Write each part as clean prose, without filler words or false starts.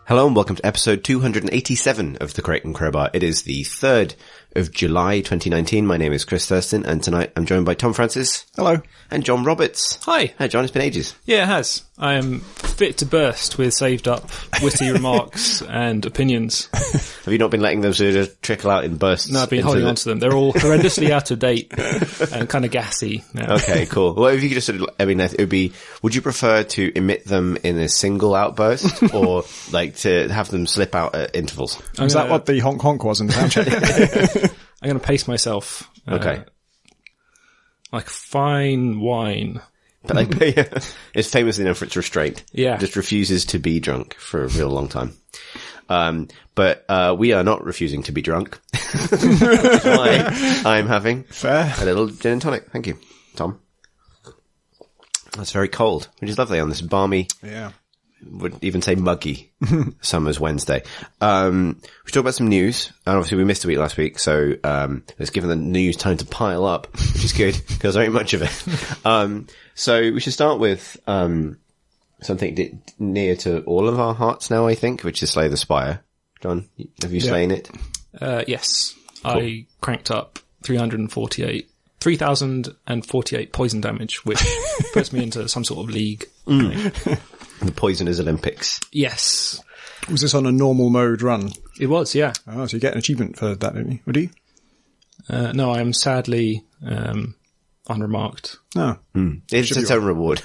Hello and welcome to episode 287 of The Crate and Crowbar. It is the 3rd of July 2019. My name is Chris Thurston and tonight I'm joined by Tom Francis. Hello. And John Roberts. Hi. Hi John, it's been ages. Yeah, it has. I am fit to burst with saved up witty remarks and opinions. Have you not been letting them sort of trickle out in bursts? No, I've been holding on to them. They're all horrendously out of date and kind of gassy now. Okay, cool. Well, if you could just sort of, it would be, would you prefer to emit them in a single outburst or like to have them slip out at intervals? Is that what the honk honk was in the sound check? I'm going to pace myself. Okay. Like fine wine. But like, it's famously known for its restraint. Yeah. It just refuses to be drunk for a real long time. But we are not refusing to be drunk. Which is why I'm having a little gin and tonic. Thank you, Tom. That's very cold, which is lovely on this balmy, would even say muggy summer's Wednesday. We should talk about some news. And obviously we missed a week last week, so it's given the news time to pile up, which is good, because there's very much of it. So we should start with something near to all of our hearts now, I think, which is Slay the Spire. John, have you slain it? Yes. Cool. I cranked up 3,048 poison damage, which puts me into some sort of league. The Poisoners Olympics. Yes. Was this on a normal mode run? It was, yeah. Oh, so you get an achievement for that, don't you? Or do you? No, I am sadly unremarked. Oh. It's its own reward.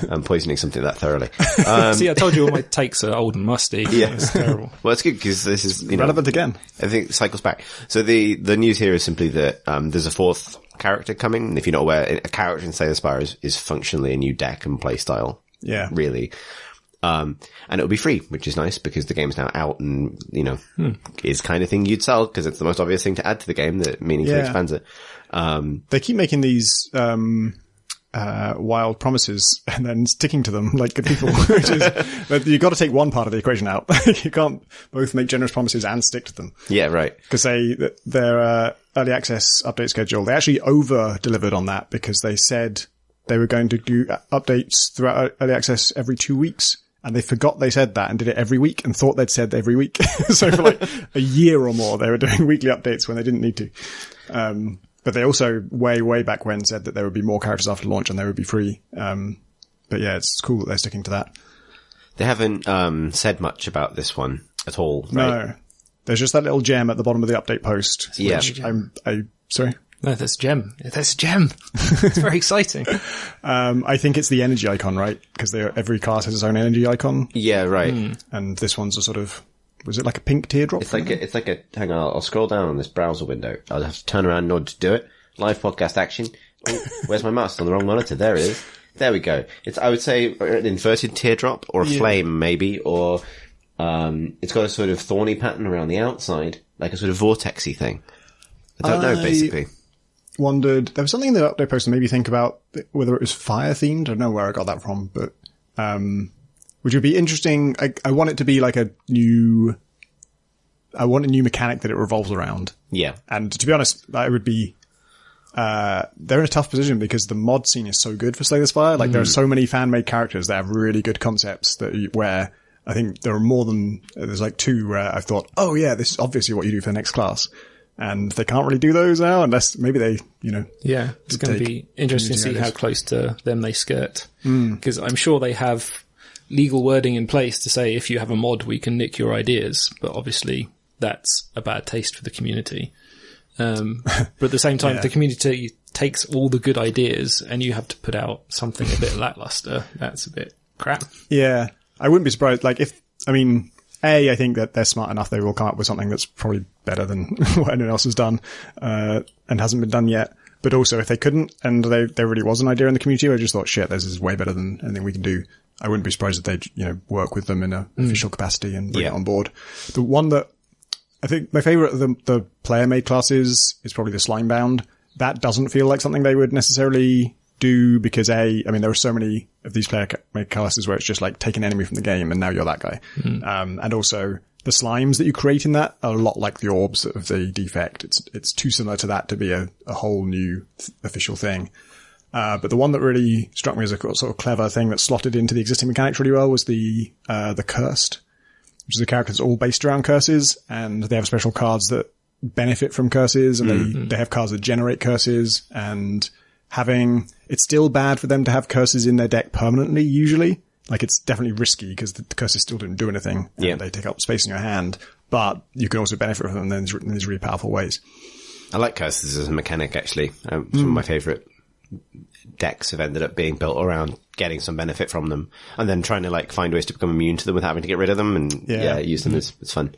I'm poisoning something that thoroughly. See, I told you all my takes are old and musty. Yeah. It's terrible. Well, it's good because this is, relevant again. I think it cycles back. So the news here is simply that, there's a fourth character coming. And if you're not aware, a character in Slay the Spire is functionally a new deck and play style. Yeah. Really. And it'll be free, which is nice because the game's now out and, is kind of thing you'd sell because it's the most obvious thing to add to the game that meaningfully expands it. They keep making these, wild promises and then sticking to them like good people, which is, but you've got to take one part of the equation out. You can't both make generous promises and stick to them. Yeah, right. Because their, early access update schedule, they actually over-delivered on that because they said they were going to do updates throughout early access every 2 weeks. And they forgot they said that and did it every week and thought they'd said every week. So for like a year or more, they were doing weekly updates when they didn't need to. But they also way back when said that there would be more characters after launch and they would be free. But yeah, it's cool that they're sticking to that. They haven't, said much about this one at all, right? No. There's just that little gem at the bottom of the update post. Yeah. Which sorry? No, there's a gem. There's a gem. It's very exciting. I think it's the energy icon, right? Because every class has its own energy icon. Yeah, right. And this one's a sort of, was it like a pink teardrop? It's like hang on, I'll scroll down on this browser window. I'll have to turn around and nod to do it. Live podcast action. Oh, where's my mouse? On the wrong monitor. There it is. There we go. I would say an inverted teardrop or a flame maybe, or, it's got a sort of thorny pattern around the outside, like a sort of vortexy thing. I don't know, basically. Wondered, there was something in the update post that made me think about whether it was fire themed. I don't know where I got that from, but, which would be interesting. I want it to be like I want a new mechanic that it revolves around. Yeah. And to be honest, that would be, they're in a tough position because the mod scene is so good for Slay the Spire. Like there are so many fan-made characters that have really good concepts where I think there are there's like two where I've thought, oh yeah, this is obviously what you do for the next class. And they can't really do those now unless maybe they, Yeah, it's going to be interesting to see how close to them they skirt. Because I'm sure they have legal wording in place to say if you have a mod, we can nick your ideas. But obviously that's a bad taste for the community. But at the same time, if the community takes all the good ideas and you have to put out something a bit lackluster, that's a bit crap. Yeah. I wouldn't be surprised. Like I think that they're smart enough. They will come up with something that's probably better than what anyone else has done, and hasn't been done yet. But also if they couldn't and there really was an idea in the community where I just thought, shit, this is way better than anything we can do, I wouldn't be surprised if they'd, work with them in an official capacity and bring it on board. The one that I think my favorite of the player-made classes is probably the Slimebound. That doesn't feel like something they would necessarily do because there are so many of these player-made classes where it's just like take an enemy from the game and now you're that guy. And also the slimes that you create in that are a lot like the orbs of the defect. It's too similar to that to be a whole new official thing. But the one that really struck me as a sort of clever thing that slotted into the existing mechanics really well was the Cursed, which is a character that's all based around curses, and they have special cards that benefit from curses, and they have cards that generate curses, and it's still bad for them to have curses in their deck permanently, usually. Like, it's definitely risky because the curses still didn't do anything. Yeah. They take up space in your hand, but you can also benefit from them in these really powerful ways. I like curses as a mechanic, actually. Some of my favorite decks have ended up being built around getting some benefit from them and then trying to, like, find ways to become immune to them without having to get rid of them and use them. It's fun.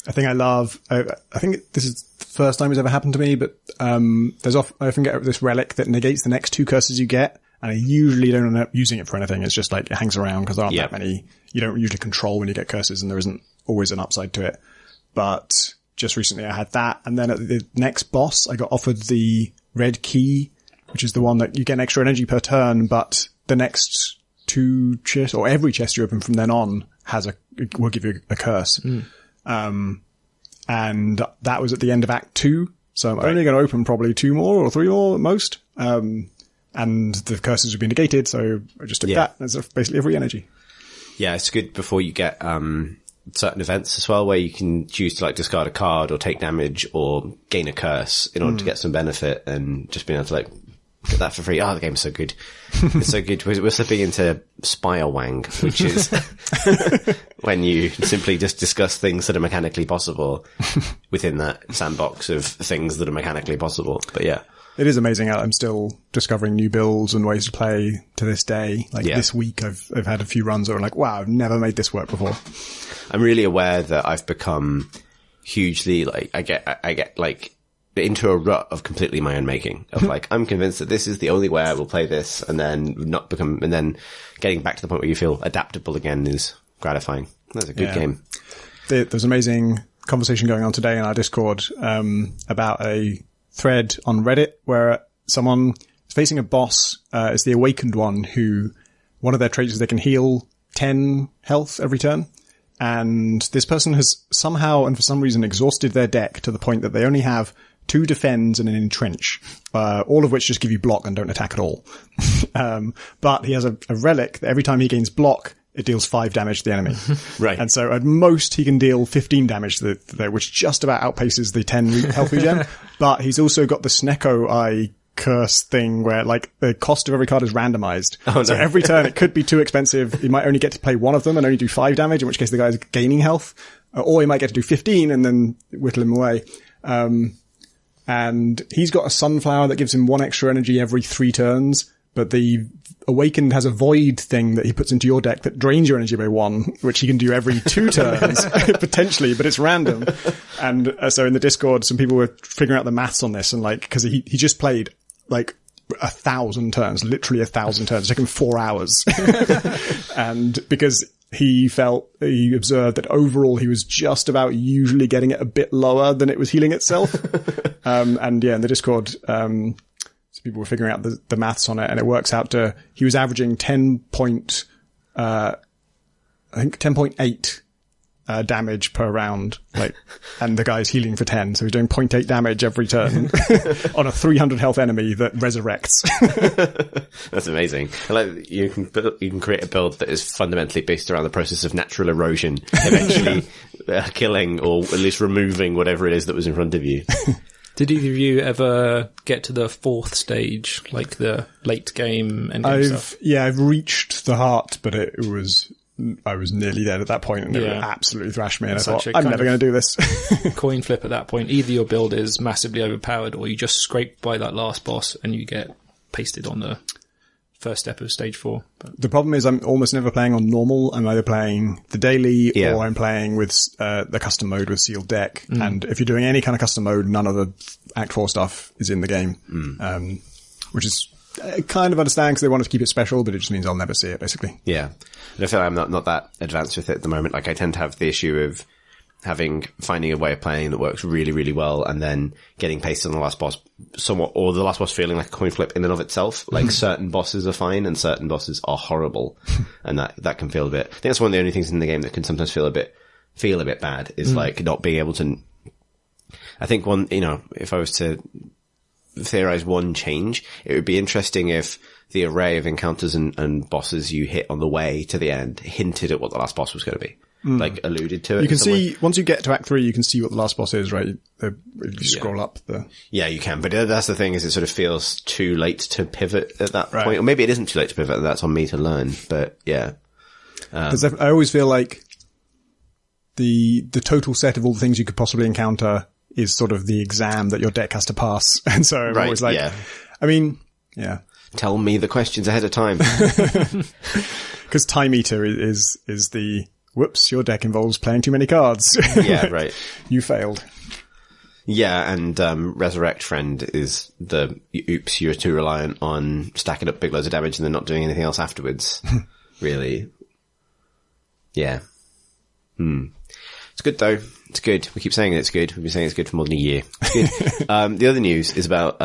I think I think this is the first time it's ever happened to me, but I often get this relic that negates the next 2 curses you get, and I usually don't end up using it for anything. It's just like it hangs around because there aren't that many. You don't usually control when you get curses, and there isn't always an upside to it. But just recently I had that, and then at the next boss I got offered the red key, which is the one that you get an extra energy per turn, but the next 2 chests, or every chest you open from then on, will give you a curse. And that was at the end of Act 2, so I'm only going to open probably 2 more or 3 more at most. And the curses have been negated, so I just took that as basically a free energy. Yeah, it's good before you get certain events as well, where you can choose to, like, discard a card or take damage or gain a curse in order to get some benefit, and just being able to, like, get that for free. Oh, the game's so good. It's so good. We're slipping into Spire Wang, which is when you simply just discuss things that are mechanically possible within that sandbox of things that are mechanically possible. But yeah. It is amazing how I'm still discovering new builds and ways to play to this day. Like this week I've had a few runs that are like, wow, I've never made this work before. I'm really aware that I've become hugely, like, I get like into a rut of completely my own making, of like, I'm convinced that this is the only way I will play this, and then getting back to the point where you feel adaptable again is gratifying. That's a good game. There's an amazing conversation going on today in our Discord, about a thread on Reddit where someone is facing a boss, it's the Awakened one, who one of their traits is they can heal 10 health every turn. And this person has somehow and for some reason exhausted their deck to the point that they only have 2 defends and an entrench, all of which just give you block and don't attack at all. But he has a relic that every time he gains block, it deals 5 damage to the enemy. Right. And so at most he can deal 15 damage to which just about outpaces the 10 health regen. But he's also got the Snecko Eye curse thing where, like, the cost of every card is randomized. Oh, no. So every turn it could be too expensive. You might only get to play one of them and only do 5 damage, in which case the guy's gaining health. Or he might get to do 15 and then whittle him away. And he's got a sunflower that gives him 1 extra energy every 3 turns. But the Awakened has a void thing that he puts into your deck that drains your energy by 1, which he can do every 2 turns, potentially, but it's random. And so in the Discord, some people were figuring out the maths on this, and, like, cause he just played, like, 1,000 turns, literally 1,000 turns. It took him 4 hours. And because he observed that overall he was just about usually getting it a bit lower than it was healing itself. And yeah, in the Discord, so people were figuring out the maths on it, and it works out to, he was averaging 10.8 damage per round, like, and the guy's healing for 10, so he's doing 0.8 damage every turn on a 300 health enemy that resurrects. That's amazing. Like, you can create a build that is fundamentally based around the process of natural erosion, eventually killing or at least removing whatever it is that was in front of you. Did either of you ever get to the 4th stage, like the late game endgame stuff? Yeah, I've reached the heart, but I was nearly dead at that point, and it absolutely thrashed me, and I thought, I'm never going to do this. Coin flip at that point. Either your build is massively overpowered, or you just scrape by that last boss and you get pasted on the first step of stage 4. But the problem is I'm almost never playing on normal. I'm either playing the daily or I'm playing with the custom mode with sealed deck. And if you're doing any kind of custom mode, none of the Act 4 stuff is in the game, which is I kind of understand because they want to keep it special, but it just means I'll never see it, basically. Yeah. And I feel like I'm not that advanced with it at the moment. Like, I tend to have the issue of finding a way of playing that works really, really well, and then getting pasted on the last boss somewhat, or the last boss feeling like a coin flip in and of itself. Like, certain bosses are fine and certain bosses are horrible. And that can feel a bit, I think that's one of the only things in the game that can sometimes feel a bit bad, is like not being able to, I think if I was to theorize one change, it would be interesting if the array of encounters and bosses you hit on the way to the end hinted at what the last boss was going to be. like alluded to it. You can see, once you get to Act 3, you can see what the last boss is, right? You scroll up the... Yeah, you can. But that's the thing, is it sort of feels too late to pivot at that point. Or maybe it isn't too late to pivot, and that's on me to learn. But yeah. Because I always feel like the total set of all the things you could possibly encounter is sort of the exam that your deck has to pass. And so I'm always like, I mean, yeah. Tell me the questions ahead of time. Because Time Eater is the, whoops, your deck involves playing too many cards. Yeah, right. You failed. Yeah, and Resurrect Friend is the, oops, you're too reliant on stacking up big loads of damage and then not doing anything else afterwards. Really. Yeah. It's good though. It's good. We keep saying it's good. We've been saying it's good for more than a year. It's good. The other news is about,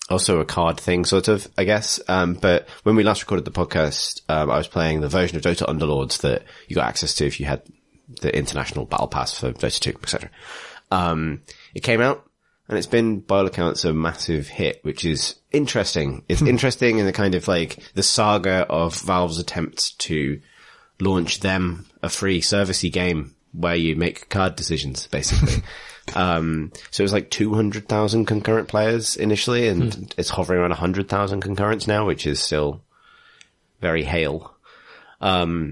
also a card thing, sort of, I guess. But when we last recorded the podcast, I was playing the version of Dota Underlords that you got access to if you had the international battle pass for Dota 2, etc. It came out, and it's been, by all accounts, a massive hit, which is interesting. It's interesting in the kind of like the saga of Valve's attempts to launch them a free servicey game where you make card decisions, basically. So it was like 200,000 concurrent players initially, and it's hovering around 100,000 concurrents now, which is still very hale. But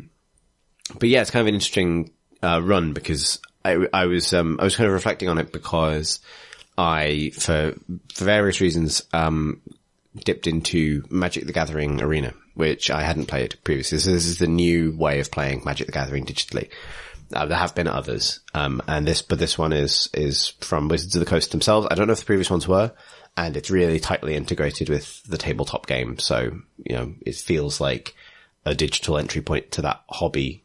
yeah, it's kind of an interesting, run, because I was kind of reflecting on it, because I, for various reasons, dipped into Magic the Gathering Arena, which I hadn't played previously. So this is the new way of playing Magic the Gathering digitally. There have been others, but this one is from Wizards of the Coast themselves. I don't know if the previous ones were, and it's really tightly integrated with the tabletop game. So, you know, it feels like a digital entry point to that hobby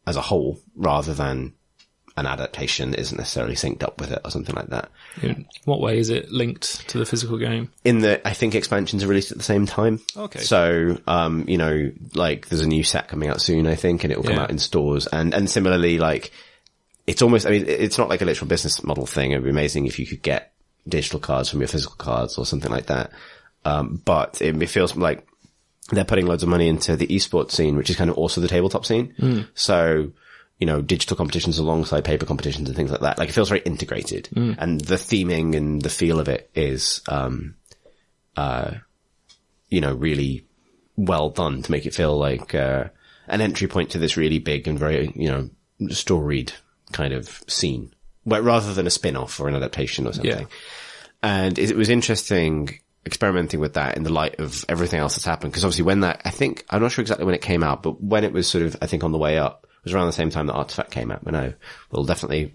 as a whole, rather than an adaptation that isn't necessarily synced up with it or something like that. In what way is it linked to the physical game? In that, I think expansions are released at the same time. Okay. So, you know, like there's a new set coming out soon, I think, and it will come out in stores. And similarly, like, it's almost, I mean, it's not like a literal business model thing. It'd be amazing if you could get digital cards from your physical cards or something like that. But it feels like they're putting loads of money into the esports scene, which is kind of also the tabletop scene. So, you know, digital competitions alongside paper competitions and things like that. Like, it feels very integrated. And the theming and the feel of it is, you know, really well done to make it feel like, an entry point to this really big and very, you know, storied kind of scene, but rather than a spin-off or an adaptation or something. Yeah. And it was interesting experimenting with that in the light of everything else that's happened. Because obviously when that, I think, I'm not sure exactly when it came out, but when it was sort of, I think, on the way up, it was around the same time that Artifact came out. And I was definitely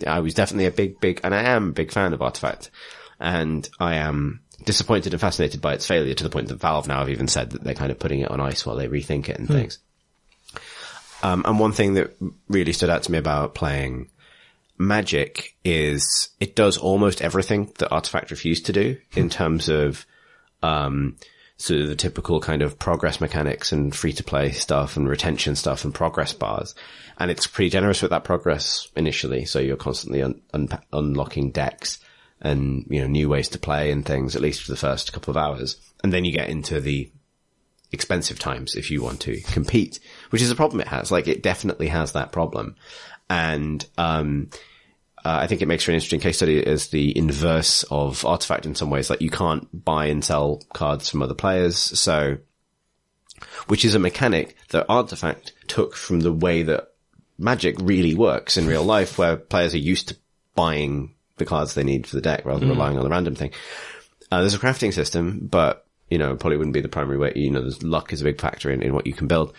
a big, and I am a big fan of Artifact. And I am disappointed and fascinated by its failure, to the point that Valve now have even said that they're kind of putting it on ice while they rethink it and things. And one thing that really stood out to me about playing Magic is it does almost everything that Artifact refused to do in terms of, sort of the typical kind of progress mechanics and free-to-play stuff and retention stuff and progress bars. And it's pretty generous with that progress initially. So you're constantly unlocking decks and, you know, new ways to play and things, at least for the first couple of hours. And then you get into the expensive times if you want to compete, which is a problem it has. Like, it definitely has that problem. And, I think it makes for an interesting case study as the inverse of Artifact in some ways. Like, you can't buy and sell cards from other players. So, which is a mechanic that Artifact took from the way that Magic really works in real life, where players are used to buying the cards they need for the deck rather than relying on the random thing. There's a crafting system, but, you know, probably wouldn't be the primary way. You know, there's luck is a big factor in what you can build.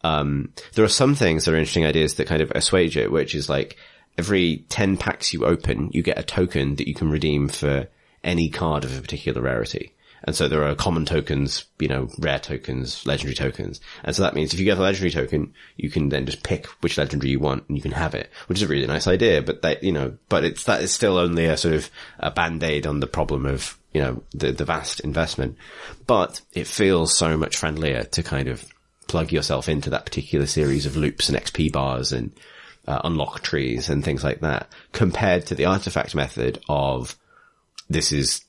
There are some things that are interesting ideas that kind of assuage it, which is like, every 10 packs you open, you get a token that you can redeem for any card of a particular rarity. And so there are common tokens, you know, rare tokens, legendary tokens. And so that means if you get a legendary token, you can then just pick which legendary you want and you can have it, which is a really nice idea. But that, you know, that is still only a sort of a band-aid on the problem of, you know, the vast investment. But it feels so much friendlier to kind of plug yourself into that particular series of loops and XP bars and, unlock trees and things like that, compared to the Artifact method of this is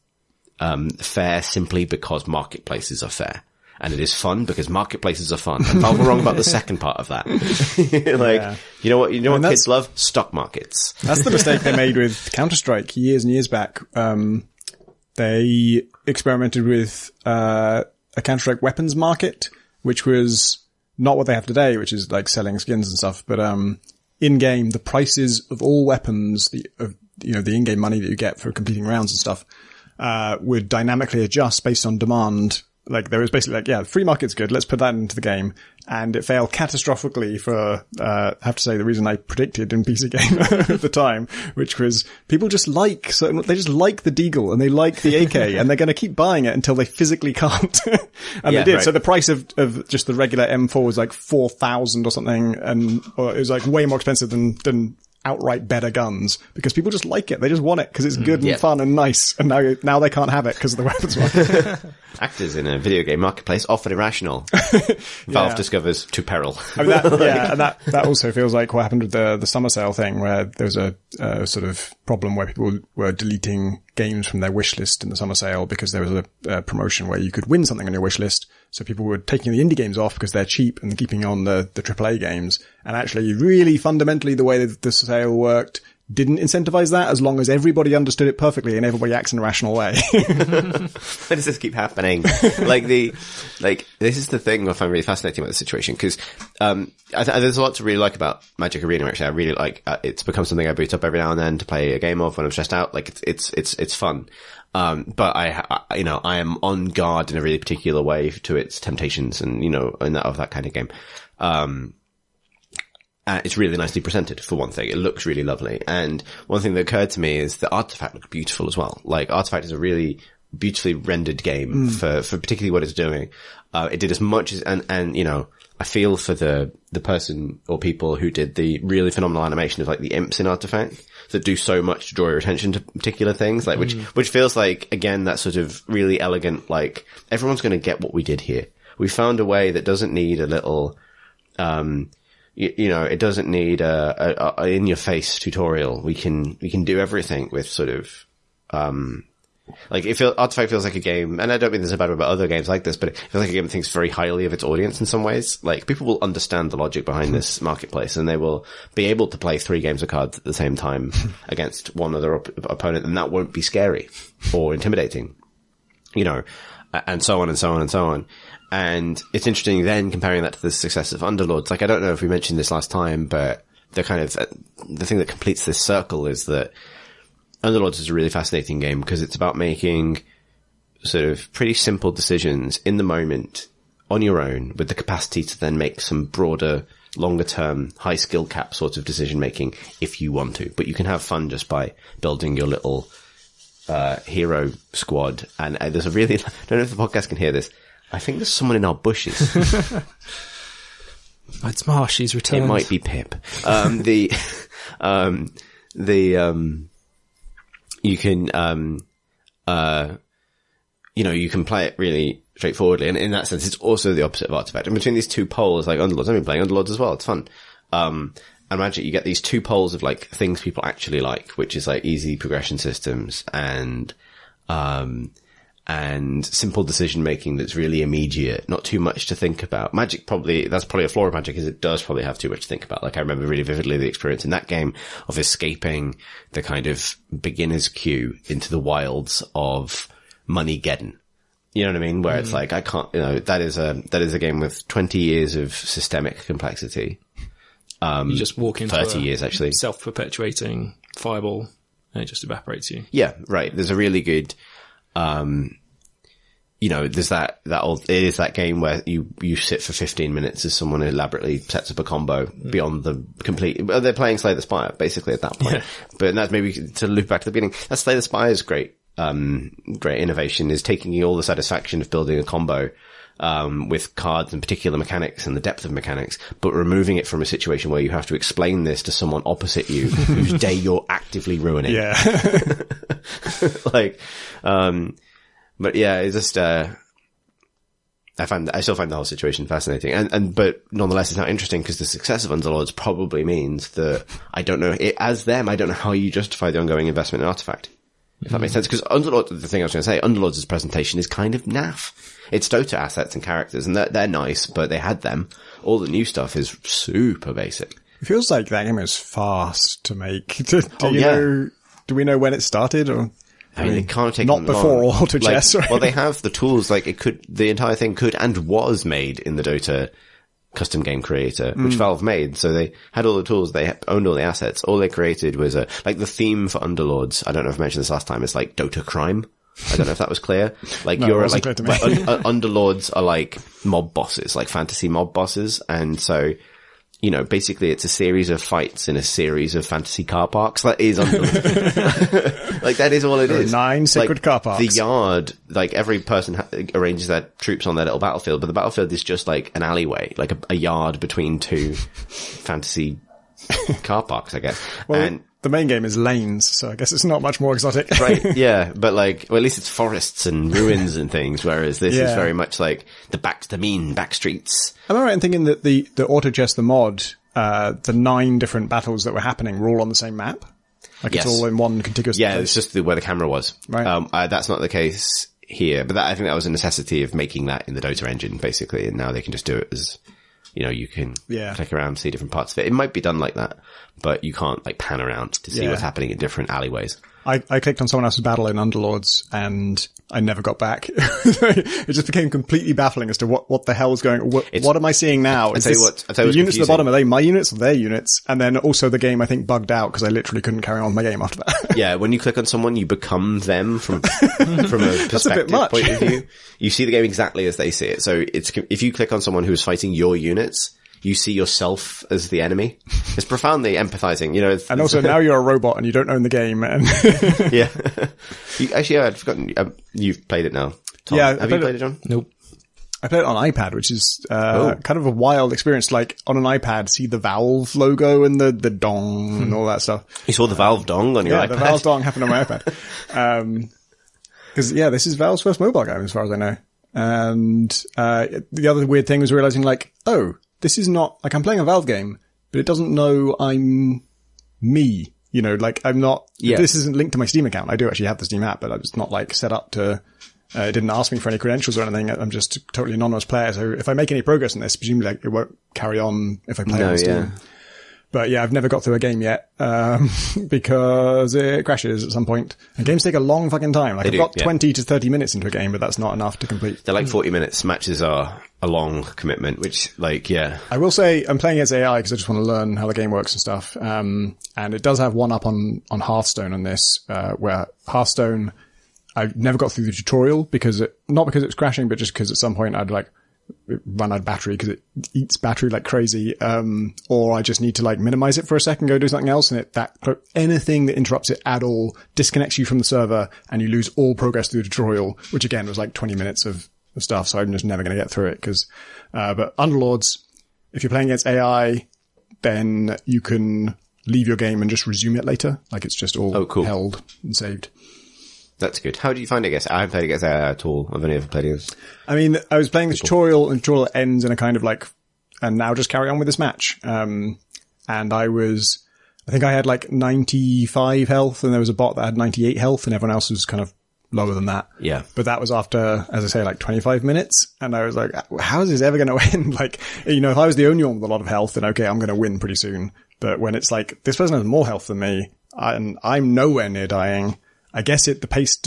fair simply because marketplaces are fair. And it is fun because marketplaces are fun. And Valve were wrong about the second part of that. You know what kids love? Stock markets. That's the mistake they made with Counter-Strike years and years back. They experimented with a Counter-Strike weapons market, which was not what they have today, which is like selling skins and stuff, but in-game, the prices of all weapons, the in-game money that you get for completing rounds and stuff, would dynamically adjust based on demand. Like, there was basically like, free market's good, let's put that into the game. And it failed catastrophically for, I have to say, the reason I predicted in PC Gamer at the time, which was people just they just like the Deagle and they like the AK and they're going to keep buying it until they physically can't. And they did. Right. So the price of just the regular M4 was like 4,000 or something, or it was like way more expensive than outright better guns, because people just like it. They just want it because it's good and fun and nice. And now they can't have it because of the weapons market. Actors in a video game marketplace often irrational. Valve discovers to peril. I mean, that also feels like what happened with the summer sale thing, where there was a sort of problem where people were deleting games from their wish list in the summer sale because there was a promotion where you could win something on your wish list. So people were taking the indie games off because they're cheap and keeping on the AAA games. And actually, really fundamentally, the way that the sale worked didn't incentivize that, as long as everybody understood it perfectly and everybody acts in a rational way. Why does this keep happening? This is the thing I find really fascinating about the situation, because there's a lot to really like about Magic Arena. Actually, I really like it's become something I boot up every now and then to play a game of when I'm stressed out. Like, it's fun. But I am on guard in a really particular way to its temptations and, of that kind of game. It's really nicely presented, for one thing. It looks really lovely. And one thing that occurred to me is the Artifact looked beautiful as well. Like, Artifact is a really beautifully rendered game for particularly what it's doing. It did as much as, and I feel for the person or people who did the really phenomenal animation of like the imps in Artifact that do so much to draw your attention to particular things, like which feels like, again, that sort of really elegant, like, everyone's going to get what we did here. We found a way that doesn't need a little, it doesn't need a in-your-face tutorial. We can do everything with sort of, Artifact feels like a game, and I don't mean there's a bad word about other games like this, but it feels like a game that thinks very highly of its audience in some ways. Like, people will understand the logic behind this marketplace, and they will be able to play 3 games of cards at the same time against one other opponent, and that won't be scary or intimidating, and so on and so on and so on. And it's interesting then comparing that to the success of Underlords. Like, I don't know if we mentioned this last time, but the thing that completes this circle is that Underlords is a really fascinating game because it's about making sort of pretty simple decisions in the moment on your own, with the capacity to then make some broader, longer term, high skill cap sort of decision making if you want to. But you can have fun just by building your little hero squad. And there's a really, I don't know if the podcast can hear this, I think there's someone in our bushes. It's Marsh, he's returned. It might be Pip. You can, you can play it really straightforwardly. And in that sense, it's also the opposite of Artifact. And between these two poles, like Underlords, I've been playing Underlords as well. It's fun. And Magic, you get these two poles of like things people actually like, which is like easy progression systems and simple decision making that's really immediate, not too much to think about. Magic that's probably a flaw of Magic, is it does probably have too much to think about. Like, I remember really vividly the experience in that game of escaping the kind of beginner's queue into the wilds of Moneygeddon. You know what I mean? Where it's like, I can't, that is a game with 20 years of systemic complexity. You just walk into 30 years actually. Self-perpetuating fireball and it just evaporates you. Yeah, right. There's a really good, there's it is that game where you sit for 15 minutes as someone elaborately sets up a combo beyond the complete, they're playing Slay the Spire, basically, at that point. Yeah. But that's maybe to loop back to the beginning. That's Slay the Spire's great innovation, is taking all the satisfaction of building a combo, with cards and particular mechanics and the depth of mechanics, but removing it from a situation where you have to explain this to someone opposite you whose day you're actively ruining. Yeah. But yeah, it's just, I still find the whole situation fascinating. But nonetheless, it's not interesting because the success of Underlords probably means that I don't know how you justify the ongoing investment in Artifact. If that makes sense. Because Underlords, the thing I was going to say, Underlords' presentation is kind of naff. It's Dota assets and characters, and they're nice, but they had them. All the new stuff is super basic. It feels like that game is fast to make. Do we know when it started? Or I mean, it can't take not before auto chess. Right? Well, they have the tools. Like the entire thing could and was made in the Dota custom game creator, which Valve made. So they had all the tools. They owned all the assets. All they created was like the theme for Underlords. I don't know if I mentioned this last time. It's like Dota crime. I don't know if that was clear. Like, no, Underlords are like mob bosses, like fantasy mob bosses. And so, basically it's a series of fights in a series of fantasy car parks. That is Underlords. Like, that is all it is. 9 sacred car parks. The yard, like, every person arranges their troops on their little battlefield, but the battlefield is just like an alleyway, like a yard between two fantasy car parks, I guess. Well, and the main game is lanes, so I guess it's not much more exotic. Right, yeah, but at least it's forests and ruins and things, whereas this is very much like the mean back streets. Am I right in thinking that the auto chess, the mod, the 9 different battles that were happening were all on the same map? Like it's all in one contiguous place? Yeah, it's just where the camera was. Right. That's not the case here, but I think that was a necessity of making that in the Dota engine, basically, and now they can just do it as, you can click around, see different parts of it. It might be done like that, but you can't pan around to see what's happening in different alleyways. I clicked on someone else's battle in Underlords and I never got back. It just became completely baffling as to what the hell is going on. What am I seeing now? I'll tell you what's the units at the bottom, are they my units or their units? And then also the game, I think, bugged out because I literally couldn't carry on with my game after that. Yeah, when you click on someone, you become them from a perspective point of view. You see the game exactly as they see it. So if you click on someone who is fighting your units, you see yourself as the enemy. It's profoundly empathizing, and also now you're a robot and you don't own the game. And yeah. I'd forgotten. You've played it now, Tom. Yeah. Have you played it, John? Nope. I played it on iPad, which is kind of a wild experience. Like on an iPad, see the Valve logo and the dong and all that stuff. You saw the Valve dong on your iPad? Yeah, the Valve dong happened on my iPad. Because this is Valve's first mobile game as far as I know. And the other weird thing was realizing this is not, I'm playing a Valve game, but it doesn't know I'm me. I'm not, this isn't linked to my Steam account. I do actually have the Steam app, but it's not set up to, it didn't ask me for any credentials or anything. I'm just a totally anonymous player. So if I make any progress in this, presumably it won't carry on if I play on Steam. Yeah. But I've never got through a game yet, because it crashes at some point. And games take a long fucking time. I've got 20 to 30 minutes into a game, but that's not enough to complete. They're 40 minutes. Matches are a long commitment, which I will say I'm playing as AI because I just want to learn how the game works and stuff. And it does have one up on Hearthstone on this, where Hearthstone, I never got through the tutorial not because it was crashing, but just because at some point I'd run out of battery because it eats battery like crazy, or I just need to minimize it for a second, go do something else, and anything that interrupts it at all disconnects you from the server and you lose all progress through the tutorial, which again was 20 minutes of stuff, so I'm just never going to get through it but Underlords, if you're playing against AI, then you can leave your game and just resume it later, it's just all held and saved. That's good. How do you find it? I haven't played against AI at all. I've only ever played against. I mean, I was playing the tutorial, and the tutorial ends in a kind of and now just carry on with this match. And I think I had 95 health, and there was a bot that had 98 health, and everyone else was kind of lower than that. Yeah. But that was after, as I say, 25 minutes. And I was how is this ever going to end? If I was the only one with a lot of health, then okay, I'm going to win pretty soon. But when it's this person has more health than me, and I'm nowhere near dying, I guess the pace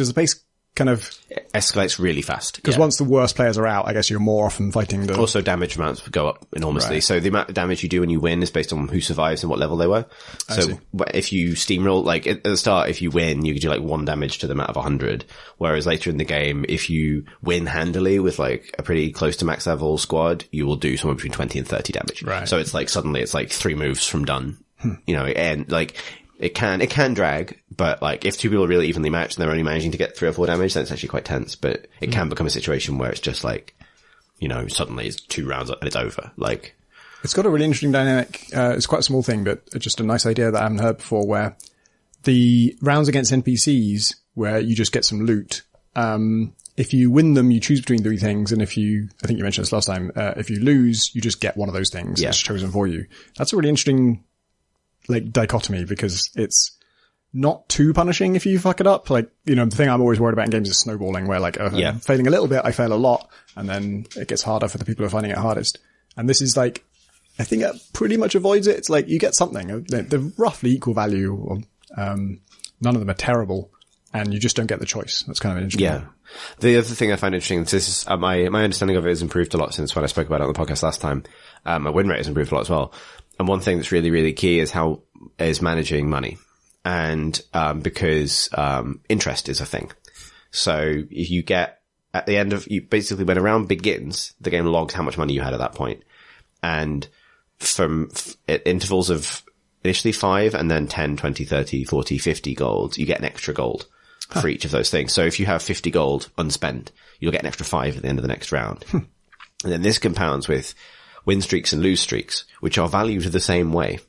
kind of it escalates really fast. Because once the worst players are out, I guess you're more often fighting Also, damage amounts go up enormously. Right. So the amount of damage you do when you win is based on who survives and what level they were. So if you steamroll, at the start, if you win, you can do 1 damage to them out of 100. Whereas later in the game, if you win handily with a pretty close to max level squad, you will do somewhere between 20 and 30 damage. Right. So it's suddenly it's 3 moves from done. And it can drag, but if 2 people are really evenly matched and they're only managing to get 3 or 4 damage, then it's actually quite tense. But it can become a situation where it's just suddenly it's 2 rounds and it's over. It's got a really interesting dynamic. It's quite a small thing, but it's just a nice idea that I haven't heard before, where the rounds against NPCs, where you just get some loot, if you win them, you choose between 3 things, and I think you mentioned this last time, if you lose, you just get one of those things. It's chosen for you. That's a really interesting dichotomy, because it's not too punishing if you fuck it up. Like, you know, the thing I'm always worried about in games is snowballing, where like, I'm failing a little bit, I fail a lot, and then it gets harder for the people who are finding it hardest. And this is like, I think it pretty much avoids it. It's like, you get something. They're roughly equal value, or, none of them are terrible, and you just don't get the choice. That's kind of an interesting one. The other thing I find interesting, this is, my understanding of it has improved a lot since when I spoke about it on the podcast last time. My win rate has improved a lot as well. And one thing that's really, really key is managing money. And, because, interest is a thing. So if you get, at the end of, basically when a round begins, the game logs how much money you had at that point. And from intervals of initially 5 and then 10, 20, 30, 40, 50 gold, you get an extra gold for each of those things. So if you have 50 gold unspent, you'll get an extra 5 at the end of the next round. And then this compounds with win streaks and lose streaks, which are valued the same way.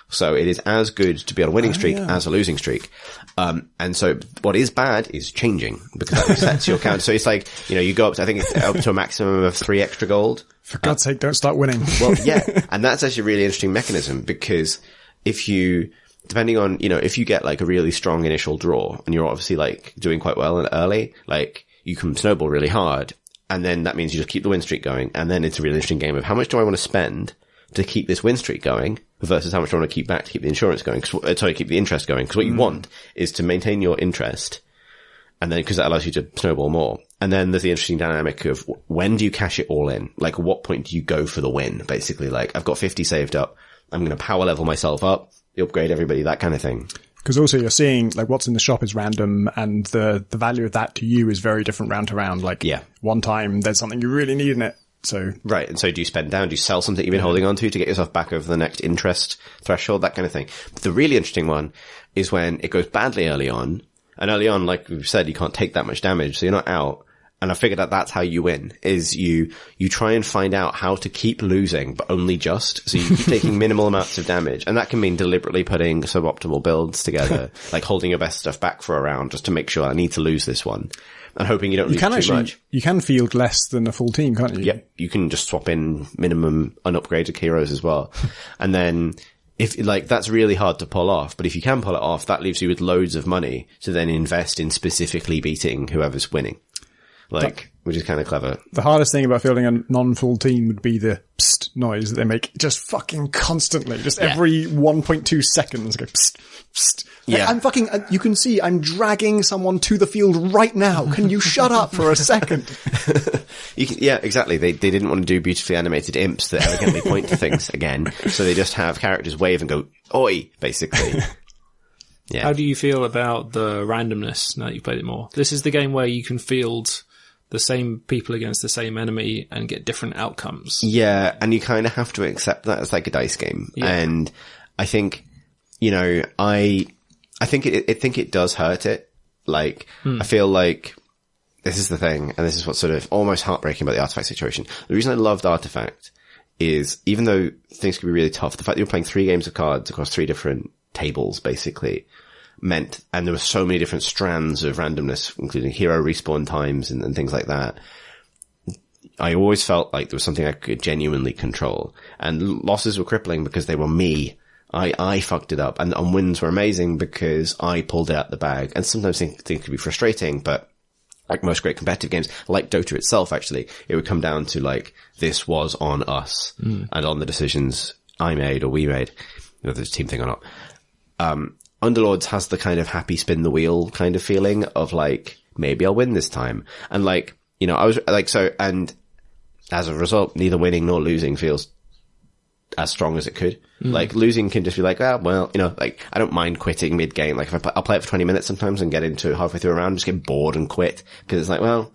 So it is as good to be on a winning streak as a losing streak. And so what is bad is changing, because that resets your count. So it's like, you know, you go up to, I think it's up to a maximum of 3 extra gold. For God's sake, don't start winning. Well, yeah. And that's actually a really interesting mechanism, because if you, depending on, you know, if you get like a really strong initial draw and you're obviously like doing quite well and early, like you can snowball really hard. And then that means you just keep the win streak going. And then it's a really interesting game of how much do I want to spend to keep this win streak going versus how much do I want to keep back to keep the insurance going? Keep the interest going. Because what you want is to maintain your interest. And then, because that allows you to snowball more. And then there's the interesting dynamic of when do you cash it all in? Like, at what point do you go for the win? Basically, like, I've got 50 saved up. I'm going to power level myself up, upgrade everybody, that kind of thing. Because also you're seeing, like, what's in the shop is random, and the value of that to you is very different round to round. Like, one time there's something you really need in it. So. Right. And so do you spend down? Do you sell something you've been holding on to get yourself back over the next interest threshold? That kind of thing. But the really interesting one is when it goes badly early on. And early on, like we've said, you can't take that much damage, so you're not out. And I figured that that's how you win, is you try and find out how to keep losing, but only just. So you keep taking minimal amounts of damage. And that can mean deliberately putting suboptimal builds together, like holding your best stuff back for a round just to make sure I need to lose this one. And hoping you don't lose too much. You can field less than a full team, can't you? Yep. You can just swap in minimum unupgraded heroes as well. And then, if, like, that's really hard to pull off, but if you can pull it off, that leaves you with loads of money to then invest in specifically beating whoever's winning. Like, which is kind of clever. The hardest thing about fielding a non-full team would be the psst noise that they make just fucking constantly. Just every 1.2 seconds go psst, psst. Yeah. I'm fucking, you can see I'm dragging someone to the field right now. Can you shut up for a second? Yeah, exactly. They didn't want to do beautifully animated imps that elegantly point to things again. So they just have characters wave and go, oi, basically. Yeah. How do you feel about the randomness now that you've played it more? This is the game where you can field the same people against the same enemy and get different outcomes. Yeah, and you kind of have to accept that as like a dice game. Yeah. And I think, you know, I think it does hurt it. Like, I feel like this is the thing, and this is what's sort of almost heartbreaking about the Artifact situation. The reason I loved Artifact is, even though things could be really tough, the fact that you're playing 3 games of cards across 3 different tables, basically, meant, and there were so many different strands of randomness, including hero respawn times and things like that. I always felt like there was something I could genuinely control. And losses were crippling because they were me. I fucked it up. And wins were amazing because I pulled it out the bag. And sometimes things could be frustrating, but like most great competitive games, like Dota itself, actually, it would come down to like, this was on us and on the decisions I made or we made, whether it's a team thing or not. Underlords has the kind of happy spin the wheel kind of feeling of like, maybe I'll win this time. And like, you know, I was like, so, and as a result, neither winning nor losing feels as strong as it could. Like, losing can just be like, ah, well, you know, like, I don't mind quitting mid-game. Like, if I'll play it for 20 minutes sometimes and get into it halfway through a round, just get bored and quit. Cause it's like, well,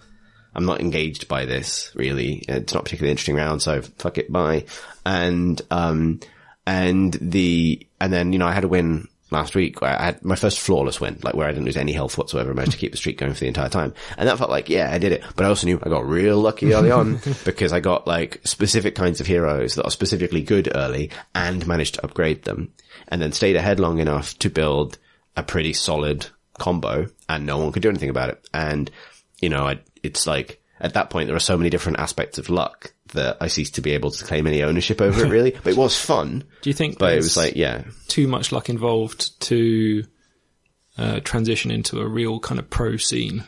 I'm not engaged by this, really. It's not a particularly interesting round, so fuck it, bye. And then, you know, I had a win last week where I had my first flawless win, like where I didn't lose any health whatsoever. I managed to keep the streak going for the entire time. And that felt like, yeah, I did it. But I also knew I got real lucky early on because I got like specific kinds of heroes that are specifically good early and managed to upgrade them and then stayed ahead long enough to build a pretty solid combo and no one could do anything about it. And, you know, it's like, at that point, there are so many different aspects of luck that I ceased to be able to claim any ownership over it, really. But it was fun. Do you think but it was like, yeah, too much luck involved to transition into a real kind of pro scene?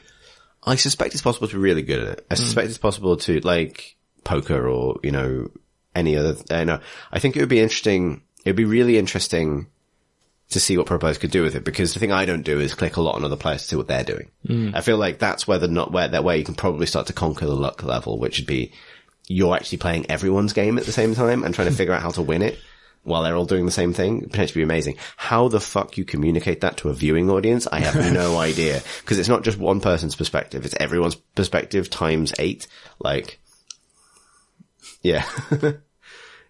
I suspect it's possible to be really good at it. I suspect it's possible to, like, poker or, any other, I think it would be interesting. It would be really interesting to see what pro players could do with it, because the thing I don't do is click a lot on other players to see what they're doing. I feel like that's where you can probably start to conquer the luck level, which would be you're actually playing everyone's game at the same time and trying to figure out how to win it while they're all doing the same thing. It'd potentially be amazing. How the fuck you communicate that to a viewing audience, I have no idea. Because it's not just one person's perspective, it's everyone's perspective times 8. Like, yeah.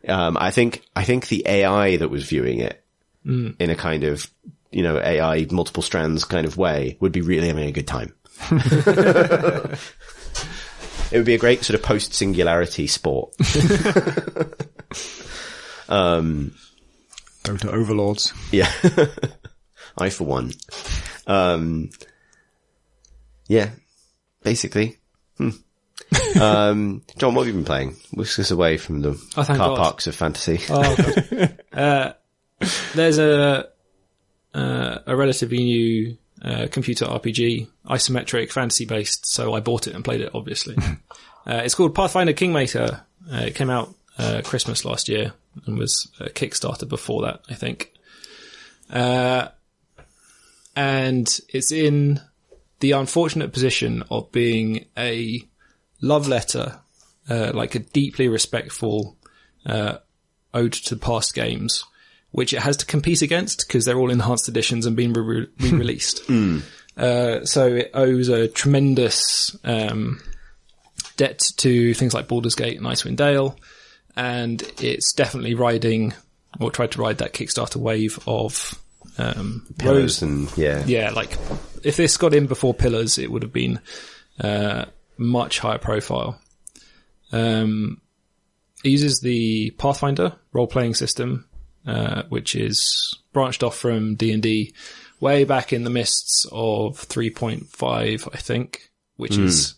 I think the AI that was viewing it in a kind of, AI multiple strands kind of way would be really having a good time. It would be a great sort of post-singularity sport. Dota Overlords. Yeah. I for one. Yeah. Basically. John, what have you been playing? Whisk us away from the car parks of fantasy. There's a relatively new computer RPG, isometric, fantasy-based, so I bought it and played it, obviously. It's called Pathfinder Kingmaker. It came out Christmas last year and was a Kickstarter before that, I think. And it's in the unfortunate position of being a love letter, like a deeply respectful ode to past games, which it has to compete against because they're all enhanced editions and been re-released. So it owes a tremendous debt to things like Baldur's Gate and Icewind Dale, and it's definitely tried to ride that Kickstarter wave of Pillars and like if this got in before Pillars, it would have been much higher profile. It uses the Pathfinder role-playing system, which is branched off from D&D way back in the mists of 3.5, I think, which is,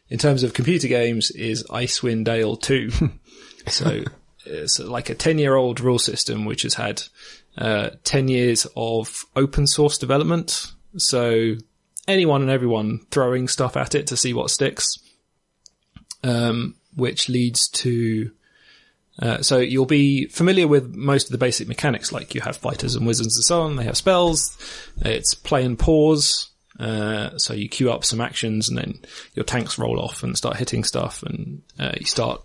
in terms of computer games, is Icewind Dale 2. So it's like a 10-year-old rule system which has had 10 years of open source development. So anyone and everyone throwing stuff at it to see what sticks, which leads to... so you'll be familiar with most of the basic mechanics, like you have fighters and wizards and so on. They have spells. It's play and pause. So you queue up some actions and then your tanks roll off and start hitting stuff and you start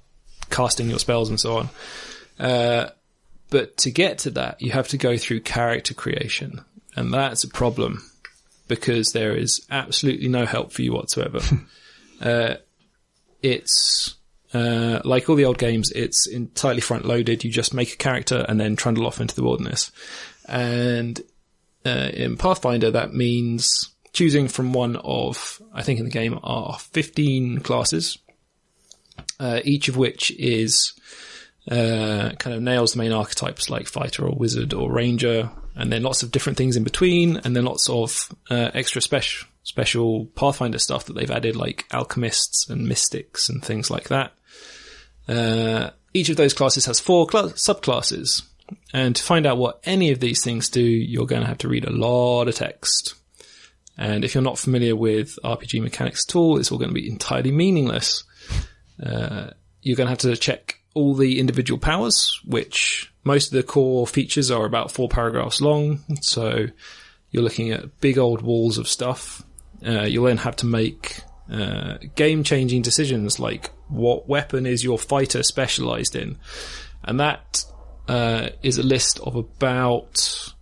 casting your spells and so on. But to get to that, you have to go through character creation. And that's a problem because there is absolutely no help for you whatsoever. It's... like all the old games, it's entirely front-loaded. You just make a character and then trundle off into the wilderness. And in Pathfinder, that means choosing from one of, I think in the game are 15 classes, each of which is kind of nails the main archetypes like fighter or wizard or ranger, and then lots of different things in between, and then lots of extra special Pathfinder stuff that they've added, like alchemists and mystics and things like that. Each of those classes has 4 subclasses, and to find out what any of these things do, you're going to have to read a lot of text. And if you're not familiar with RPG mechanics at all, it's all going to be entirely meaningless. You're going to have to check all the individual powers, which most of the core features are about 4 paragraphs long, so you're looking at big old walls of stuff. You'll then have to make game-changing decisions like what weapon is your fighter specialized in, and that is a list of about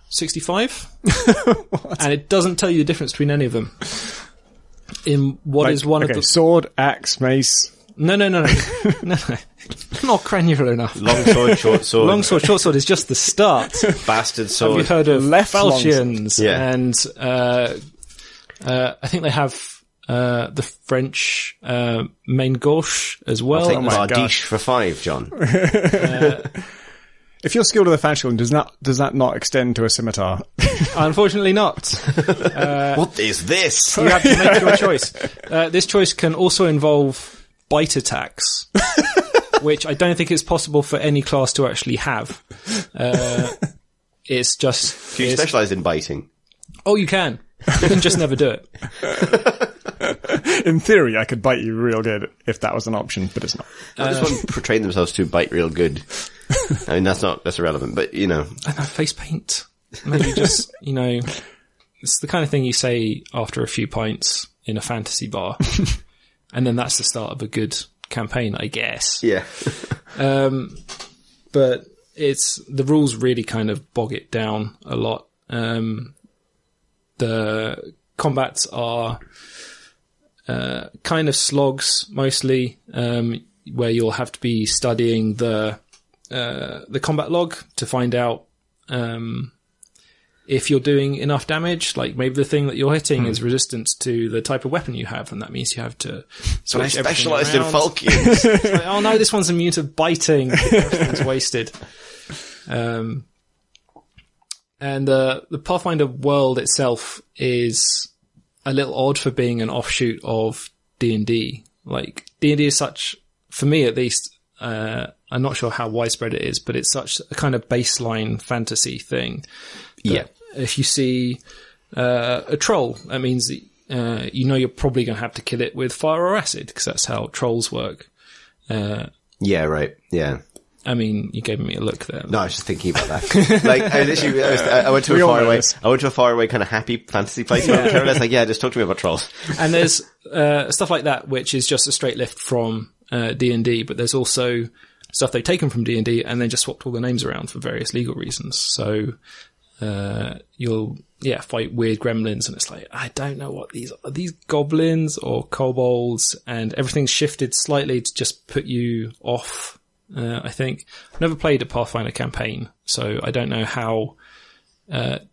65, and it doesn't tell you the difference between any of them. In what is one of the sword, axe, mace. No. Not granular enough. Long sword, short sword. Long sword, short sword is just the start. Bastard sword. Have you heard of Left falchions? Yeah. And I think they have the French main gauche as well. I'll take Bardiche for 5, John. If you're skilled with a falchion, does that not extend to a scimitar? Unfortunately not. What is this? You have to make your choice. This choice can also involve bite attacks, which I don't think it's possible for any class to actually have. It's just... Do you specialise in biting? Oh, you can. You can just never do it. In theory, I could bite you real good if that was an option, but it's not. This one portrayed themselves to bite real good. I mean, that's irrelevant, but I know, face paint. Maybe just, it's the kind of thing you say after a few pints in a fantasy bar. And then that's the start of a good campaign, I guess. Yeah. But the rules really kind of bog it down a lot. The combats are kind of slogs mostly, where you'll have to be studying the combat log to find out if you're doing enough damage. Like maybe the thing that you're hitting is resistant to the type of weapon you have, and that means you have to switch everything specialised around. in Falcons. Like, oh no, this one's immune to biting. Everything's wasted. And the Pathfinder world itself is a little odd for being an offshoot of D&D. Like, D&D is such, for me at least, I'm not sure how widespread it is, but it's such a kind of baseline fantasy thing. Yeah. If you see a troll, that means that, you're probably going to have to kill it with fire or acid, because that's how trolls work. Yeah, right. Yeah. I mean, you gave me a look there. No, I was just thinking about that. Like, I went to a faraway kind of happy fantasy place. Yeah. I was like, yeah, just talk to me about trolls. And there's stuff like that, which is just a straight lift from D&D, but there's also stuff they've taken from D&D and then just swapped all the names around for various legal reasons. So you'll fight weird gremlins, and it's like, I don't know what these are. These goblins or kobolds, and everything's shifted slightly to just put you off. I think I've never played a Pathfinder campaign, so I don't know how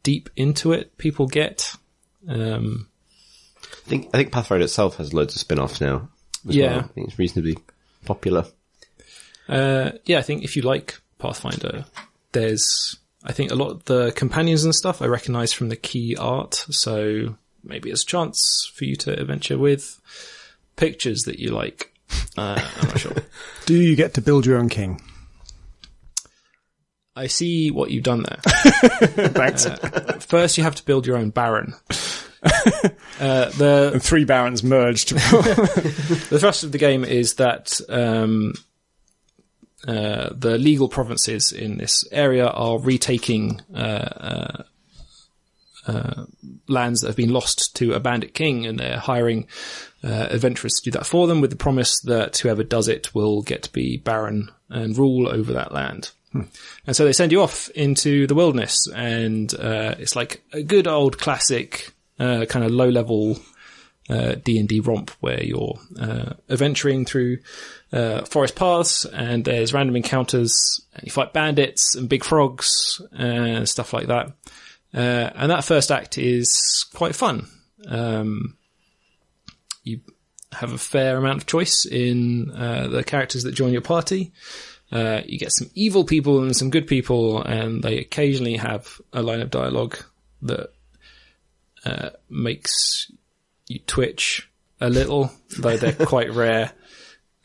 deep into it people get. I think Pathfinder itself has loads of spin-offs now. Well. I think it's reasonably popular. I think if you like Pathfinder, there's, I think, a lot of the companions and stuff I recognise from the key art, so maybe it's a chance for you to adventure with pictures that you like. I'm not sure. Do you get to build your own king? I see what you've done there. Thanks. First, you have to build your own baron. And 3 barons merged. The thrust of the game is that the legal provinces in this area are retaking lands that have been lost to a bandit king, and they're hiring adventurers to do that for them, with the promise that whoever does it will get to be baron and rule over that land. And so they send you off into the wilderness, and it's like a good old classic kind of low-level D&D romp where you're adventuring through forest paths, and there's random encounters, and you fight bandits and big frogs and stuff like that. And that first act is quite fun. You have a fair amount of choice in the characters that join your party. You get some evil people and some good people, and they occasionally have a line of dialogue that makes you twitch a little, though they're quite rare.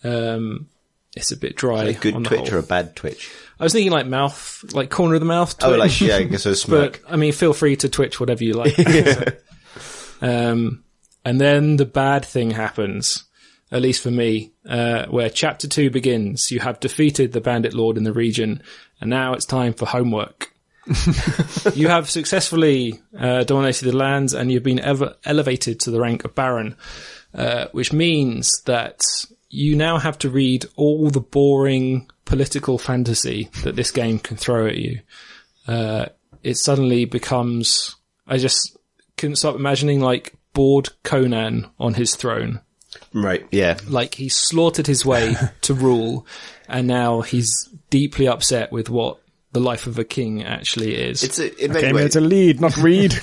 It's a bit dry. A good on the twitch whole. or a bad twitch? I was thinking like mouth, like corner of the mouth twitch. Oh, like, yeah, I guess a smirk. But, I mean, feel free to twitch whatever you like. And then the bad thing happens, at least for me, where chapter 2 begins. You have defeated the bandit lord in the region, and now it's time for homework. You have successfully dominated the lands, and you've been elevated to the rank of baron, which means that you now have to read all the boring political fantasy that this game can throw at you. It suddenly becomes, I just couldn't stop imagining like bored Conan on his throne. Right, yeah. Like he slaughtered his way to rule, and now he's deeply upset with what the life of a king actually is. It's here to lead, not read.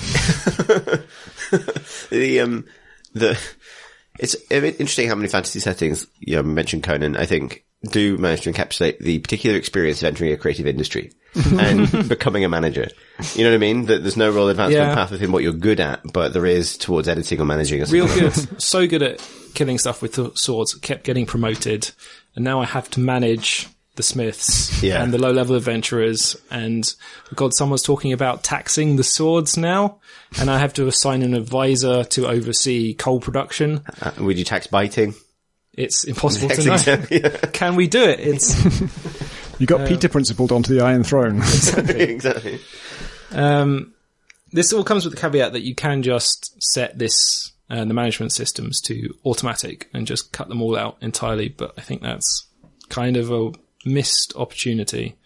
It's interesting how many fantasy settings, you mentioned Conan, I think, do manage to encapsulate the particular experience of entering a creative industry and becoming a manager. You know what I mean? That there's no real advancement path within what you're good at, but there is towards editing or managing. Real good. So good at killing stuff with swords. Kept getting promoted. And now I have to manage the smiths Yeah. and the low-level adventurers, and God, someone's talking about taxing the swords now, and I have to assign an advisor to oversee coal production. Would you tax biting? It's impossible to know. Yeah. Can we do it? It's You got Peter principled onto the Iron Throne. Exactly. This all comes with the caveat that you can just set this the management systems to automatic and just cut them all out entirely, but I think that's kind of a missed opportunity.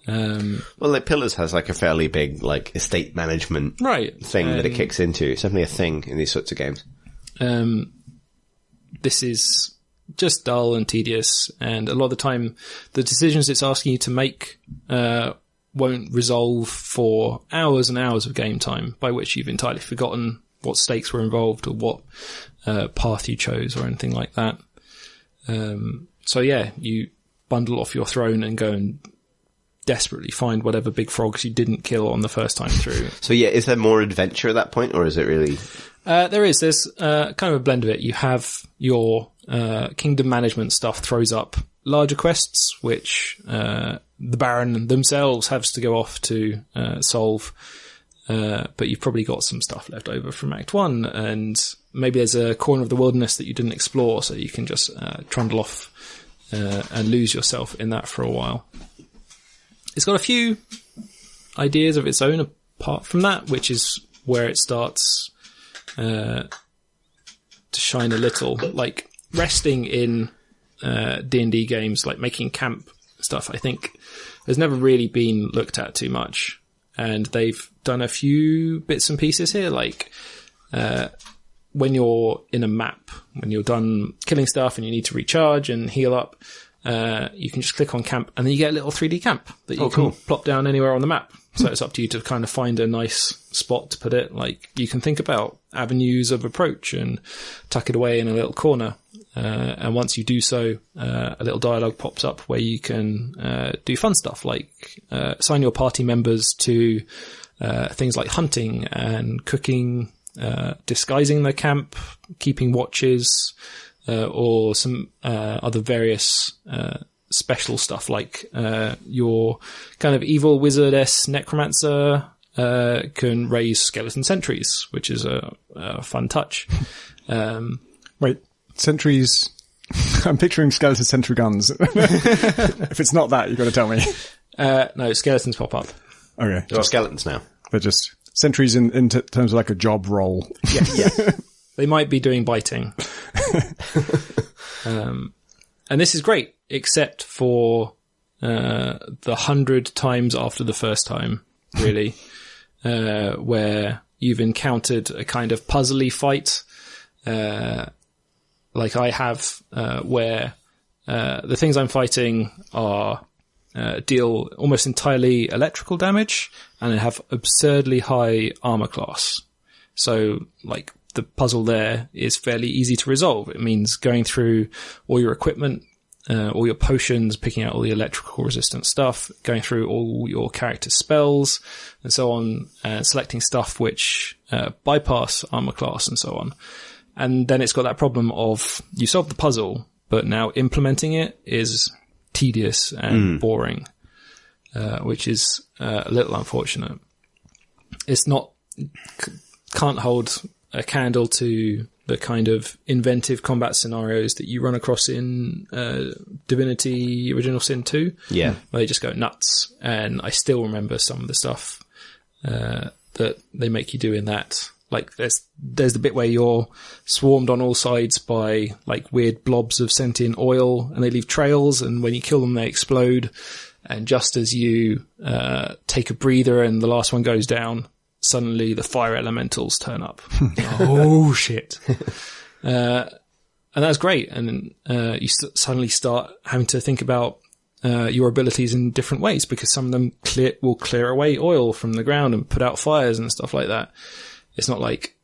Well, like Pillars has like a fairly big like estate management thing that it kicks into. It's definitely a thing in these sorts of games. This is just dull and tedious, and a lot of the time the decisions it's asking you to make won't resolve for hours and hours of game time, by which you've entirely forgotten what stakes were involved or what path you chose or anything like that. So yeah, you bundle off your throne and go and desperately find whatever big frogs you didn't kill on the first time through. So yeah, is there more adventure at that point, or is it really... There's kind of a blend of it. You have your kingdom management stuff throws up larger quests, which the Baron themselves has to go off to solve. But you've probably got some stuff left over from Act 1, and maybe there's a corner of the wilderness that you didn't explore, so you can just trundle off and lose yourself in that for a while. It's got a few ideas of its own apart from that, which is where it starts to shine a little. Like resting in D&D games, like making camp stuff, I think has never really been looked at too much. And they've done a few bits and pieces here, like when you're in a map, when you're done killing stuff and you need to recharge and heal up, you can just click on camp, and then you get a little 3D camp that you can plop down anywhere on the map. So it's up to you to kind of find a nice spot to put it. Like you can think about avenues of approach and tuck it away in a little corner. And once you do so, a little dialogue pops up where you can do fun stuff, like assign your party members to things like hunting and cooking, disguising the camp, keeping watches, or some other various special stuff, like your kind of evil wizardess necromancer can raise skeleton sentries, which is a fun touch. Wait, sentries... I'm picturing skeleton sentry guns. If it's not that, you've got to tell me. No, skeletons pop up. Okay. There are skeletons now. They're just sentries in terms of like a job role. Yeah. They might be doing biting. And this is great, except for the 100 times after the first time, really, where you've encountered a kind of puzzly fight, like I have, where the things I'm fighting are deal almost entirely electrical damage, and they have absurdly high armor class. So, like, the puzzle there is fairly easy to resolve. It means going through all your equipment, all your potions, picking out all the electrical resistant stuff, going through all your character spells, and so on, selecting stuff which bypass armor class and so on. And then it's got that problem of you solve the puzzle, but now implementing it is tedious and boring, which is a little unfortunate. It's not... can't hold a candle to the kind of inventive combat scenarios that you run across in Divinity Original Sin 2. Yeah. Where they just go nuts. And I still remember some of the stuff that they make you do in that. Like there's the bit where you're swarmed on all sides by like weird blobs of sentient oil, and they leave trails, and when you kill them they explode. And just as you take a breather and the last one goes down, suddenly the fire elementals turn up. Oh shit. And that's great. And you suddenly start having to think about your abilities in different ways, because some of them will clear away oil from the ground and put out fires and stuff like that. It's not like,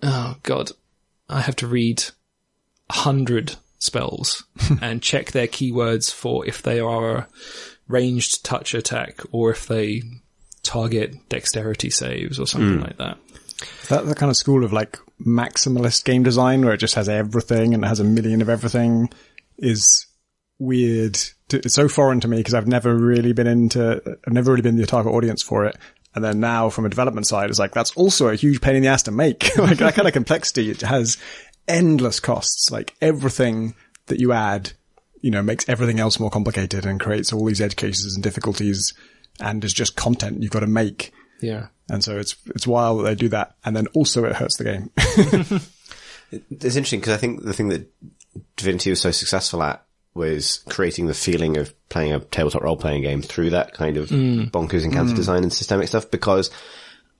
oh god, I have to read 100 spells and check their keywords for if they are a ranged touch attack or if they target dexterity saves or something like that. Is that the kind of school of like maximalist game design where it just has everything and it has a million of everything is weird it's so foreign to me because I've never really been the target audience for it. And then now from a development side, it's like, that's also a huge pain in the ass to make. Like that kind of complexity, it has endless costs. Like everything that you add, makes everything else more complicated and creates all these edge cases and difficulties and is just content you've got to make. Yeah. And so it's wild that they do that. And then also it hurts the game. It's interesting because I think the thing that Divinity was so successful at was creating the feeling of playing a tabletop role-playing game through that kind of bonkers encounter design and systemic stuff, because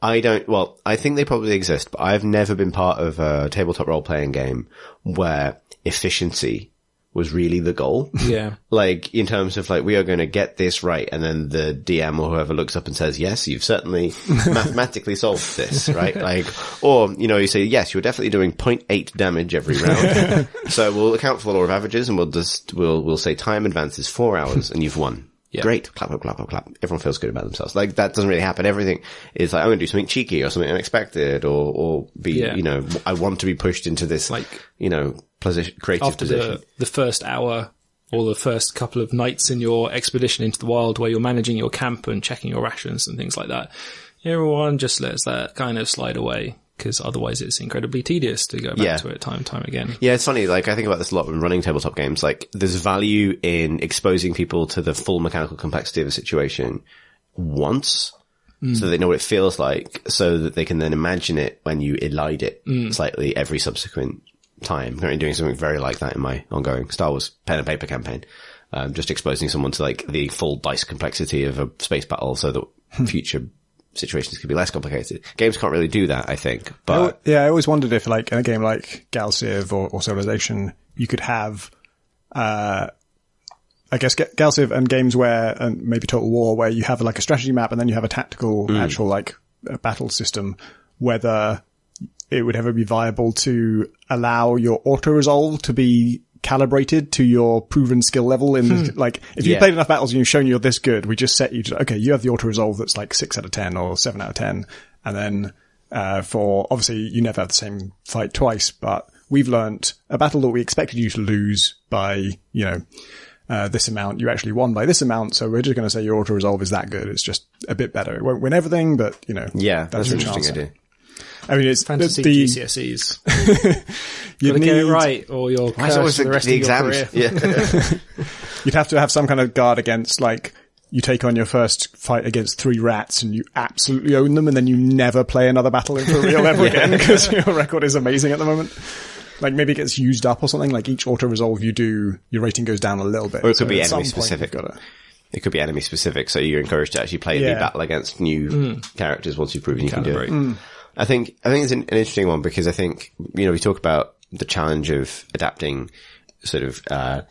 I think they probably exist, but I've never been part of a tabletop role-playing game where efficiency was really the goal. Yeah. Like, in terms of like, we are going to get this right, and then the DM or whoever looks up and says, yes, you've certainly mathematically solved this, right? Like, or, you say, yes, you're definitely doing 0.8 damage every round. So we'll account for the law of averages, and we'll say time advances 4 hours, and you've won. Yeah. Great. Clap, clap, clap, clap, clap. Everyone feels good about themselves. Like, that doesn't really happen. Everything is like, I'm going to do something cheeky or something unexpected or be, I want to be pushed into this, like, creative after position. The first hour or the first couple of nights in your expedition into the wild where you're managing your camp and checking your rations and things like that, everyone just lets that kind of slide away, because otherwise it's incredibly tedious to go back to it time and time again. Yeah, it's funny. Like, I think about this a lot when running tabletop games. Like, there's value in exposing people to the full mechanical complexity of a situation once, so they know what it feels like, so that they can then imagine it when you elide it slightly every subsequent time. I'm currently doing something very like that in my ongoing Star Wars pen and paper campaign. Just exposing someone to like the full dice complexity of a space battle so that future situations could be less complicated. Games can't really do that, I think. But I always wondered if, like, in a game like Galciv or Civilization, you could have, I guess, Galciv and games where, and maybe Total War, where you have like a strategy map and then you have a tactical, actual like a battle system, whether it would ever be viable to allow your auto-resolve to be calibrated to your proven skill level in the, like, if you played enough battles and you've shown you're this good, we just set you to, okay, you have the auto resolve that's like 6 out of 10 or 7 out of 10. And then, for obviously you never have the same fight twice, but we've learnt a battle that we expected you to lose by, this amount, you actually won by this amount. So we're just going to say your auto resolve is that good. It's just a bit better. It won't win everything, but that's an interesting idea. I mean, it's fantasy GCSEs. You've got to get it right, or you're cursed for the rest of your career. Yeah. You'd have to have some kind of guard against, like, you take on your first fight against 3 rats and you absolutely own them, and then you never play another battle in for real ever again because your record is amazing at the moment. Like, maybe it gets used up or something. Like, each auto resolve you do, your rating goes down a little bit. Or it could be enemy specific. It could be enemy specific, so you're encouraged to actually play the battle against new characters once you've proven you can do it. I think it's an interesting one, because I think, we talk about the challenge of adapting sort of,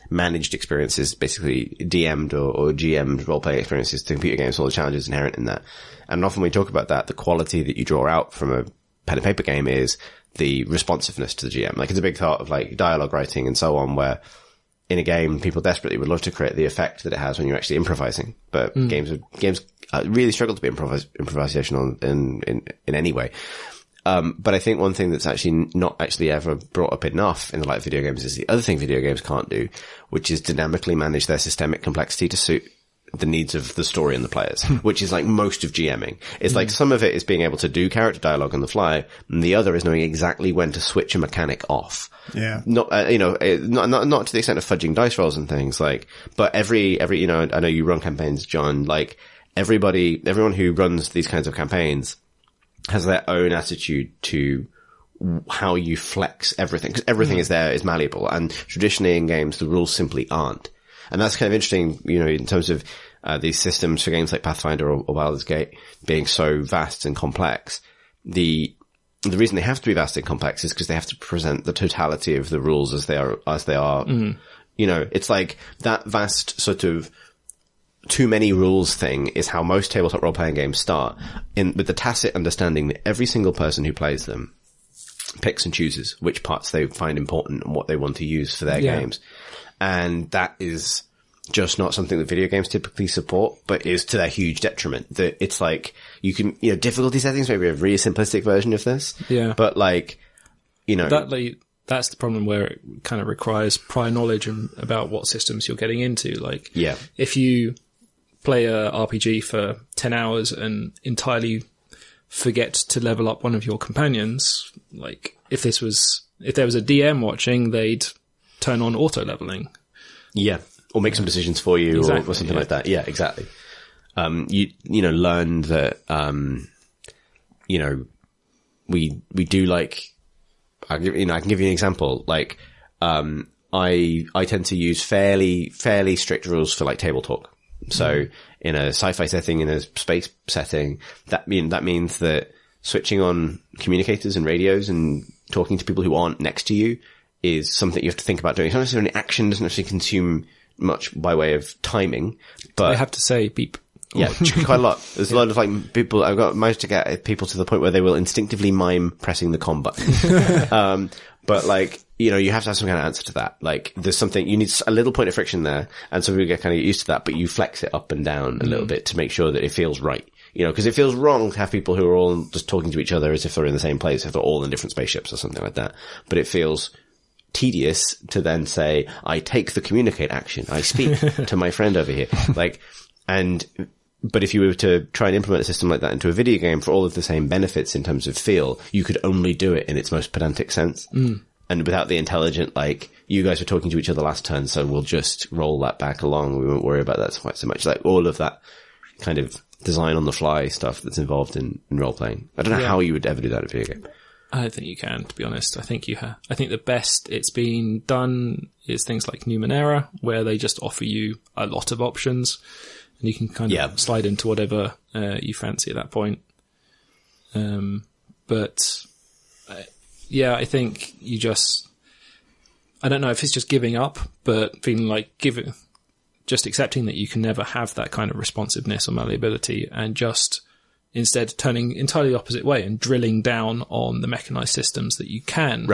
managed experiences, basically DM'd or GM'd role-playing experiences to computer games, all the challenges inherent in that. And often we talk about that, the quality that you draw out from a pen and paper game is the responsiveness to the GM. Like, it's a big part of like dialogue writing and so on, where in a game, people desperately would love to create the effect that it has when you're actually improvising. But games really struggle to be improvisational in any way. But I think one thing that's actually not actually ever brought up enough in the light of video games is the other thing video games can't do, which is dynamically manage their systemic complexity to suit the needs of the story and the players, which is like most of GMing. It's like some of it is being able to do character dialogue on the fly, and the other is knowing exactly when to switch a mechanic off. Yeah. Not to the extent of fudging dice rolls and things, like, but every, I know you run campaigns, John, like, everyone who runs these kinds of campaigns has their own attitude to how you flex everything, because everything is malleable, and traditionally in games, the rules simply aren't. And that's kind of interesting, in terms of these systems for games like Pathfinder or Baldur's Gate being so vast and complex. The reason they have to be vast and complex is because they have to present the totality of the rules as they are. It's like that vast sort of too many rules thing is how most tabletop role-playing games start, with the tacit understanding that every single person who plays them picks and chooses which parts they find important and what they want to use for their games. And that is just not something that video games typically support, but is to their huge detriment. That it's like, you can, difficulty settings, maybe a really simplistic version of this. Yeah. But like, that that's the problem where it kind of requires prior knowledge about what systems you're getting into. Like, if you play a RPG for 10 hours and entirely forget to level up one of your companions, like if there was a DM watching, they'd turn on auto leveling. Yeah. Or make some decisions for you or something like that. Yeah, exactly. Learn that, we do like, I can give you an example. Like, I tend to use fairly strict rules for like table talk. So in a sci-fi setting, in a space setting, that means that switching on communicators and radios and talking to people who aren't next to you is something you have to think about doing. It's not necessarily action, doesn't necessarily consume much by way of timing, but I have to say beep. Yeah, quite a lot. There's a lot of like people, I've managed to get people to the point where they will instinctively mime pressing the comm button. But like, you have to have some kind of answer to that. Like, there's something, you need a little point of friction there, and so we get kind of used to that, but you flex it up and down a little bit to make sure that it feels right. Because it feels wrong to have people who are all just talking to each other as if they're in the same place, if they're all in different spaceships or something like that. But it feels tedious to then say, I take the communicate action. I speak to my friend over here. But if you were to try and implement a system like that into a video game for all of the same benefits in terms of feel, you could only do it in its most pedantic sense. And without the intelligent, like, you guys were talking to each other last turn, so we'll just roll that back along. We won't worry about that quite so much. Like, all of that kind of design on the fly stuff that's involved in role playing. I don't know how you would ever do that in a video game. I don't think you can, to be honest. I think I think the best it's been done is things like Numenera, where they just offer you a lot of options. And you can kind of slide into whatever you fancy at that point. I think you I don't know if it's just giving up, but feeling like just accepting that you can never have that kind of responsiveness or malleability, and just instead turning entirely the opposite way and drilling down on the mechanized systems that you can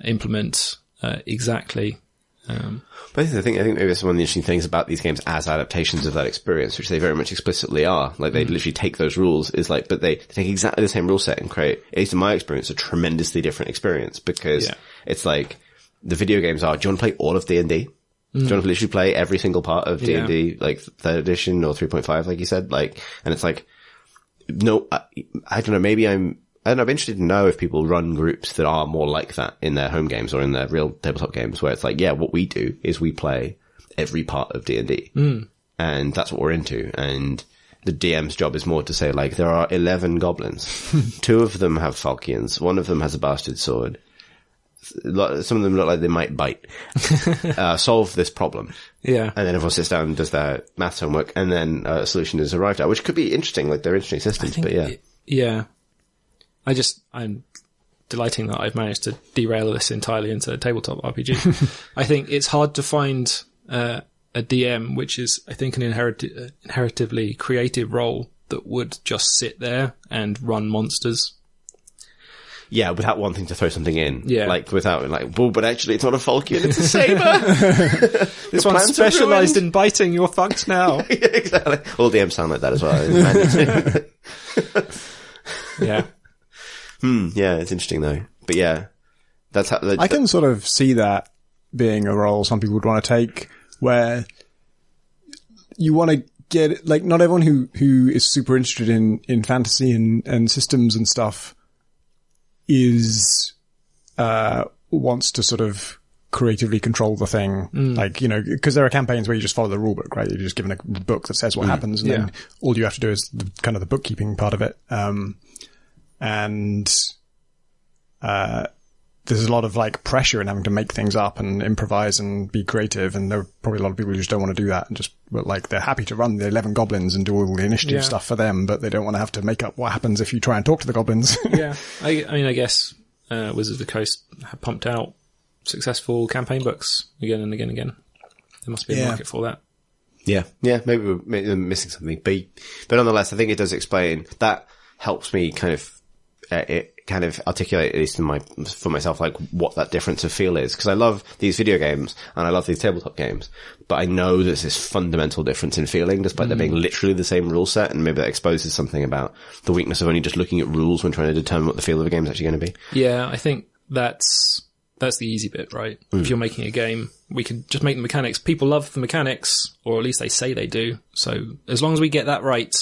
implement exactly. But I think maybe that's one of the interesting things about these games as adaptations of that experience, which they very much explicitly are. Like, they literally take those rules, but they take exactly the same rule set and create, at least in my experience, a tremendously different experience, because it's like, the video games are, do you want to play all of D&D? Do you want to literally play every single part of D&D, like 3rd edition or 3.5, like you said? Like, and it's like, no, I don't know, maybe I'm interested to know if people run groups that are more like that in their home games or in their real tabletop games, where it's like, what we do is we play every part of D&D. And that's what we're into. And the DM's job is more to say, like, there are 11 goblins. 2 of them have falchions. 1 of them has a bastard sword. Some of them look like they might bite. Solve this problem. Yeah. And then everyone sits down and does their maths homework, and then a solution is arrived at, which could be interesting. Like, they're interesting systems, but I'm delighting that I've managed to derail this entirely into a tabletop RPG. I think it's hard to find a DM, which is, I think, an inheritively creative role that would just sit there and run monsters. Yeah, without wanting to throw something in. Yeah. Like, without, like, well, but actually it's not a falchion, it's a saber! This one's specialised in biting, you're fucked now. Yeah, exactly. All DMs sound like that as well. Yeah. Yeah, it's interesting though. But yeah, that's how... I can sort of see that being a role some people would want to take, where you want to get, like, not everyone who is super interested in fantasy and systems and stuff wants to sort of creatively control the thing. Like, because there are campaigns where you just follow the rule book, right? You're just given a book that says what happens, and then all you have to do is kind of the bookkeeping part of it. There's a lot of like pressure in having to make things up and improvise and be creative, and there are probably a lot of people who just don't want to do that, and just, like, they're happy to run the 11 goblins and do all the initiative stuff for them, but they don't want to have to make up what happens if you try and talk to the goblins. Yeah. I mean, I guess Wizards of the Coast have pumped out successful campaign books again and again and again. There must be a market for that. Yeah. Yeah, maybe we're missing something. But nonetheless, I think it does explain. That helps me kind of articulate, at least for myself, like, what that difference of feel is. Because I love these video games and I love these tabletop games, but I know there's this fundamental difference in feeling, despite there being literally the same rule set, and maybe that exposes something about the weakness of only just looking at rules when trying to determine what the feel of a game is actually going to be. Yeah, I think that's that's the easy bit, right? If you're making a game, we can just make the mechanics. People love the mechanics, or at least they say they do. So as long as we get that right,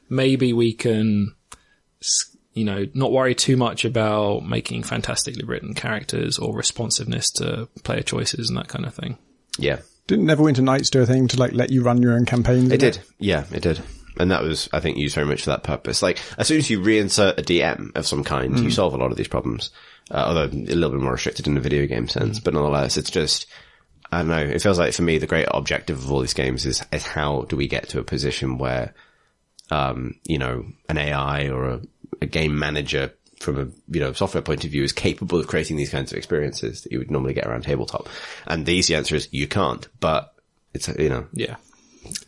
maybe we can, not worry too much about making fantastically written characters or responsiveness to player choices and that kind of thing. Yeah. Didn't Neverwinter Nights do a thing to like let you run your own campaigns? It did. Yeah, it did. And that was, I think, used very much for that purpose. Like, as soon as you reinsert a DM of some kind, you solve a lot of these problems. Although a little bit more restricted in the video game sense. But nonetheless, it's just, I don't know, it feels like for me the great objective of all these games is how do we get to a position where, an AI or a game manager from a, software point of view is capable of creating these kinds of experiences that you would normally get around tabletop. And the easy answer is you can't, but it's, Yeah.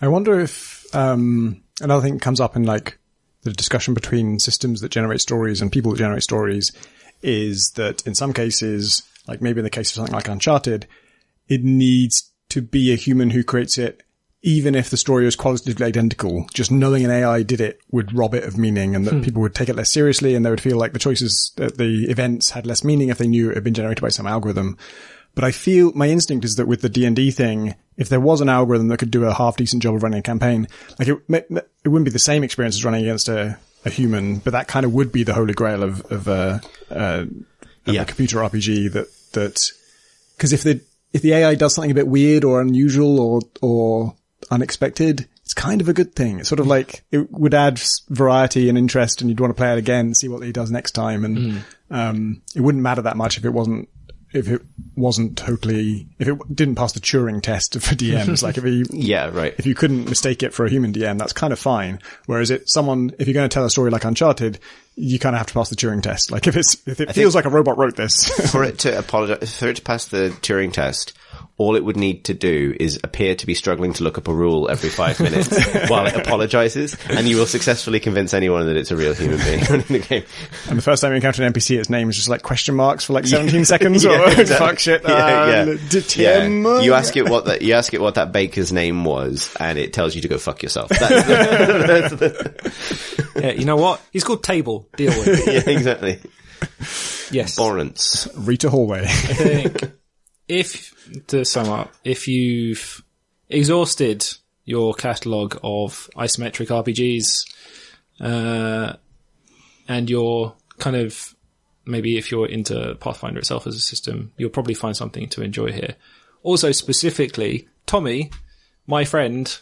I wonder if, another thing comes up in like the discussion between systems that generate stories and people that generate stories is that in some cases, like maybe in the case of something like Uncharted, it needs to be a human who creates it, even if the story is qualitatively identical. Just knowing an AI did it would rob it of meaning, and that people would take it less seriously, and they would feel like the events had less meaning if they knew it had been generated by some algorithm. But I feel my instinct is that with the D&D thing, if there was an algorithm that could do a half decent job of running a campaign, like it wouldn't be the same experience as running against a human, but that kind of would be the holy grail of a computer RPG that, cause if the AI does something a bit weird or unusual or unexpected, it's kind of a good thing. It's sort of like, it would add variety and interest, and you'd want to play it again and see what he does next time. And, it wouldn't matter that much if it didn't pass the Turing test for DMs. Like if you couldn't mistake it for a human DM, that's kind of fine. Whereas if you're going to tell a story like Uncharted, you kind of have to pass the Turing test. Like if it feels like a robot wrote this. for it to pass the Turing test, all it would need to do is appear to be struggling to look up a rule every 5 minutes while it apologizes, and you will successfully convince anyone that it's a real human being running the game. And the first time you encounter an NPC, its name is just like question marks for like 17 seconds or fuck shit. Tim. You ask it what that baker's name was, and it tells you to go fuck yourself. Yeah, you know what? He's called Table. Deal with it. Yeah, exactly. Yes. Lawrence. Rita Hallway. I think to sum up, if you've exhausted your catalogue of isometric RPGs, and you're kind of, maybe if you're into Pathfinder itself as a system, you'll probably find something to enjoy here. Also, specifically, Tommy, my friend,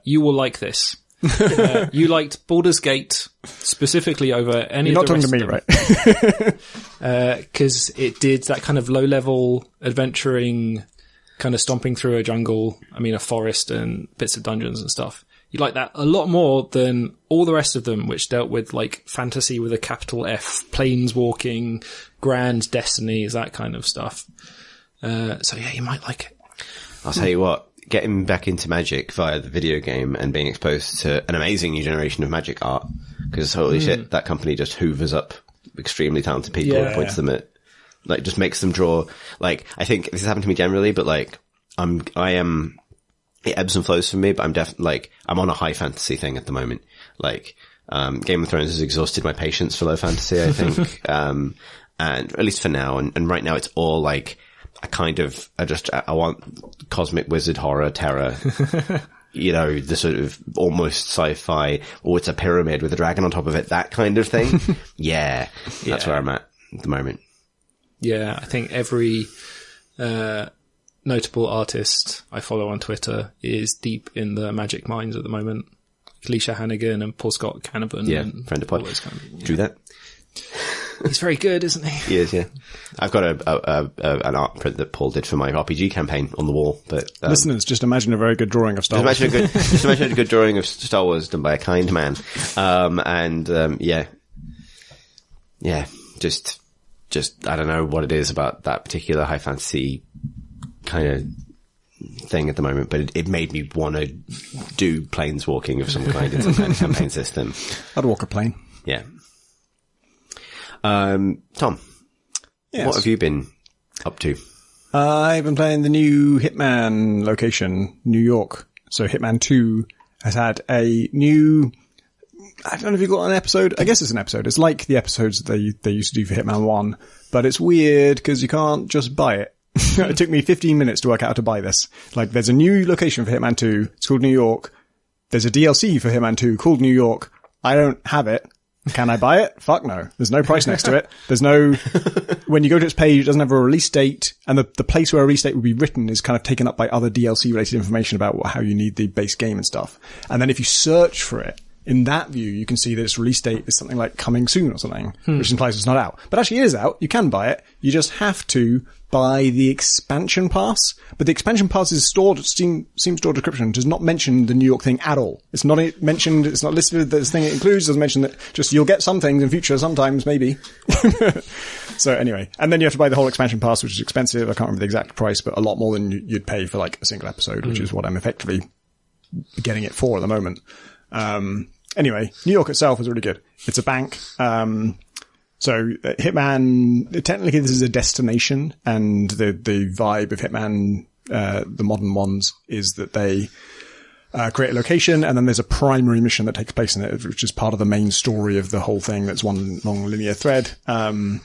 you will like this. You liked Baldur's Gate specifically over any You're of the rest of them. You're not talking to me, right? Because it did that kind of low-level adventuring, kind of stomping through a jungle, a forest and bits of dungeons and stuff. You like that a lot more than all the rest of them, which dealt with like fantasy with a capital F, planeswalking, grand destinies, that kind of stuff. So yeah, you might like it. I'll tell you what. Getting back into Magic via the video game and being exposed to an amazing new generation of Magic art, because holy shit, that company just hoovers up extremely talented people and points them at, like, just makes them draw. Like, I think this has happened to me generally, but like, it ebbs and flows for me, but I'm definitely like, I'm on a high fantasy thing at the moment. Like, Game of Thrones has exhausted my patience for low fantasy, I think. And at least for now, and right now it's all like, I want cosmic wizard horror, terror, the sort of almost sci-fi, or it's a pyramid with a dragon on top of it, that kind of thing. That's where I'm at the moment. Yeah, I think every, notable artist I follow on Twitter is deep in the Magic mines at the moment. Alicia Hannigan and Paul Scott Canavan. Yeah, and friend of pod. Drew that. He's very good, isn't he? He is, yeah. I've got an art print that Paul did for my RPG campaign on the wall. But listeners, just imagine a very good drawing of Star Wars. Just imagine a good drawing of Star Wars done by a kind man. Just I don't know what it is about that particular high fantasy kind of thing at the moment, but it made me want to do planeswalking of some kind in some kind of campaign system. I'd walk a plane. Yeah. Tom, yes. What have you been up to? I've been playing the new Hitman location, New York. So Hitman 2 has had a new I don't know if you got an episode. I guess it's an episode. It's like the episodes that they used to do for Hitman 1, but it's weird because you can't just buy it. It took me 15 minutes to work out how to buy this. Like, there's a new location for Hitman 2. It's called New York. There's a DLC for Hitman 2 called New York. I don't have it. Can I buy it? Fuck no. There's no price next to it. There's no, when you go to its page, it doesn't have a release date, and the place where a release date would be written is kind of taken up by other DLC related information about how you need the base game and stuff. And then if you search for it, in that view, you can see that its release date is something like coming soon or something, which implies it's not out. But actually it is out. You can buy it. You just have to buy the expansion pass. But the expansion pass is stored, Steam store description does not mention the New York thing at all. It's not mentioned, it's not listed, this thing it includes, doesn't mention that just you'll get some things in future sometimes, maybe. So anyway, and then you have to buy the whole expansion pass, which is expensive. I can't remember the exact price, but a lot more than you'd pay for like a single episode, which is what I'm effectively getting it for at the moment. Anyway, New York itself is really good. It's a bank. So Hitman, technically this is a destination, and the vibe of Hitman, the modern ones, is that they create a location, and then there's a primary mission that takes place in it, which is part of the main story of the whole thing. That's one long linear thread. And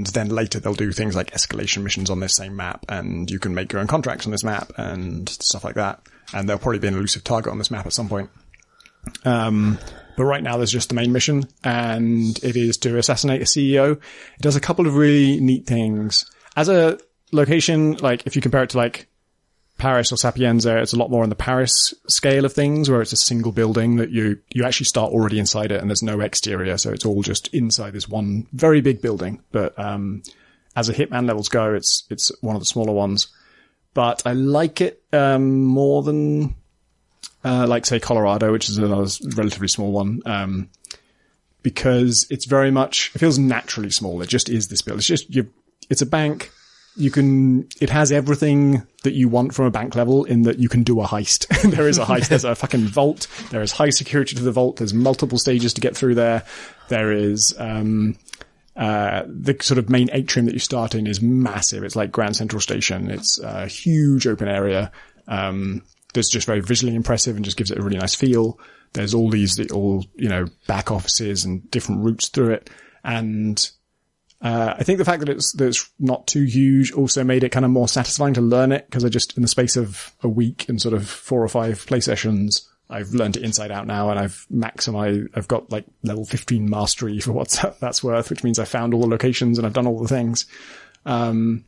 then later they'll do things like escalation missions on this same map, and you can make your own contracts on this map and stuff like that. And there'll probably be an elusive target on this map at some point. But right now there's just the main mission, and it is to assassinate a CEO. It does a couple of really neat things. As a location, like if you compare it to like Paris or Sapienza, it's a lot more on the Paris scale of things, where it's a single building that you actually start already inside it, and there's no exterior, so it's all just inside this one very big building. But as a Hitman levels go, it's one of the smaller ones. But I like it more than like say Colorado, which is another relatively small one, because it's very much, it feels naturally small. It just is this build. It's just, it's a bank. It has everything that you want from a bank level, in that you can do a heist. There is a heist. There's a fucking vault. There is high security to the vault. There's multiple stages to get through there. There is, the sort of main atrium that you start in is massive. It's like Grand Central Station. It's a huge open area. That's just very visually impressive and just gives it a really nice feel. There's all these little, back offices and different routes through it. And, I think the fact that it's not too huge also made it kind of more satisfying to learn it, because I just, in the space of a week and sort of 4 or 5 play sessions, I've learned it inside out now, and I've got like level 15 mastery for what that's worth, which means I found all the locations and I've done all the things. And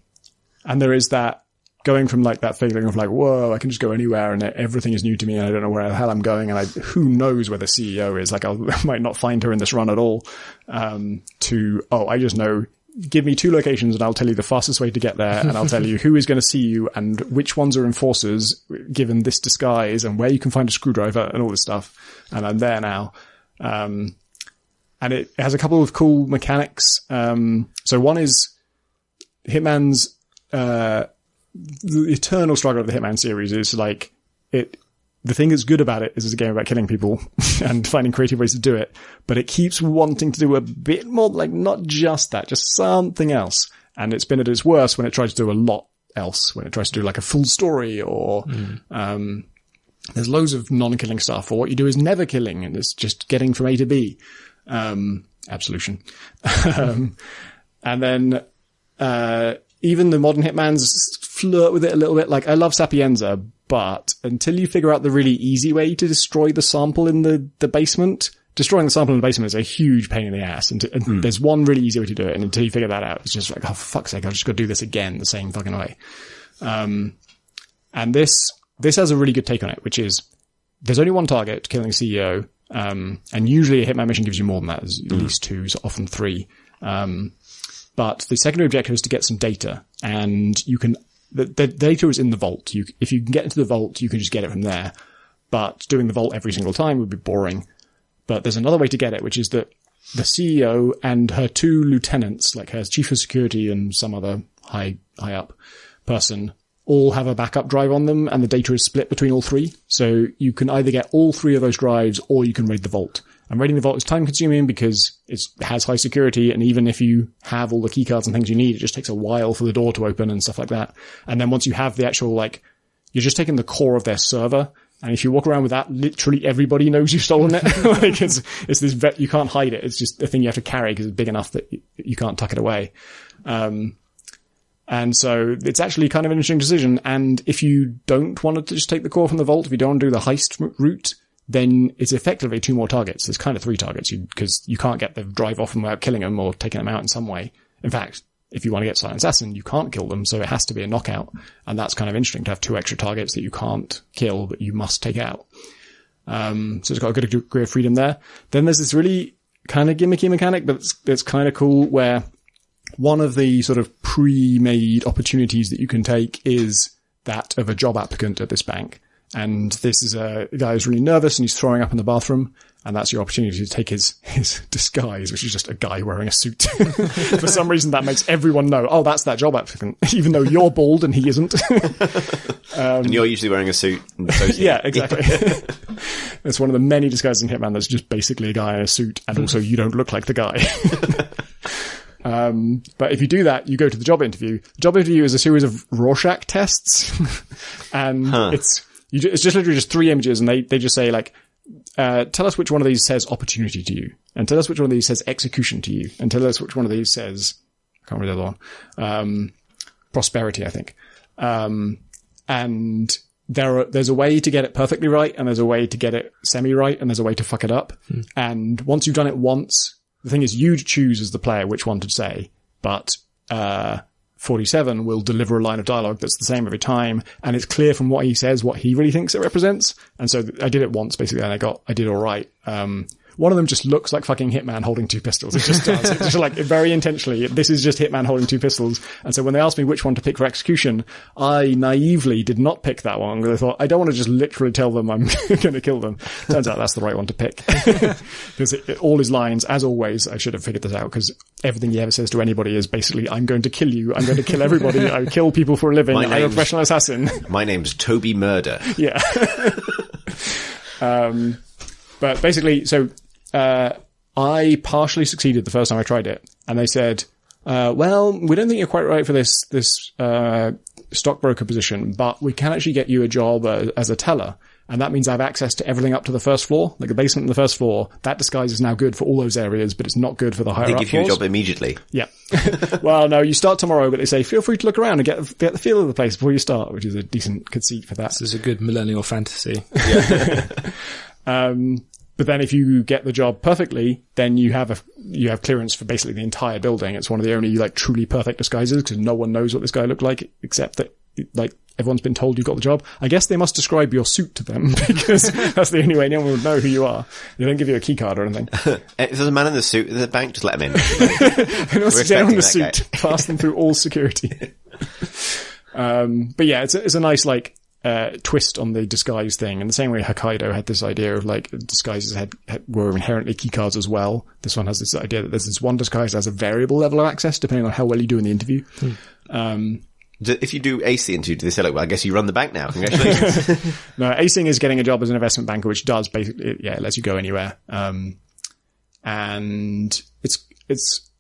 there is that, going from like that feeling of like, whoa, I can just go anywhere and everything is new to me and I don't know where the hell I'm going, and who knows where the CEO is, like I might not find her in this run at all, to, I just know, give me 2 locations and I'll tell you the fastest way to get there, and I'll tell you who is going to see you and which ones are enforcers given this disguise and where you can find a screwdriver and all this stuff. And I'm there now. And it has a couple of cool mechanics. So one is Hitman's, the eternal struggle of the Hitman series is like the thing that's good about it is it's a game about killing people and finding creative ways to do it, but it keeps wanting to do a bit more, like not just that, just something else. And it's been at its worst when it tries to do a lot else, when it tries to do like a full story, or there's loads of non-killing stuff, or what you do is never killing and it's just getting from A to B. Absolution. And then even the modern Hitmans flirt with it a little bit. Like, I love Sapienza, but until you figure out the really easy way to destroy the sample in the basement, destroying the sample in the basement is a huge pain in the ass. And there's one really easy way to do it. And until you figure that out, it's just like, oh, for fuck's sake, I've just got to do this again the same fucking way. And this has a really good take on it, which is there's only one target, killing the CEO. And usually a Hitman mission gives you more than that. There's at least 2, so often 3. But the secondary objective is to get some data, and the data is in the vault. If you can get into the vault, you can just get it from there. But doing the vault every single time would be boring. But there's another way to get it, which is that the CEO and her 2 lieutenants, like her chief of security and some other high up person, all have a backup drive on them, and the data is split between all 3. So you can either get all 3 of those drives, or you can raid the vault. And raiding the vault is time consuming because it has high security, and even if you have all the keycards and things you need, it just takes a while for the door to open and stuff like that. And then once you have the actual, like, you're just taking the core of their server, And if you walk around with that, literally everybody knows you've stolen it. Like it's this you can't hide it. It's just a thing you have to carry because it's big enough that you can't tuck it away. And so it's actually kind of an interesting decision. And if you don't want to just take the core from the vault, if you don't want to do the heist route, then it's effectively 2 more targets. There's kind of 3 targets because you can't get the drive off them without killing them or taking them out in some way. In fact, if you want to get Silent Assassin, you can't kill them, so it has to be a knockout. And that's kind of interesting to have 2 extra targets that you can't kill, but you must take out. So it's got a good degree of freedom there. Then there's this really kind of gimmicky mechanic, but it's kind of cool, where one of the sort of pre-made opportunities that you can take is that of a job applicant at this bank. And this is a guy who's really nervous and he's throwing up in the bathroom. And that's your opportunity to take his disguise, which is just a guy wearing a suit. For some reason, that makes everyone know, oh, that's that job applicant, even though you're bald and he isn't. And you're usually wearing a suit. Yeah, exactly. It's one of the many disguises in Hitman that's just basically a guy in a suit, and also you don't look like the guy. But if you do that, you go to the job interview. The job interview is a series of Rorschach tests. And it's just literally just 3 images, and they just say, like, tell us which one of these says opportunity to you, and tell us which one of these says execution to you, and tell us which one of these says, I can't remember the other one, prosperity, I think. And there's a way to get it perfectly right, and there's a way to get it semi-right, and there's a way to fuck it up. And once you've done it once, the thing is you choose as the player which one to say, but 47 will deliver a line of dialogue that's the same every time, and it's clear from what he says what he really thinks it represents. And so I did it once, basically, and I did all right. One of them just looks like fucking Hitman holding 2 pistols. It just does. It's just like, very intentionally, this is just Hitman holding 2 pistols. And so when they asked me which one to pick for execution, I naively did not pick that one, because I thought, I don't want to just literally tell them I'm going to kill them. Turns out that's the right one to pick. Because all his lines, as always, I should have figured this out, because everything he ever says to anybody is basically, I'm going to kill you, I'm going to kill everybody, I kill people for a living, I'm a professional assassin. My name's Toby Murder. Yeah. But basically, so I partially succeeded the first time I tried it, and they said, well, we don't think you're quite right for this stockbroker position, but we can actually get you a job as a teller. And that means I have access to everything up to the first floor, like the basement and the first floor. That disguise is now good for all those areas, but it's not good for the higher up floors. They give you a job immediately. Yeah. Well, no, you start tomorrow, but they say, feel free to look around and get the feel of the place before you start, which is a decent conceit for that. This is a good millennial fantasy. Yeah. But then if you get the job perfectly, then you have clearance for basically the entire building. It's one of the only, like, truly perfect disguises, because no one knows what this guy looked like, except that, like, everyone's been told you've got the job. I guess they must describe your suit to them, because that's the only way anyone would know who you are. They don't give you a key card or anything. If there's a man in the suit in the bank, just let him in. They must get on the suit, pass them through all security. But yeah, it's a nice, like, twist on the disguise thing. In the same way Hokkaido had this idea of, like, disguises were inherently keycards as well. This one has this idea that there's this one disguise that has a variable level of access depending on how well you do in the interview. If you do ace the interview, do they say, like, well, I guess you run the bank now, congratulations? No, acing is getting a job as an investment banker, which does basically, it lets you go anywhere. And it's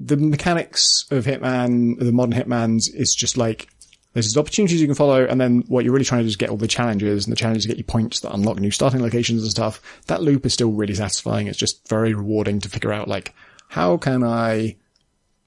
the mechanics of Hitman, the modern Hitmans, is just like, there's these opportunities you can follow, and then what you're really trying to do is get all the challenges, and the challenges get you points that unlock new starting locations and stuff. That loop is still really satisfying. It's just very rewarding to figure out, like, how can I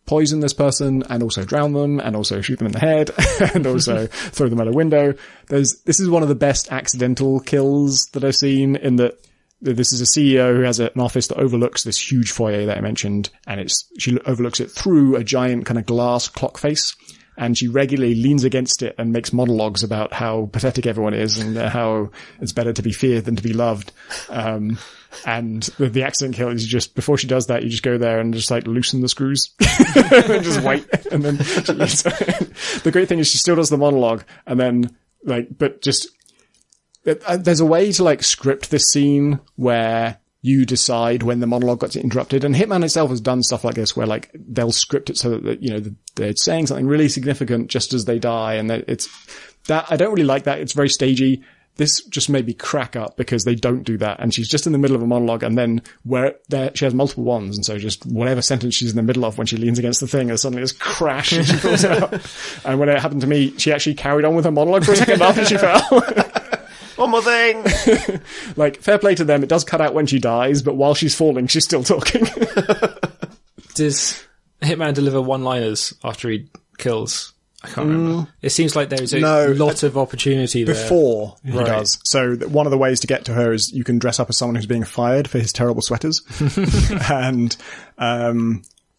poison this person and also drown them and also shoot them in the head and also throw them out a window. This is one of the best accidental kills that I've seen, in that this is a CEO who has an office that overlooks this huge foyer that I mentioned, and she overlooks it through a giant kind of glass clock face. And she regularly leans against it and makes monologues about how pathetic everyone is and how it's better to be feared than to be loved. And the accident kill is just, before she does that, you just go there and just, like, loosen the screws and just wait. And then the great thing is she still does the monologue, and then, like, but just, there's a way to, like, script this scene where you decide when the monologue gets interrupted. And Hitman itself has done stuff like this, where, like, they'll script it so that, you know, they're saying something really significant just as they die. And it's that, I don't really like that. It's very stagey. This just made me crack up, because they don't do that. And she's just in the middle of a monologue, and then she has multiple ones. And so just whatever sentence she's in the middle of, when she leans against the thing, there's suddenly this crash and she falls out. And when it happened to me, she actually carried on with her monologue for a second after she fell. One more thing. Like, fair play to them. It does cut out when she dies, but while she's falling, she's still talking. Does Hitman deliver one-liners after he kills? I can't remember. It seems like there's a lot of opportunity there. Before he does. So one of the ways to get to her is you can dress up as someone who's being fired for his terrible sweaters. And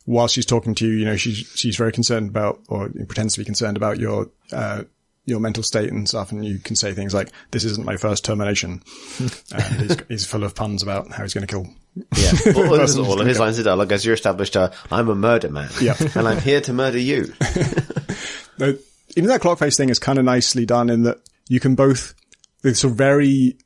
while she's talking to you, she's very concerned about, or pretends to be concerned about your mental state and stuff, and you can say things like, "This isn't my first termination." And he's full of puns about how he's going to kill. Yeah, all of his lines are dialogue as you're established. I'm a murder man, and I'm here to murder you. Even that clock face thing is kind of nicely done in that you can both. The sort of very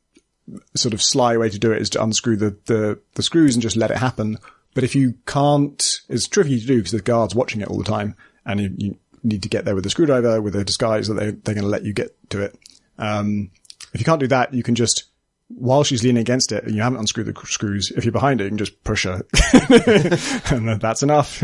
sort of sly way to do it is to unscrew the screws and just let it happen. But if you can't, it's tricky to do because the guard's watching it all the time, and you need to get there with a screwdriver with a disguise that they're going to let you get to it. If you can't do that, you can just, while she's leaning against it and you haven't unscrewed the screws, if you're behind it, you can just push her. And that's enough.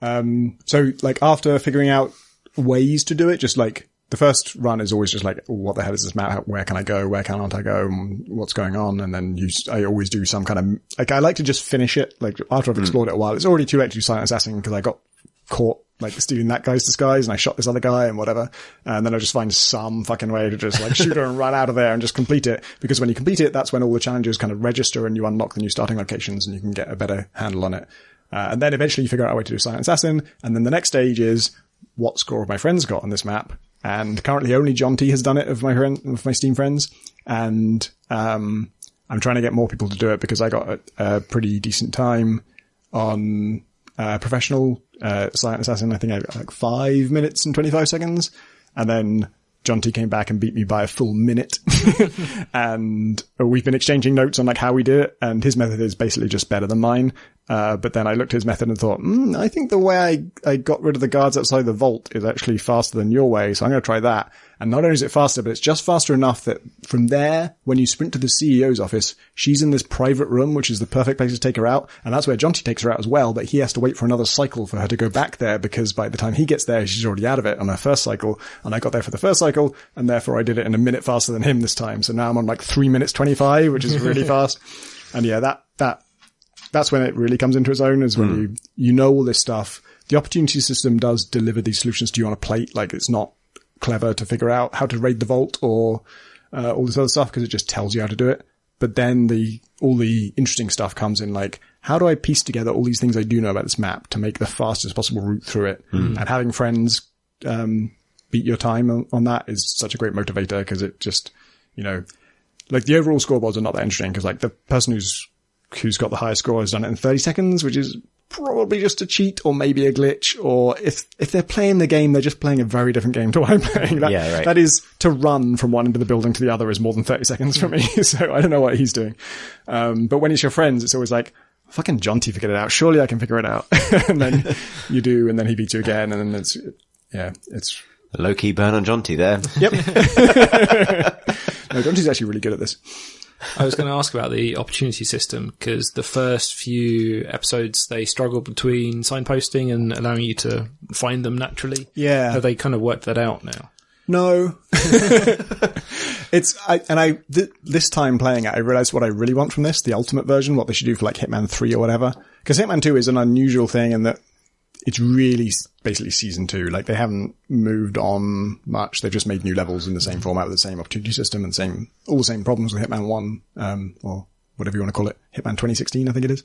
So like after figuring out ways to do it, just like the first run is always just like, what the hell is this map? Where can I go? Where can't I go? What's going on? And then I always do some kind of, like, I like to just finish it. Like after I've explored it a while, it's already too late to do Silent Assassin because I got caught like stealing that guy's disguise and I shot this other guy and whatever. And then I just find some fucking way to just like shoot her and run out of there and just complete it. Because when you complete it, that's when all the challenges kind of register and you unlock the new starting locations and you can get a better handle on it. And then eventually you figure out a way to do Silent Assassin. And then the next stage is what score have my friends got on this map? And currently only John T has done it of my Steam friends. And, I'm trying to get more people to do it because I got a pretty decent time on, professional, Silent Assassin. I think I got like 5 minutes and 25 seconds. And then John T came back and beat me by a full minute. And we've been exchanging notes on like how we do it. And his method is basically just better than mine. But then I looked at his method and thought, I think the way I got rid of the guards outside the vault is actually faster than your way. So I'm going to try that. And not only is it faster, but it's just faster enough that from there, when you sprint to the CEO's office, she's in this private room, which is the perfect place to take her out. And that's where John T takes her out as well. But he has to wait for another cycle for her to go back there because by the time he gets there, she's already out of it on her first cycle. And I got there for the first cycle. And therefore I did it in a minute faster than him this time. So now I'm on like 3 minutes 25, which is really fast. And yeah, that's when it really comes into its own, is when you know all this stuff. The opportunity system does deliver these solutions to you on a plate. Like it's not clever to figure out how to raid the vault or all this other stuff because it just tells you how to do it. But then all the interesting stuff comes in, like how do I piece together all these things I do know about this map to make the fastest possible route through it? And having friends beat your time on that is such a great motivator because it just, like the overall scoreboards are not that interesting because like the person who's got the highest score has done it in 30 seconds, which is probably just a cheat or maybe a glitch. Or if they're playing the game, they're just playing a very different game to what I'm playing. That is to run from one end of the building to the other is more than 30 seconds for me. So I don't know what he's doing. But when it's your friends, it's always like, fucking John T figured it out. Surely I can figure it out. And then you do, and then he beats you again. And then it's a low-key burn on John T there. Yep. No, John T's actually really good at this. I was going to ask about the opportunity system because the first few episodes they struggled between signposting and allowing you to find them naturally. Yeah. Have they kind of worked that out now? No. This time playing it, I realized what I really want from this, the ultimate version, what they should do for like Hitman 3 or whatever. Because Hitman 2 is an unusual thing in that it's really basically season 2. Like they haven't moved on much. They've just made new levels in the same format with the same opportunity system and all the same problems with Hitman 1, or whatever you want to call it. Hitman 2016, I think it is.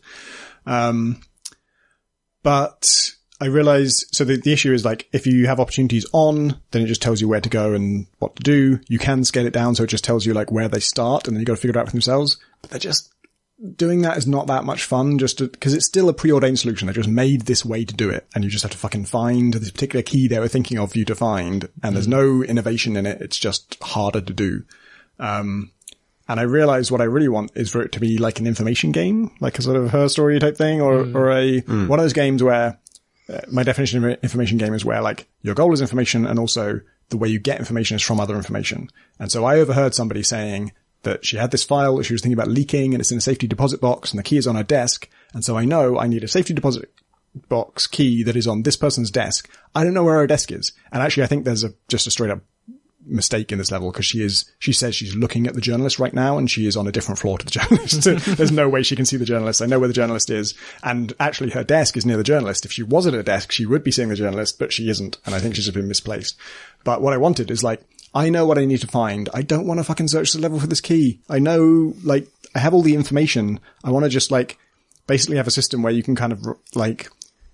But I realized, so the issue is like, if you have opportunities on, then it just tells you where to go and what to do. You can scale it down. So it just tells you like where they start and then you got to figure it out for themselves. But they're just, doing that is not that much fun because it's still a preordained solution. They just made this way to do it and you just have to fucking find this particular key they were thinking of you to find and there's no innovation in it. It's just harder to do. And I realized what I really want is for it to be like an information game, like a sort of Her Story type thing or one of those games where my definition of an information game is where like your goal is information and also the way you get information is from other information. And so I overheard somebody saying that she had this file that she was thinking about leaking and it's in a safety deposit box and the key is on her desk. And so I know I need a safety deposit box key that is on this person's desk. I don't know where her desk is. And actually I think there's just a straight up mistake in this level because she says she's looking at the journalist right now and she is on a different floor to the journalist. There's no way she can see the journalist. I know where the journalist is. And actually her desk is near the journalist. If she was at her desk, she would be seeing the journalist, but she isn't. And I think she's just been misplaced. But what I wanted is like, I know what I need to find. I don't want to fucking search the level for this key. I know, like, I have all the information. I want to just like basically have a system where you can kind of like,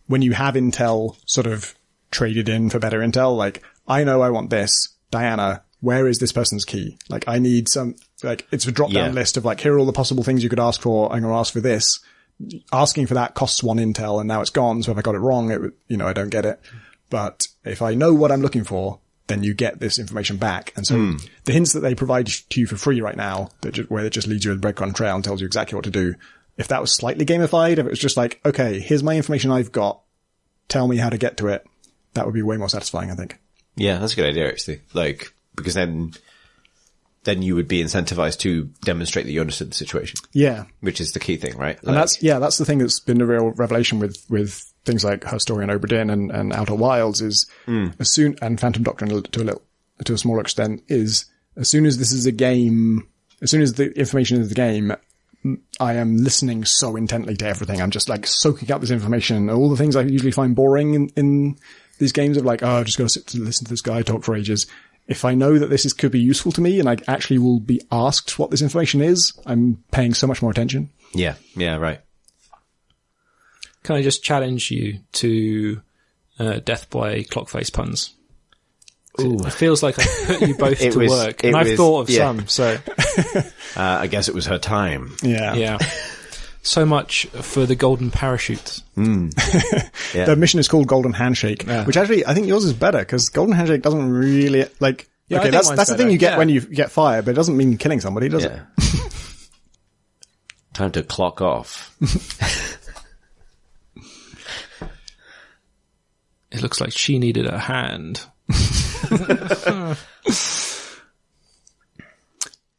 when you have intel sort of traded in for better intel, like, I know I want this. Diana, where is this person's key? Like, I need some, like, it's a drop down list of like, here are all the possible things you could ask for. I'm going to ask for this. Asking for that costs 1 intel and now it's gone. So if I got it wrong, I don't get it. But if I know what I'm looking for, then you get this information back. And so the hints that they provide to you for free right now, where it just leads you with a breadcrumb trail and tells you exactly what to do. If that was slightly gamified, if it was just like, okay, here's my information I've got, tell me how to get to it, that would be way more satisfying, I think. Yeah, that's a good idea, actually. Like, because then you would be incentivized to demonstrate that you understood the situation. Yeah. Which is the key thing, right? Like, and that's the thing that's been a real revelation with things like her story in Obra Dinn and Outer Wilds is as soon, and Phantom Doctrine to a smaller extent, is as soon as this is a game, as soon as the information is the game, I am listening so intently to everything. I'm just like soaking up this information. All the things I usually find boring in these games of like, oh, I've just got to sit to listen to this guy talk for ages. If I know that this could be useful to me and I actually will be asked what this information is, I'm paying so much more attention. Yeah. Yeah. Right. Can I just challenge you to death by clockface puns? Ooh. It feels like I put you both to work, and I've thought of some. So I guess it was her time. Yeah. So much for the golden parachute. Yeah. The mission is called Golden Handshake, which actually I think yours is better because Golden Handshake doesn't really like. Yeah, okay, that's the thing you get when you get fired, but it doesn't mean killing somebody, does it? Time to clock off. It looks like she needed a hand.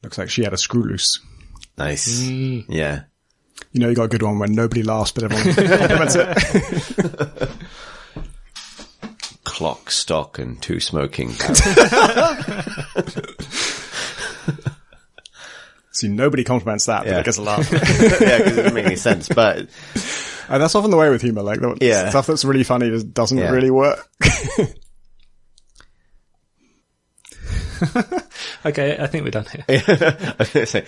Looks like she had a screw loose. Nice. Yeah. You know, you got a good one when nobody laughs, but everyone compliments it. Clock, stock, and 2 smoking. See, nobody compliments that, but it gets a laugh. Yeah, because it doesn't make any sense, but... And that's often the way with humor, like, stuff that's really funny just doesn't really work. Okay, I think we're done here. I was going to say,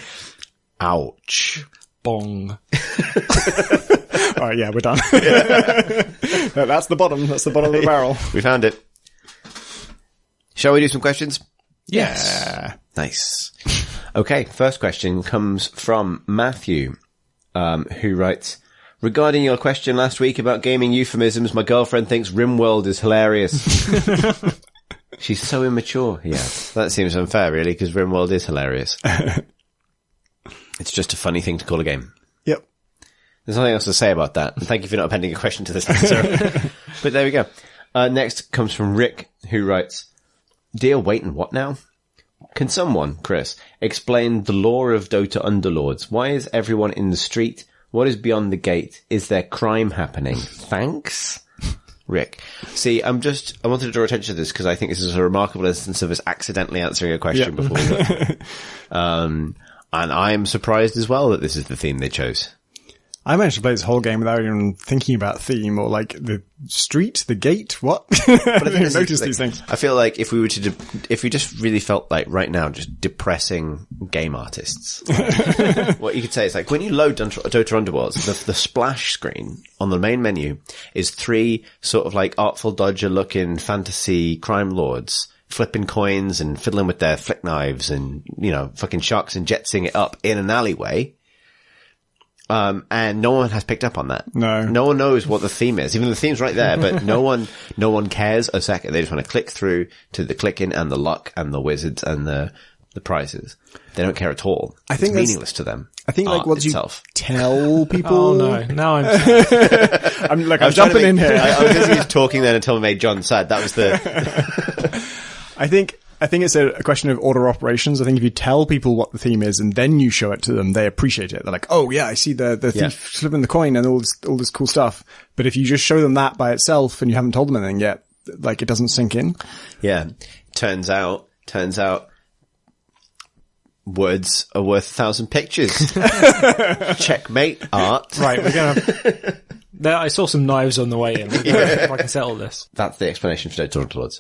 ouch. Bong. Alright, yeah, we're done. That's the bottom. That's the bottom of the barrel. We found it. Shall we do some questions? Yes. Yeah. Nice. Okay, first question comes from Matthew, who writes, regarding your question last week about gaming euphemisms, my girlfriend thinks Rimworld is hilarious. She's so immature. Yeah, that seems unfair, really, because Rimworld is hilarious. It's just a funny thing to call a game. Yep. There's nothing else to say about that. Thank you for not appending a question to this answer. But there we go. Next comes from Rick, who writes, Dear Wait and What Now? Can someone, Chris, explain the lore of Dota Underlords? Why is everyone in the street? What is beyond the gate? Is there crime happening? Thanks. Rick. See, I wanted to draw attention to this because I think this is a remarkable instance of us accidentally answering a question before we looked. And I'm surprised as well that this is the theme they chose. I managed to play this whole game without even thinking about theme or like the street, the gate, what? But I didn't notice these things. I feel like if we just really felt like right now just depressing game artists, what you could say is like when you load Dota Underworlds, the splash screen on the main menu is 3 sort of like Artful Dodger looking fantasy crime lords flipping coins and fiddling with their flick knives and, fucking sharks and jetsing it up in an alleyway. And no one has picked up on that. No one knows what the theme is. Even the theme's right there, but no one cares a second. They just want to click through to the clicking and the luck and the wizards and the prizes. They don't care at all. I think it's meaningless to them. I think like once itself. You tell people. Oh no! Now I'm. I'm jumping in here. I was just talking then until I made John sad. That was the. I think it's a question of order operations. I think if you tell people what the theme is and then you show it to them, they appreciate it. They're like, oh yeah, I see the thief flipping the coin and all this cool stuff. But if you just show them that by itself and you haven't told them anything yet, like it doesn't sink in. Yeah. Turns out Turns out words are worth 1,000 pictures. Checkmate, art. Right, we're gonna... I saw some knives on the way in. If I can settle this. That's the explanation for Dota Underlords.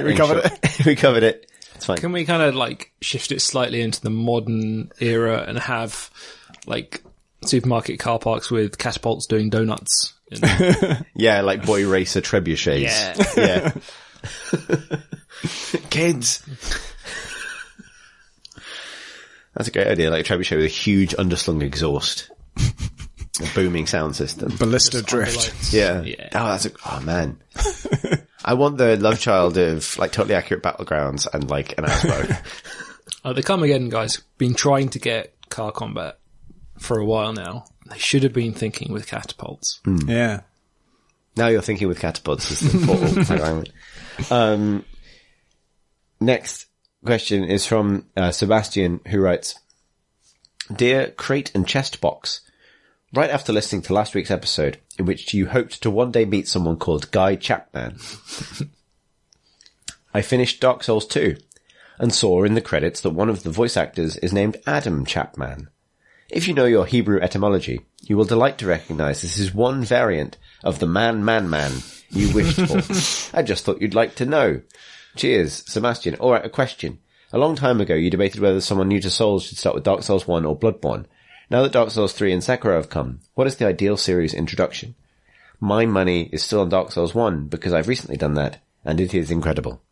We covered it. We covered it. It's fine. Can we kind of like shift it slightly into the modern era and have like supermarket car parks with catapults doing donuts? Yeah, like boy racer trebuchets. Yeah. Kids. That's a great idea, like a trebuchet with a huge underslung exhaust. A booming sound system. Ballista drift. Yeah. Oh man. I want the love child of like totally accurate battlegrounds and like an Asbo. They come again, guys. Been trying to get car combat for a while now. They should have been thinking with catapults. Yeah. Now you're thinking with catapults is the important. Next question is from Sebastian, who writes, Dear Crate and Chest Box, right after listening to last week's episode, in which you hoped to one day meet someone called Guy Chapman, I finished Dark Souls 2 and saw in the credits that one of the voice actors is named Adam Chapman. If you know your Hebrew etymology, you will delight to recognize this is one variant of the man you wished for. I just thought you'd like to know. Cheers, Sebastian. Alright, a question. A long time ago, you debated whether someone new to Souls should start with Dark Souls 1 or Bloodborne. Now that Dark Souls 3 and Sekiro have come, what is the ideal series introduction? My money is still on Dark Souls 1 because I've recently done that, and it is incredible.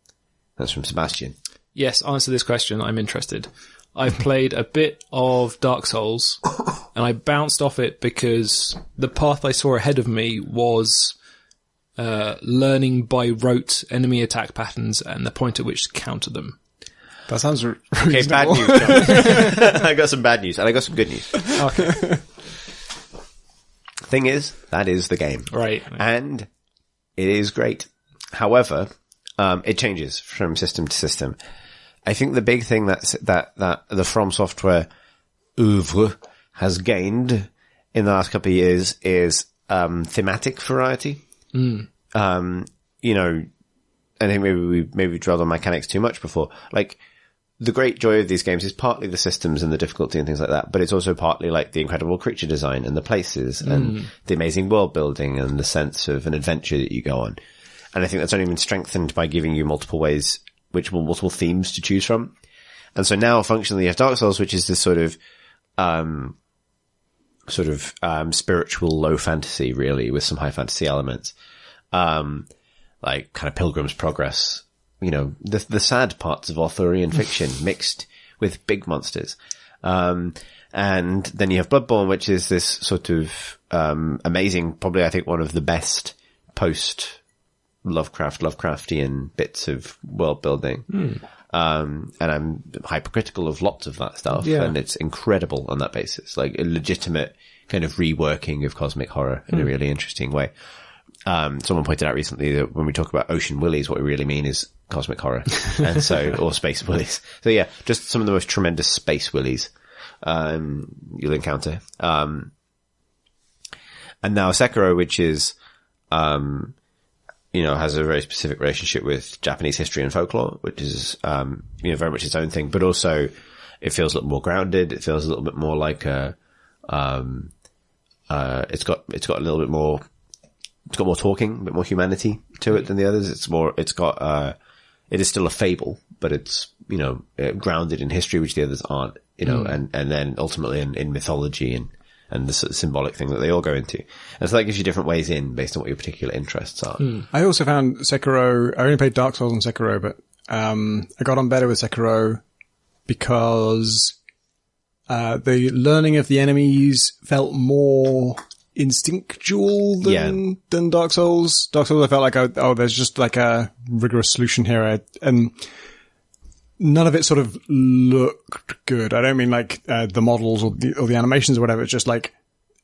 That's from Sebastian. Yes, answer this question. I'm interested. I've played a bit of Dark Souls, and I bounced off it because the path I saw ahead of me was learning by rote enemy attack patterns and the point at which to counter them. That sounds okay, bad news, John. I got some bad news, and I got some good news. Okay. Thing is, that is the game. Right. And it is great. However, it changes from system to system. I think the big thing that the From Software oeuvre has gained in the last couple of years is thematic variety. You know, I think maybe we dwelled on mechanics too much before. Like, the great joy of these games is partly the systems and the difficulty and things like that, but it's also partly like the incredible creature design and the places and the amazing world building and the sense of an adventure that you go on. And I think that's only been strengthened by giving you multiple themes to choose from. And so now functionally you have Dark Souls, which is this sort of spiritual low fantasy, really, with some high fantasy elements. Like kind of Pilgrim's Progress, you know, the sad parts of Arthurian fiction mixed with big monsters. And then you have Bloodborne, which is this sort of, amazing, probably I think one of the best post Lovecraftian bits of world building. And I'm hypercritical of lots of that stuff. Yeah. And it's incredible on that basis, like a legitimate kind of reworking of cosmic horror in a really interesting way. Someone pointed out recently that when we talk about ocean willies, what we really mean is cosmic horror. And so, or space willies. So yeah, just some of the most tremendous space willies, you'll encounter. And now Sekiro, which is, you know, has a very specific relationship with Japanese history and folklore, which is, you know, very much its own thing, but also it feels a little more grounded. It feels a little bit more like it's got a little bit more, it's got more talking, a bit more humanity to it than the others. It is still a fable, but it's, you know, grounded in history, which the others aren't, you know, and then ultimately in mythology and the sort of symbolic thing that they all go into. And so that gives you different ways in based on what your particular interests are. I also found Sekiro, I only played Dark Souls and Sekiro, but I got on better with Sekiro because the learning of the enemies felt more instinctual than Dark Souls. Dark Souls, I felt like, there's just like a rigorous solution here, and none of it sort of looked good. I don't mean like the models or the animations or whatever. It's just like,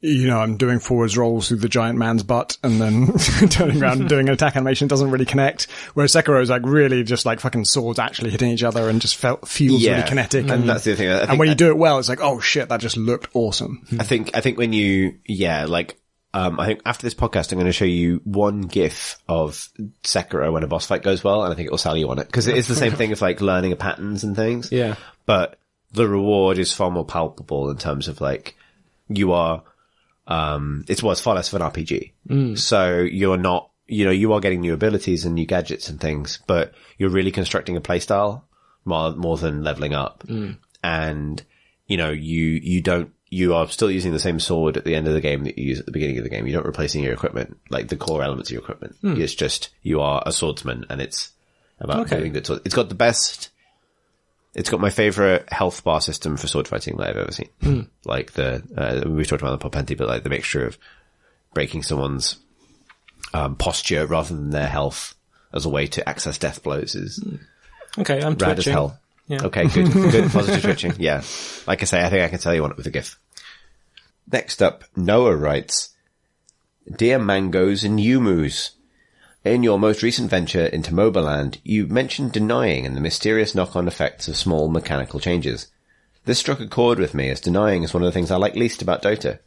you know, I'm doing forwards rolls through the giant man's butt and then turning around and doing an attack animation doesn't really connect. Whereas Sekiro is like really just like fucking swords actually hitting each other and just feels really kinetic. And that's the thing. And when you do it well, it's like, oh shit, that just looked awesome. I think when you, like I think after this podcast, I'm going to show you one GIF of Sekiro when a boss fight goes well, and I think it will sell you on it. Because it is the same thing of like learning patterns and things. Yeah. But the reward is far more palpable in terms of like, you are, it's far less of an RPG. So you're not, you are getting new abilities and new gadgets and things, but you're really constructing a playstyle more than leveling up. And, you are still using the same sword at the end of the game that you use at the beginning of the game. You're not replacing your equipment, like the core elements of your equipment. It's just, you are a swordsman, and it's about doing good swords. It's got my favorite health bar system for sword fighting that I've ever seen. Like we've talked about the Popenti, but like the mixture of breaking someone's posture rather than their health as a way to access death blows is okay. I'm rad twitching. As hell. Yeah. Okay, good positive twitching. Yeah. Like I say, I think I can tell you on it with a GIF. Next up, Noah writes, Dear Mangoes and Yumus, in your most recent venture into Mobaland, you mentioned denying and the mysterious knock-on effects of small mechanical changes. This struck a chord with me, as denying is one of the things I like least about Dota.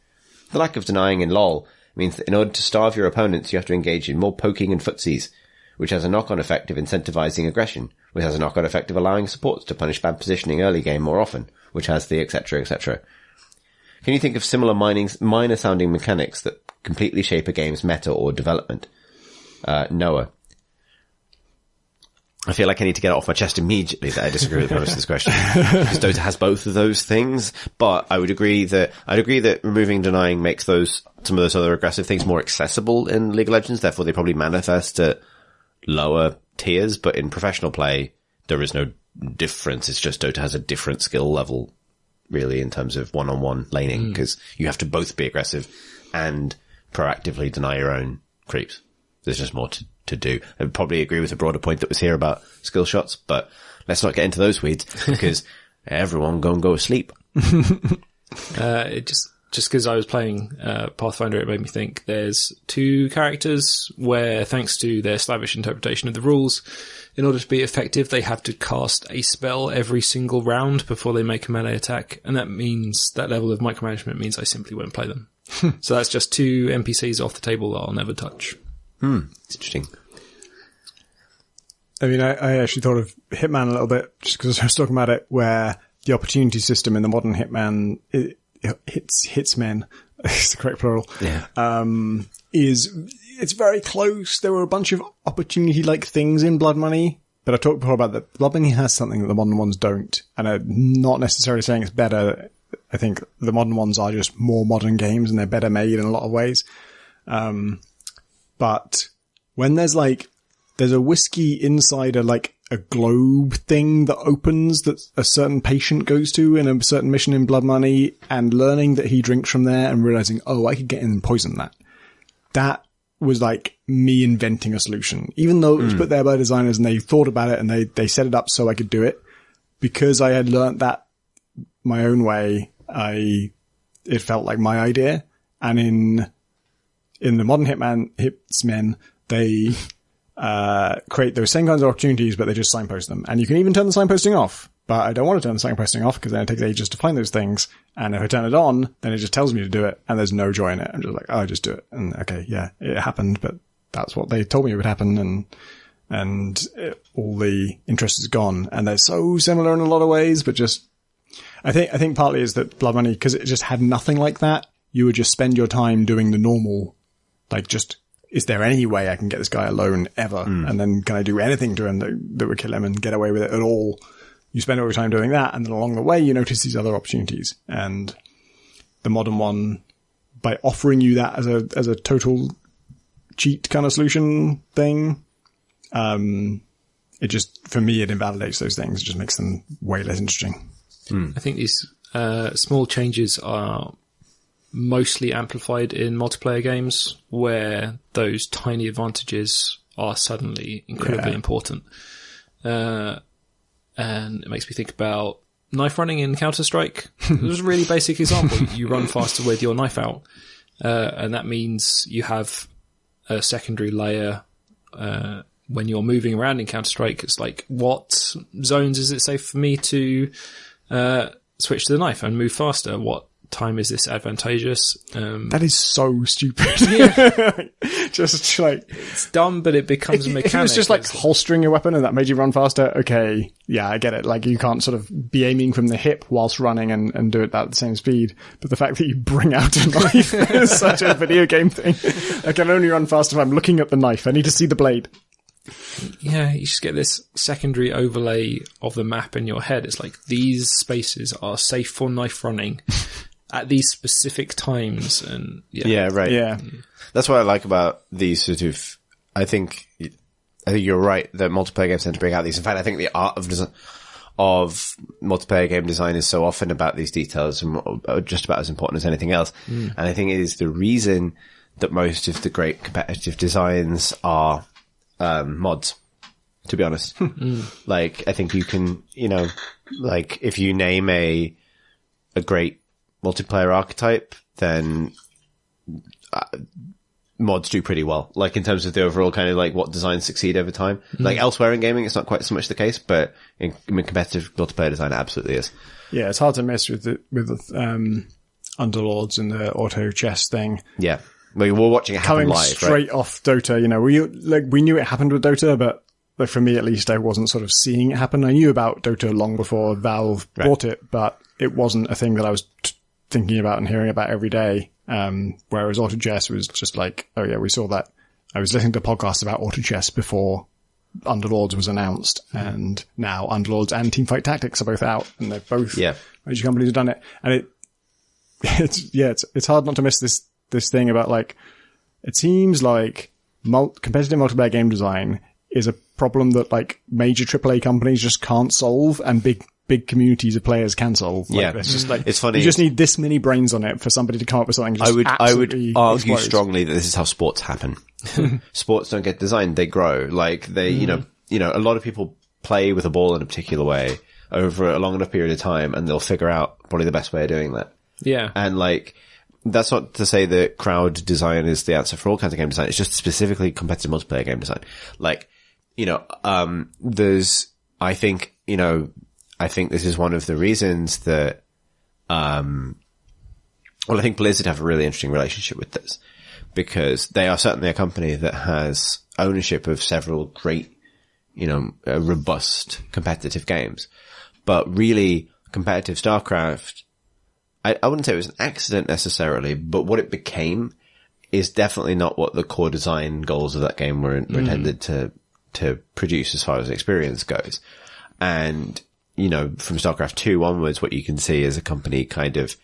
The lack of denying in LoL means that in order to starve your opponents, you have to engage in more poking and footsies, which has a knock-on effect of incentivizing aggression, which has a knock-on effect of allowing supports to punish bad positioning early game more often, which has the etc, etc. Can you think of similar minor-sounding mechanics that completely shape a game's meta or development? Noah. I feel like I need to get it off my chest immediately that I disagree with the premise of this question. Because Dota has both of those things, but I'd agree that removing denying makes some of those other aggressive things more accessible in League of Legends, therefore they probably manifest at lower tiers, but in professional play, there is no difference. It's just Dota has a different skill level, really, in terms of one-on-one laning, because you have to both be aggressive and proactively deny your own creeps. There's just more to do. I would probably agree with the broader point that was here about skill shots, but let's not get into those weeds, because everyone go asleep. Just because I was playing Pathfinder, it made me think there's two characters where, thanks to their slavish interpretation of the rules, in order to be effective, they have to cast a spell every single round before they make a melee attack. And that means that level of micromanagement means I simply won't play them. So that's just two NPCs off the table that I'll never touch. It's interesting. I mean, I actually thought of Hitman a little bit, just because I was talking about it, where the opportunity system in the modern Hitman, Hitsmen, is the correct plural, it's very close. There were a bunch of opportunity-like things in Blood Money, but I talked before about that Blood Money has something that the modern ones don't, and I'm not necessarily saying it's better. I think the modern ones are just more modern games, and they're better made in a lot of ways. But when there's a whiskey inside a globe thing that opens that a certain patient goes to in a certain mission in Blood Money, and learning that he drinks from there and realizing, oh, I could get in and poison that. That was like me inventing a solution, even though it was put there by designers and they thought about it and they set it up so I could do it. Because I had learnt that my own way, it felt like my idea. And in the modern Hitsmen, they create those same kinds of opportunities, but they just signpost them. And you can even turn the signposting off. But I don't want to turn the signposting off, because then it takes ages to find those things. And if I turn it on, then it just tells me to do it, and there's no joy in it. I'm just like, oh, just do it. And okay, yeah, it happened, but that's what they told me would happen, and all the interest is gone. And they're so similar in a lot of ways, but just, I think partly is that Blood Money, because it just had nothing like that, you would just spend your time doing the normal, like, just, is there any way I can get this guy alone ever? And then can I do anything to him that would kill him and get away with it at all? You spend all your time doing that, and then along the way you notice these other opportunities. And the modern one, by offering you that as a total cheat kind of solution thing, it just, for me, it invalidates those things. It just makes them way less interesting. I think these small changes are mostly amplified in multiplayer games, where those tiny advantages are suddenly incredibly important. And it makes me think about knife running in Counter-Strike. There's a really basic example. You run faster with your knife out. And that means you have a secondary layer when you're moving around in Counter-Strike. It's like, what zones is it safe for me to switch to the knife and move faster? What time is this advantageous? That is so stupid. Yeah. Just like, it's dumb, but it becomes a mechanic. If it was just like holstering your weapon and that made you run faster, okay, yeah, I get it. Like, you can't sort of be aiming from the hip whilst running and do it at the same speed. But the fact that you bring out a knife is such a video game thing. I can only run faster if I'm looking at the knife. I need to see the blade. Yeah, you just get this secondary overlay of the map in your head. It's like, these spaces are safe for knife running at these specific times. And yeah, right. Yeah. That's what I like about these sort of, I think you're right that multiplayer games tend to bring out these. In fact, I think the art of multiplayer game design is so often about these details and just about as important as anything else. And I think it is the reason that most of the great competitive designs are mods, to be honest. Like, I think you can, like, if you name a great multiplayer archetype, then mods do pretty well. Like, in terms of the overall kind of like what designs succeed over time. Like, elsewhere in gaming, it's not quite so much the case, but in competitive multiplayer design, it absolutely is. Yeah, it's hard to miss with Underlords and the auto chess thing. Yeah. Well, we're watching it happen live, straight off Dota, we knew it happened with Dota, but like, for me at least, I wasn't sort of seeing it happen. I knew about Dota long before Valve bought it, but it wasn't a thing that I was thinking about and hearing about every day. Whereas auto chess was just like, oh yeah, we saw that. I was listening to podcasts about auto chess before Underlords was announced, and now Underlords and Teamfight Tactics are both out, and they're both major companies have done it. And it's hard not to miss this thing about, like, it seems like competitive multiplayer game design is a problem that, like, major AAA companies just can't solve, and big communities of players can solve. Like, it's just like, it's funny. You just need this many brains on it for somebody to come up with something. Just I would argue explode. strongly that this is how sports happen. Sports don't get designed; they grow. Like, they, you know, a lot of people play with a ball in a particular way over a long enough period of time, and they'll figure out probably the best way of doing that. Yeah, and like, that's not to say that crowd design is the answer for all kinds of game design. It's just specifically competitive multiplayer game design. Like, I think this is one of the reasons that, I think Blizzard have a really interesting relationship with this, because they are certainly a company that has ownership of several great, robust competitive games. But really, competitive StarCraft, I wouldn't say it was an accident necessarily, but what it became is definitely not what the core design goals of that game were intended to produce as far as experience goes. And, from StarCraft 2 onwards, what you can see is a company kind of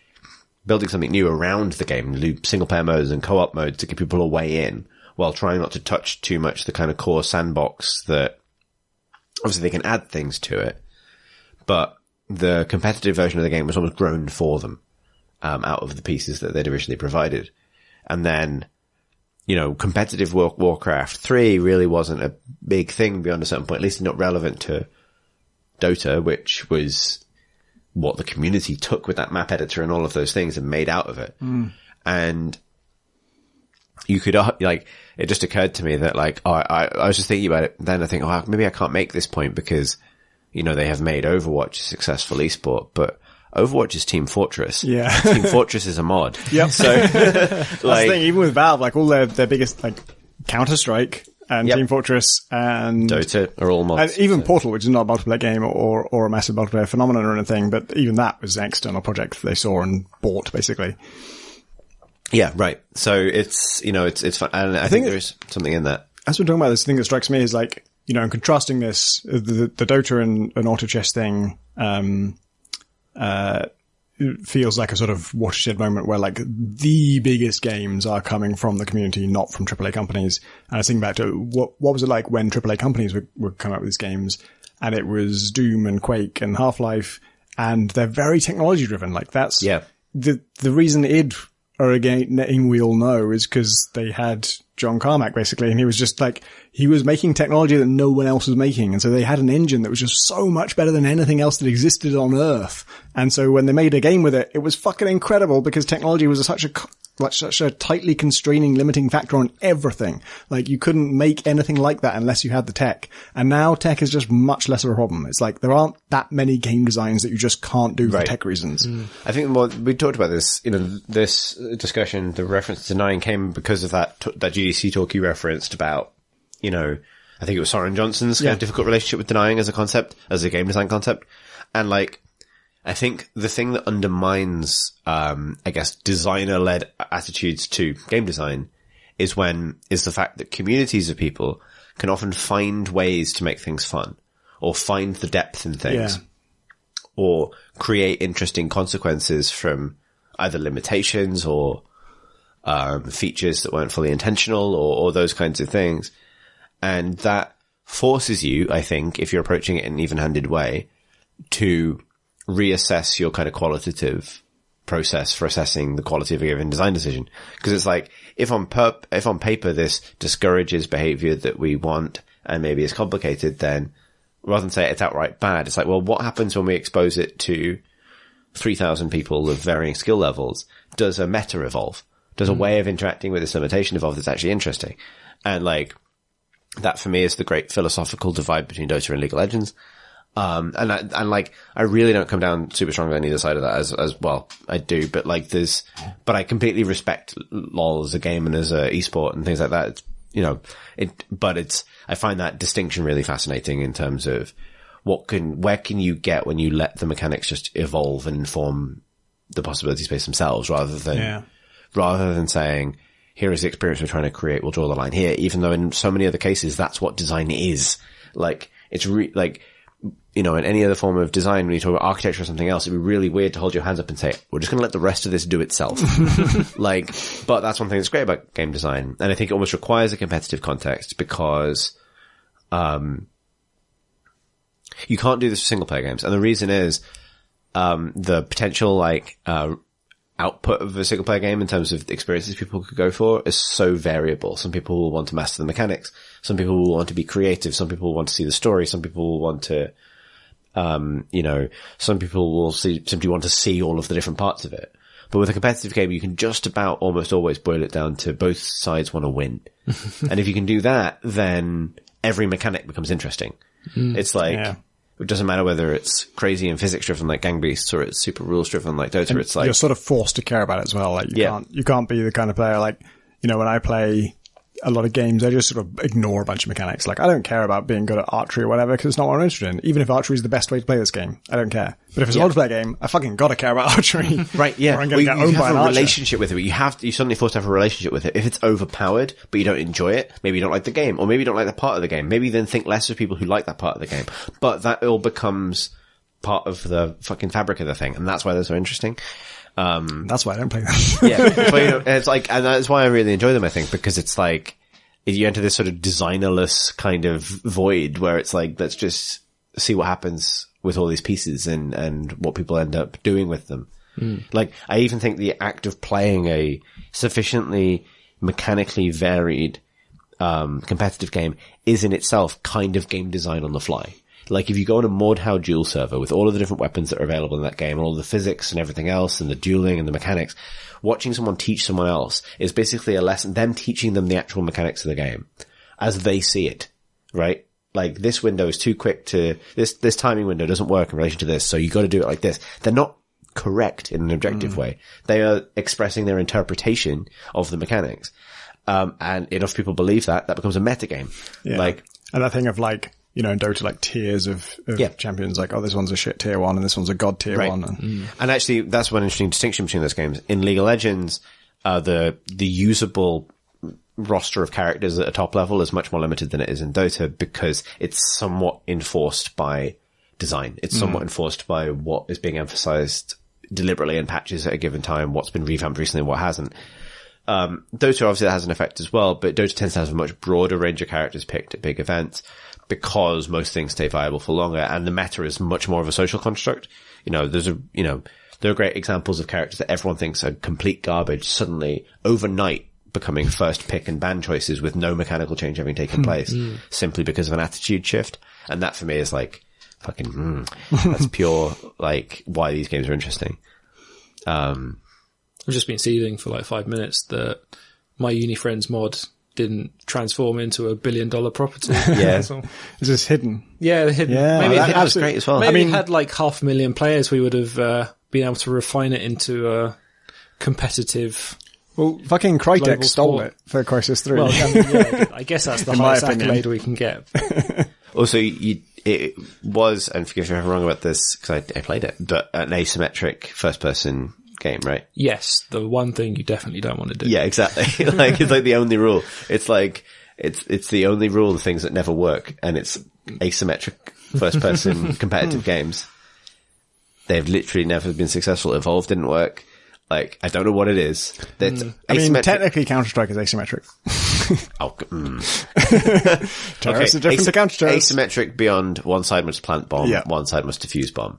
building something new around the game, single player modes and co-op modes to get people a way in, while trying not to touch too much the kind of core sandbox that obviously they can add things to it, but the competitive version of the game was almost grown for them, out of the pieces that they'd originally provided. And then, competitive Warcraft 3 really wasn't a big thing beyond a certain point, at least not relevant to Dota, which was what the community took with that map editor and all of those things and made out of it. And you could, it just occurred to me that, like, I was just thinking about it, then I think, maybe I can't make this point because, they have made Overwatch a successful esport, but Overwatch is Team Fortress. Yeah. Team Fortress is a mod. Yep. So, that's the thing, even with Valve, like, all their biggest, like, Counter-Strike and Team Fortress and Dota are all mods. And even Portal, which is not a multiplayer game or a massive multiplayer phenomenon or anything, but even that was an external project they saw and bought, basically. Yeah, right. So it's, it's fun. And I think there's something in that. As we're talking about this, thing that strikes me is, like, in contrasting this, the Dota and auto chess thing, it feels like a sort of watershed moment where, like, the biggest games are coming from the community, not from AAA companies. And I was thinking back to what was it like when AAA companies would come up with these games, and it was Doom and Quake and Half-Life, and they're very technology driven. Like, that's the reason id are a name we all know is because they had John Carmack, basically, and he was just like, he was making technology that no one else was making, and so they had an engine that was just so much better than anything else that existed on Earth. And so when they made a game with it, it was fucking incredible because technology was such a like such a tightly constraining, limiting factor on everything. Like you couldn't make anything like that unless you had the tech. And now tech is just much less of a problem. It's like there aren't that many game designs that you just can't do for tech reasons. I think we talked about this, this discussion, the reference to denying came because of that GDC talk you referenced about, I think it was Soren Johnson's kind of difficult relationship with denying as a concept, as a game design concept. And like, I think the thing that undermines, designer-led attitudes to game design is the fact that communities of people can often find ways to make things fun, or find the depth in things, or create interesting consequences from either limitations or, features that weren't fully intentional or those kinds of things. And that forces you, I think, if you're approaching it in an even-handed way, to reassess your kind of qualitative process for assessing the quality of a given design decision. Because it's like, if on paper this discourages behavior that we want and maybe is complicated, then rather than say it's outright bad, it's like, well, what happens when we expose it to 3,000 people of varying skill levels? Does a meta evolve? Does a way of interacting with this limitation evolve that's actually interesting? And like, that for me is the great philosophical divide between Dota and League of Legends. I really don't come down super strongly on either side of that as well. I do, but but I completely respect LoL as a game and as a esport and things like that. I find that distinction really fascinating in terms of where can you get when you let the mechanics just evolve and inform the possibility space themselves rather than saying, here is the experience we're trying to create, we'll draw the line here, even though in so many other cases, that's what design is. Like, it's in any other form of design, when you talk about architecture or something else, it'd be really weird to hold your hands up and say, we're just going to let the rest of this do itself. But that's one thing that's great about game design. And I think it almost requires a competitive context because, you can't do this for single player games. And the reason is, the potential, output of a single player game in terms of the experiences people could go for is so variable. Some people will want to master the mechanics. Some people will want to be creative. Some people will want to see the story. Some people will want to, some people will simply want to see all of the different parts of it. But with a competitive game, you can just about almost always boil it down to both sides want to win. And if you can do that, then every mechanic becomes interesting. It's like, it doesn't matter whether it's crazy and physics driven like Gang Beasts or it's super rules driven like Dota. And it's like you're sort of forced to care about it as well. Like you can't be the kind of player when I play a lot of games, I just sort of ignore a bunch of mechanics. Like I don't care about being good at archery or whatever because it's not what I'm interested in. Even if archery is the best way to play this game, I don't care. But if it's a multiplayer game, I fucking gotta care about archery. Right, yeah. Or I'm gonna get owned by an a archer. relationship with it. You're suddenly forced to have a relationship with it. If it's overpowered, but you don't enjoy it, maybe you don't like the game, or maybe you don't like the part of the game. Maybe then think less of people who like that part of the game. But that all becomes part of the fucking fabric of the thing, and that's why they're so interesting. That's why I don't play them. It's like, and that's why I really enjoy them, I think, because it's like, you enter this sort of designerless kind of void where it's like, let's just see what happens with all these pieces and what people end up doing with them. Like, I even think the act of playing a sufficiently mechanically varied, competitive game is in itself kind of game design on the fly. Like, if you go on a Mordhau duel server with all of the different weapons that are available in that game, and all the physics and everything else, and the dueling and the mechanics, watching someone teach someone else is basically a lesson, them teaching them the actual mechanics of the game as they see it, right? Like, this window is too quick to, this timing window doesn't work in relation to this, so you gotta do it like this. They're not correct in an objective way. They are expressing their interpretation of the mechanics. And enough people believe that becomes a metagame. Yeah. And that thing of in Dota, tiers of champions, this one's a shit tier 1 and this one's a god tier 1. And actually, that's one interesting distinction between those games. In League of Legends, the usable roster of characters at a top level is much more limited than it is in Dota because it's somewhat enforced by design. It's somewhat enforced by what is being emphasized deliberately in patches at a given time, what's been revamped recently and what hasn't. Dota, obviously, that has an effect as well, but Dota tends to have a much broader range of characters picked at big events because most things stay viable for longer, and the meta is much more of a social construct. There are great examples of characters that everyone thinks are complete garbage suddenly overnight becoming first pick and ban choices with no mechanical change having taken place simply because of an attitude shift. And that for me is fucking, that's pure, why these games are interesting. I've just been seething for like 5 minutes that my uni friend's mod didn't transform into $1 billion property. Yeah. Is this hidden? Yeah, the hidden. Yeah, maybe that was great as well. Maybe it had like 500,000 players, we would have been able to refine it into a competitive. Well, fucking Crytek stole sport. it for Crisis 3. Well, yeah, I guess that's the highest accolade we can get. Also, it was, and forgive me if I'm wrong about this, because I played it, but an asymmetric first-person game, right? Yes, the one thing you definitely don't want to do. Yeah, exactly. Like, it's like the only rule. It's like, it's the only rule of things that never work, and it's asymmetric first-person competitive games. They've literally never been successful. Evolve didn't work. Like, I don't know what it is. I mean, technically Counter-Strike is asymmetric. Terrorists are different to Counter-Terrorists. Asymmetric beyond one side must plant bomb, one side must defuse bomb.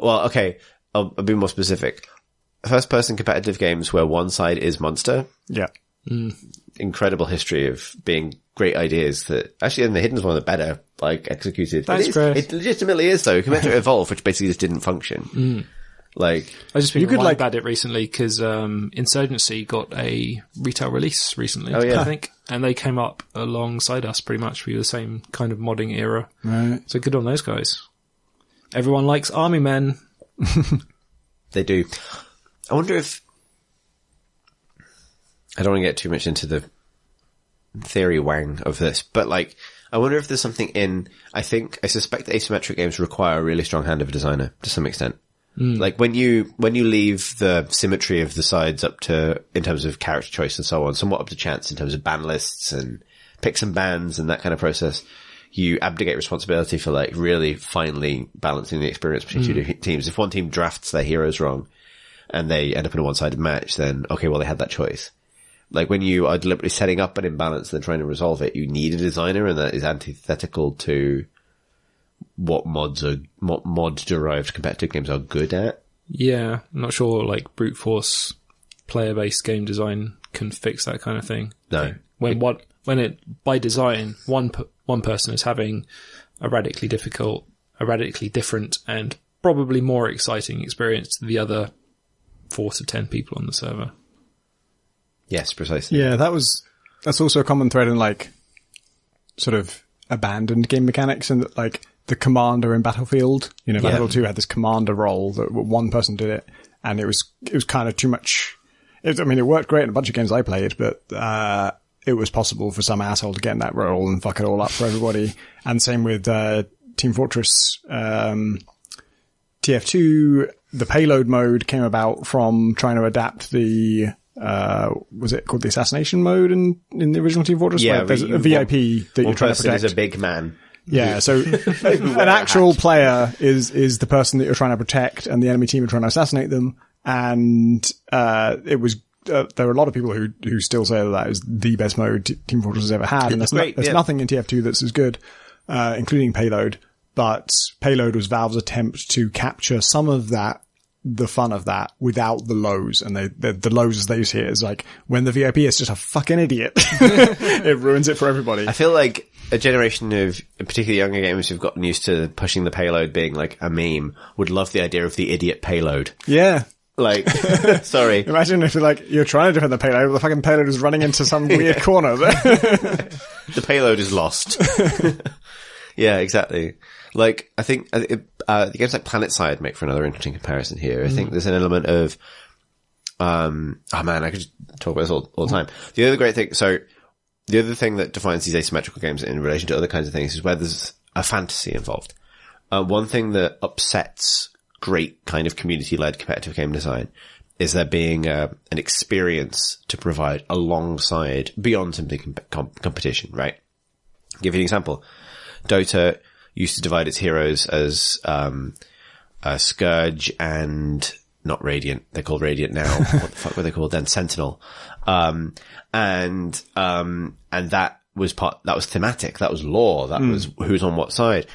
Well, okay, I'll be more specific. First-person competitive games where one side is monster. Yeah. Incredible history of being great ideas that actually in the Hidden's one of the better, like, executed. That's great. It legitimately is though. Compared to Evolve, which basically just didn't function. Like, I just been reminded about it recently because Insurgency got a retail release recently, I think, and they came up alongside us pretty much. We were the same kind of modding era, right? So good on those guys. Everyone likes army men. They do. I wonder if I don't want to get too much into the theory wang of this, but like, I wonder if there's something in. I suspect that asymmetric games require a really strong hand of a designer to some extent. Like when you leave the symmetry of the sides up to, in terms of character choice and so on, somewhat up to chance in terms of ban lists and picks and bans and that kind of process, you abdicate responsibility for like really finely balancing the experience between two different teams. If one team drafts their heroes wrong and they end up in a one-sided match, then okay, well they had that choice. Like when you are deliberately setting up an imbalance and then trying to resolve it, you need a designer, and that is antithetical to what mod-derived competitive games are good at. Yeah, I'm not sure like brute force player-based game design can fix that kind of thing. No. When by design, one person is having a radically different and probably more exciting experience to the other 4 to 10 people on the server. Yes, precisely. Yeah, that's also a common thread in like sort of abandoned game mechanics, and like the commander in Battlefield. You know, Battlefield 2 had this commander role that one person did it, and it was kind of too much. I mean, it worked great in a bunch of games I played, but it was possible for some asshole to get in that role and fuck it all up for everybody. And same with Team Fortress TF2. The payload mode came about from trying to adapt the was it called the assassination mode in the original Team Fortress? Yeah, where there's a VIP that you're trying to protect. Is a big man. Yeah, so an actual player is the person that you're trying to protect, and the enemy team are trying to assassinate them. And it was there are a lot of people who still say that is the best mode Team Fortress has ever had, and there's nothing in TF2 that's as good, including Payload. But Payload was Valve's attempt to capture some of that, the fun of that, without the lows. And the lows as they see it is like when the VIP is just a fucking idiot. It ruins it for everybody. I feel like a generation of particularly younger gamers who've gotten used to pushing the payload being like a meme would love the idea of the idiot payload. Yeah. Like, sorry. Imagine if you're trying to defend the payload, the fucking payload is running into some weird corner. The payload is lost. Yeah, exactly. Like, I think the games like PlanetSide make for another interesting comparison here. I think there's an element of, oh man, I could just talk about this all the time. The other thing that defines these asymmetrical games in relation to other kinds of things is where there's a fantasy involved. One thing that upsets great kind of community-led competitive game design is there being an experience to provide alongside, beyond simply competition, right? I'll give you an example. Dota used to divide its heroes as Scourge and not Radiant. They're called Radiant now. What the fuck were they called then? Sentinel. And that was thematic. That was lore. That was who's on what side.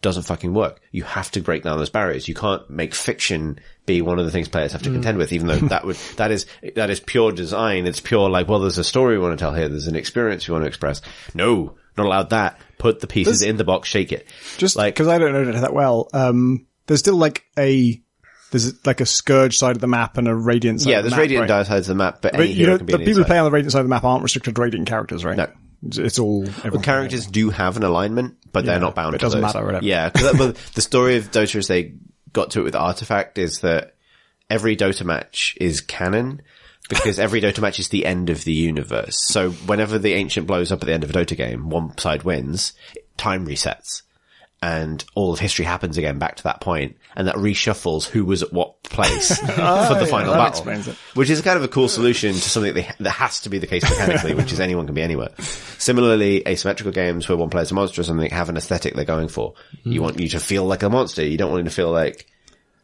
Doesn't fucking work. You have to break down those barriers. You can't make fiction be one of the things players have to contend with, even though that is pure design. It's pure like, well, there's a story we want to tell here. There's an experience we want to express. No, not allowed that. Put the pieces in the box, shake it. Just like, cause I don't know it that well. There's still like a there's like a Scourge side of the map and a Radiant side of the map. Yeah, there's Radiant right? sides of the map, but any hero can be the people who play on the Radiant side of the map aren't restricted to Radiant characters, right? No. It's all... Well, characters do have an alignment, but they're not bound to those. It doesn't matter, whatever. Yeah, because the story of Dota as they got to it with Artifact is that every Dota match is canon, because every Dota match is the end of the universe. So whenever the Ancient blows up at the end of a Dota game, one side wins, time resets. And all of history happens again back to that point, and that reshuffles who was at what place for the final battle, which is kind of a cool solution to something that has to be the case mechanically, which is anyone can be anywhere. Similarly, asymmetrical games where one plays a monster or something have an aesthetic they're going for. You want you to feel like a monster. You don't want you to feel like,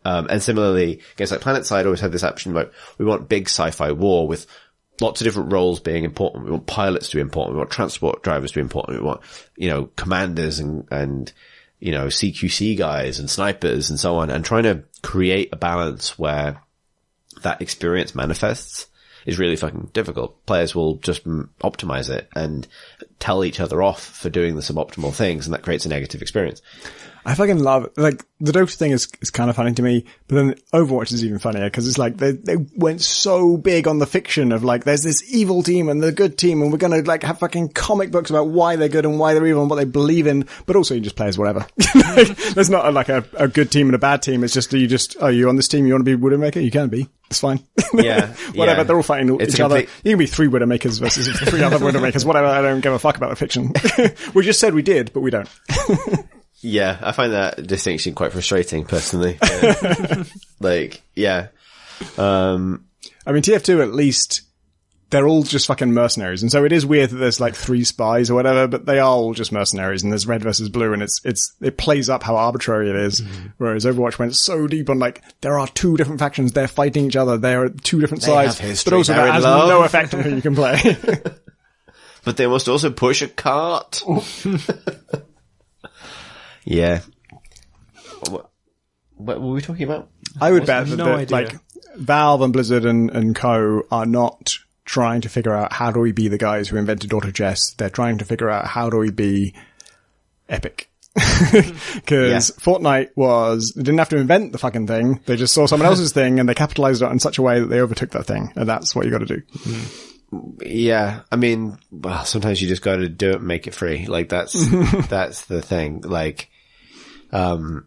and similarly, games like PlanetSide always had this option about we want big sci-fi war with lots of different roles being important. We want pilots to be important. We want transport drivers to be important. We want, commanders and CQC guys and snipers and so on, and trying to create a balance where that experience manifests is really fucking difficult. Players will just optimize it and tell each other off for doing the suboptimal things, and that creates a negative experience. I fucking love it. Like, the Dota thing is kind of funny to me, but then Overwatch is even funnier, because it's like, they went so big on the fiction of like, there's this evil team and the good team, and we're gonna like have fucking comic books about why they're good and why they're evil and what they believe in, but also you just play as whatever. Like, there's not a good team and a bad team, it's just, you on this team, you want to be Widowmaker? You can be. It's fine. Yeah. Whatever, yeah. They're all fighting each other. You can be 3 Widowmakers versus 3 other Widowmakers, whatever, I don't give a fuck about the fiction. We just said we did, but we don't. Yeah, I find that distinction quite frustrating, personally. Like, yeah. I mean, TF2, at least, they're all just fucking mercenaries. And so it is weird that there's like 3 spies or whatever, but they are all just mercenaries, and there's red versus blue, and it plays up how arbitrary it is. Mm-hmm. Whereas Overwatch went so deep on like, there are 2 different factions, they're fighting each other, they're 2 different sides, but also that has no effect on who you can play. But they must also push a cart. Yeah. What were we talking about? I would bet that like Valve and Blizzard and Co are not trying to figure out how do we be the guys who invented auto chess. They're trying to figure out how do we be epic. Because Fortnite they didn't have to invent the fucking thing. They just saw someone else's thing and they capitalized it in such a way that they overtook that thing. And that's what you got to do. Yeah, I mean, well, sometimes you just got to do it and make it free. Like that's the thing. Like, it'll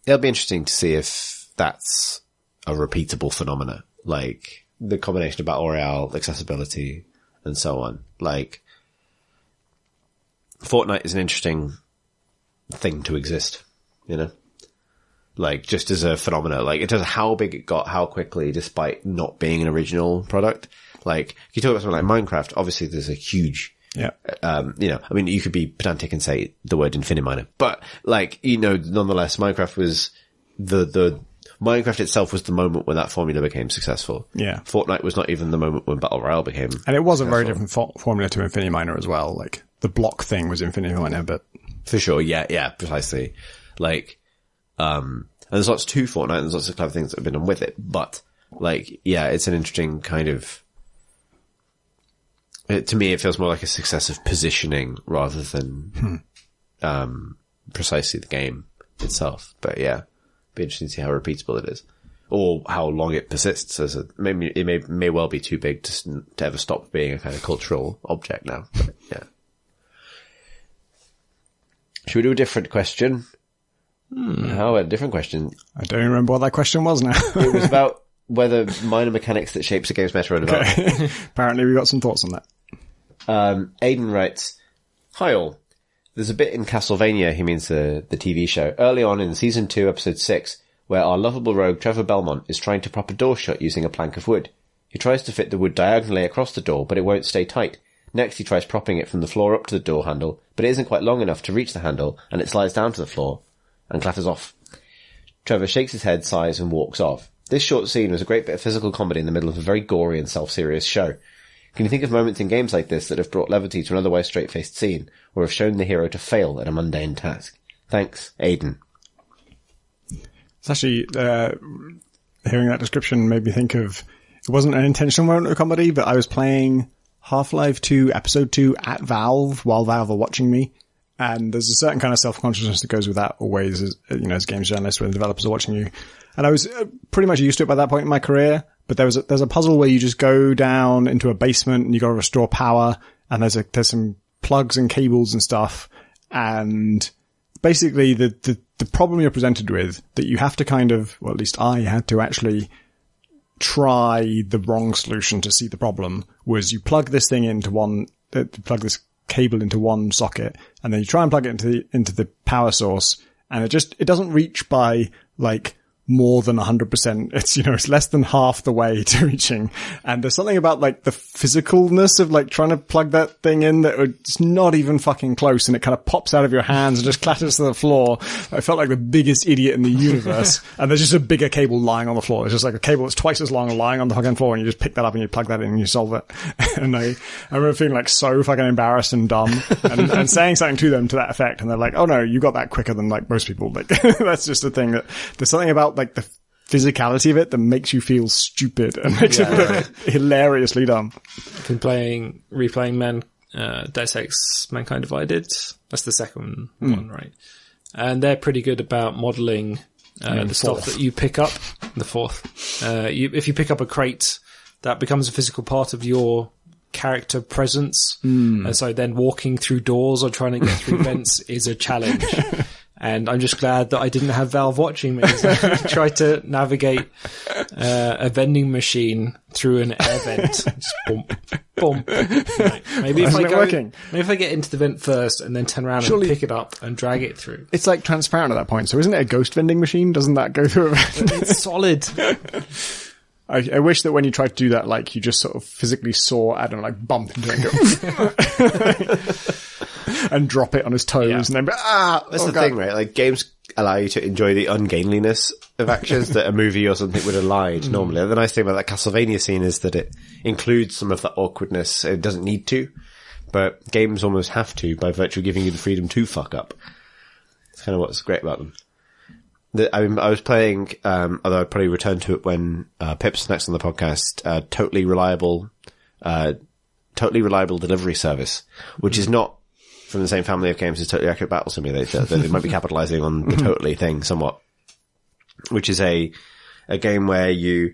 be interesting to see if that's a repeatable phenomena. Like the combination of battle royale, accessibility, and so on. Like, Fortnite is an interesting thing to exist, Like, just as a phenomena. Like, it does how big it got, how quickly, despite not being an original product. Like, if you talk about something like Minecraft, obviously there's a huge, I mean, you could be pedantic and say the word Infiniminer, but like, nonetheless, Minecraft was Minecraft itself was the moment when that formula became successful. Yeah. Fortnite was not even the moment when Battle Royale became And it was a very successful. different formula to Infiniminer as well. Like, the block thing was Infiniminer, but... For sure, yeah, precisely. Like, and there's lots to Fortnite, and there's lots of clever things that have been done with it, but, like, yeah, it's an interesting kind of... to me, it feels more like a success of positioning rather than precisely the game itself. But yeah, be interesting to see how repeatable it is, or how long it persists. Maybe it may well be too big to ever stop being a kind of cultural object now. But, yeah. Should we do a different question? How about a different question? I don't remember what that question was now. It was about whether minor mechanics that shapes a game's meta are developed. Okay. Apparently we got some thoughts on that. Aidan writes, "Hi all. There's a bit in Castlevania," he means the TV show, "early on in season 2, episode 6, where our lovable rogue Trevor Belmont is trying to prop a door shut using a plank of wood. He tries to fit the wood diagonally across the door, but it won't stay tight. Next he tries propping it from the floor up to the door handle, but it isn't quite long enough to reach the handle, and it slides down to the floor and clatters off. Trevor shakes his head, sighs, and walks off. This short scene was a great bit of physical comedy in the middle of a very gory and self-serious show. Can you think of moments in games like this that have brought levity to an otherwise straight-faced scene, or have shown the hero to fail at a mundane task? Thanks, Aidan." It's actually, hearing that description made me think of, it wasn't an intentional moment of comedy, but I was playing Half-Life 2 Episode 2 at Valve while Valve were watching me, And there's a certain kind of self-consciousness that goes with that always, as a games journalist when the developers are watching you. And I was pretty much used to it by that point in my career, but there's a puzzle where you just go down into a basement and you got to restore power, and there's some plugs and cables and stuff. And basically the problem you're presented with, that you have to kind of, well, at least I had to actually try the wrong solution to see the problem, was you plug this thing plug this cable into one socket, and then you try and plug it into the power source, and it doesn't reach by like more than 100%. It's less than half the way to reaching. And there's something about like the physicalness of like trying to plug that thing in that it's not even fucking close, and it kind of pops out of your hands and just clatters to the floor. I felt like the biggest idiot in the universe. And there's just a bigger cable lying on the floor. It's just like a cable that's twice as long lying on the fucking floor, and you just pick that up and you plug that in and you solve it. And I remember feeling like so fucking embarrassed and dumb and saying something to them to that effect. And they're like, oh no, you got that quicker than like most people. Like that's just the thing, that there's something about like the physicality of it that makes you feel stupid and makes it look hilariously dumb. I've been replaying Deus Ex Mankind Divided. That's the second one, right? And they're pretty good about modelling the stuff that you pick up. The fourth. If you pick up a crate, that becomes a physical part of your character presence. And so then walking through doors or trying to get through vents is a challenge. And I'm just glad that I didn't have Valve watching me. So I tried to navigate a vending machine through an air vent. Just bump, bump. Right. Maybe if I get into the vent first and then turn around and pick it up and drag it through. It's like transparent at that point. So isn't it a ghost vending machine? Doesn't that go through a vent? It's solid. I wish that when you try to do that, like you just sort of physically saw Adam like bump into it and go and drop it on his toes, and then that's the thing, right? Like games allow you to enjoy the ungainliness of actions that a movie or something would elide normally. The nice thing about that Castlevania scene is that it includes some of that awkwardness. It doesn't need to, but games almost have to by virtue of giving you the freedom to fuck up. That's kind of what's great about them. I was playing, although I'd probably return to it when Pip's next on the podcast, totally reliable delivery service, which is not from the same family of games as Totally Accurate Battle Simulator. They might be capitalizing on the totally thing somewhat, which is a game where you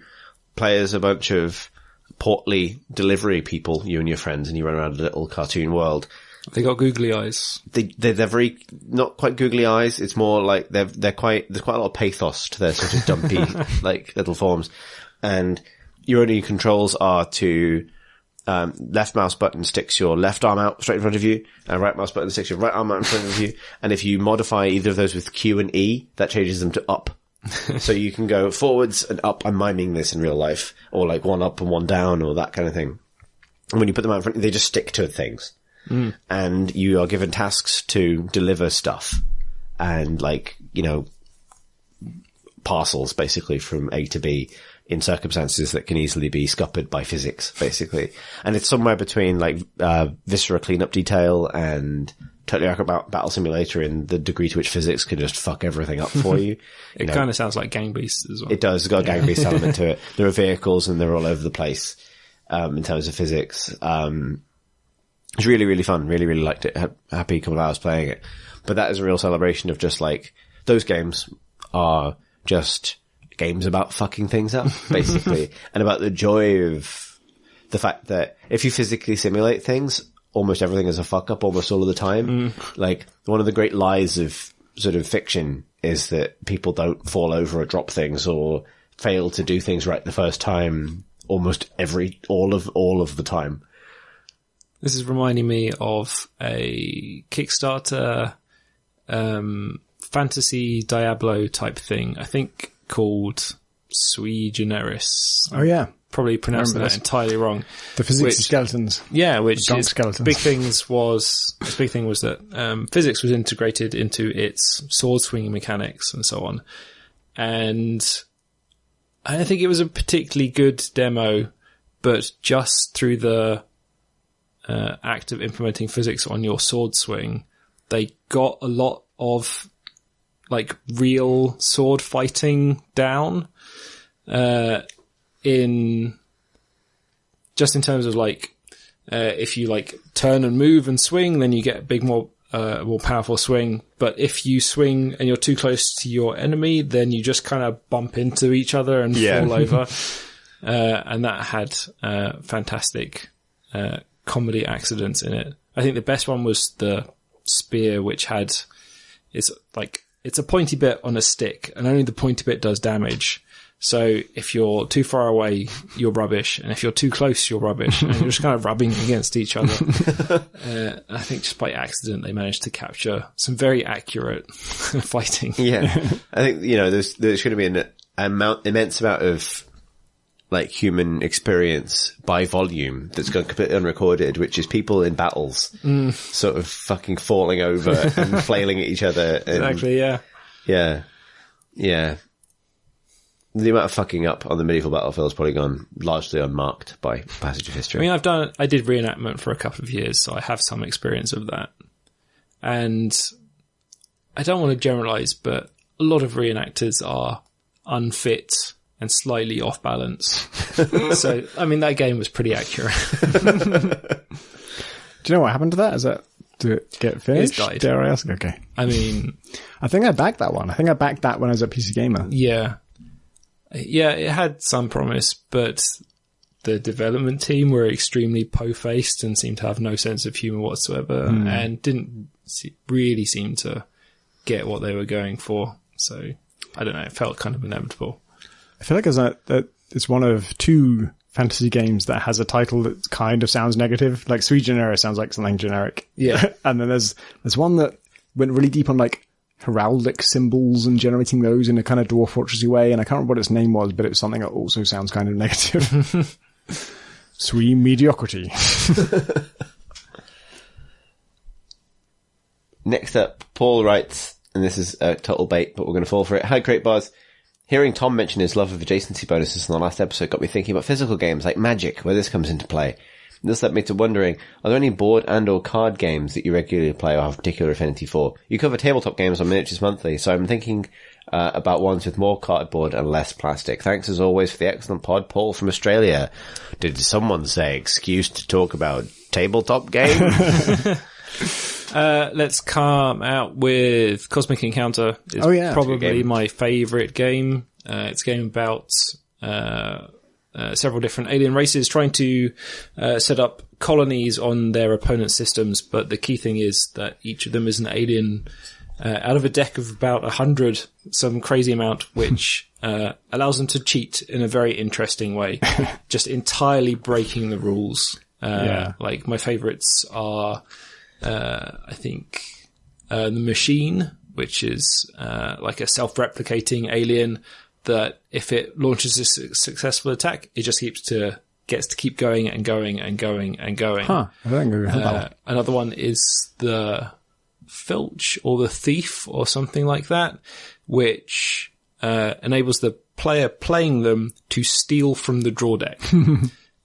play as a bunch of portly delivery people, you and your friends, and you run around a little cartoon world. They got googly eyes. They're very, not quite googly eyes. It's more like there's quite a lot of pathos to their sort of dumpy, like little forms. And your only controls are to, left mouse button sticks your left arm out straight in front of you, and right mouse button sticks your right arm out in front of you. And if you modify either of those with Q and E, that changes them to up. So you can go forwards and up. I'm miming this in real life, or like one up and one down, or that kind of thing. And when you put them out in front, they just stick to things. And you are given tasks to deliver stuff and parcels basically from A to B in circumstances that can easily be scuppered by physics, basically. And it's somewhere between Viscera cleanup detail and Totally Accurate Battle Simulator in the degree to which physics can just fuck everything up for you. It kind of sounds like Gang Beasts as well. It does. It's got a Gang Beast element to it. There are vehicles and they're all over the place, in terms of physics. It's really, really fun. Really, really liked it. Happy a couple of hours playing it. But that is a real celebration of just those games are just games about fucking things up, basically. And about the joy of the fact that if you physically simulate things, almost everything is a fuck up almost all of the time. One of the great lies of sort of fiction is that people don't fall over or drop things or fail to do things right the first time almost all of the time. This is reminding me of a Kickstarter fantasy Diablo type thing, I think called Sui Generis. Oh yeah. Probably pronouncing that entirely wrong. The physics of skeletons. Yeah, which is skeletons. Big thing was that physics was integrated into its sword swinging mechanics and so on. And I don't think it was a particularly good demo, but just through the act of implementing physics on your sword swing, they got a lot of real sword fighting down in terms of if you turn and move and swing, then you get a bit more more powerful swing. But if you swing and you're too close to your enemy, then you just kind of bump into each other and fall over. And that had fantastic comedy accidents in it. I think the best one was the spear, which had it's a pointy bit on a stick, and only the pointy bit does damage. So if you're too far away, you're rubbish, and if you're too close, you're rubbish, and you're just kind of rubbing against each other. I think just by accident, they managed to capture some very accurate fighting. Yeah, I think there's going to be an immense amount of like human experience by volume that's gone completely unrecorded, which is people in battles sort of fucking falling over and flailing at each other. And, exactly, yeah. Yeah. The amount of fucking up on the medieval battlefield has probably gone largely unmarked by passage of history. I mean, I did reenactment for a couple of years, so I have some experience of that. And I don't want to generalize, but a lot of reenactors are unfit and slightly off balance. So, I mean, that game was pretty accurate. Do you know what happened to that? Did it get finished? It died. Dare I ask? Okay. I mean, I think I backed that one. I think I backed that when I was at PC Gamer. Yeah. Yeah, it had some promise, but the development team were extremely po-faced and seemed to have no sense of humour whatsoever and didn't really seem to get what they were going for. So, I don't know, it felt kind of inevitable. I feel like it's one of two fantasy games that has a title that kind of sounds negative. Like Sui Generis sounds like something generic. Yeah. And then there's one that went really deep on like heraldic symbols and generating those in a kind of Dwarf Fortressy way. And I can't remember what its name was, but it was something that also sounds kind of negative. Sui Mediocrity. Next up, Paul writes, and this is a total bait, but we're going to fall for it. Hi, Great Buzz. Hearing Tom mention his love of adjacency bonuses in the last episode got me thinking about physical games like Magic, where this comes into play. This led me to wondering, are there any board and or card games that you regularly play or have particular affinity for? You cover tabletop games on Miniatures Monthly, so I'm thinking about ones with more cardboard and less plastic. Thanks as always for the excellent pod, Paul from Australia. Did someone say excuse to talk about tabletop games? Let's come out with Cosmic Encounter. It's probably my favourite game. It's a game about several different alien races trying to set up colonies on their opponent's systems, but the key thing is that each of them is an alien out of a deck of about 100, some crazy amount, which allows them to cheat in a very interesting way, just entirely breaking the rules. Like my favourites are I think the Machine, which is like a self-replicating alien that if it launches a successful attack, it just gets to keep going and going and going and going. Huh. I think I've heard that one. Another one is the Filch or the Thief or something like that, which enables the player playing them to steal from the draw deck.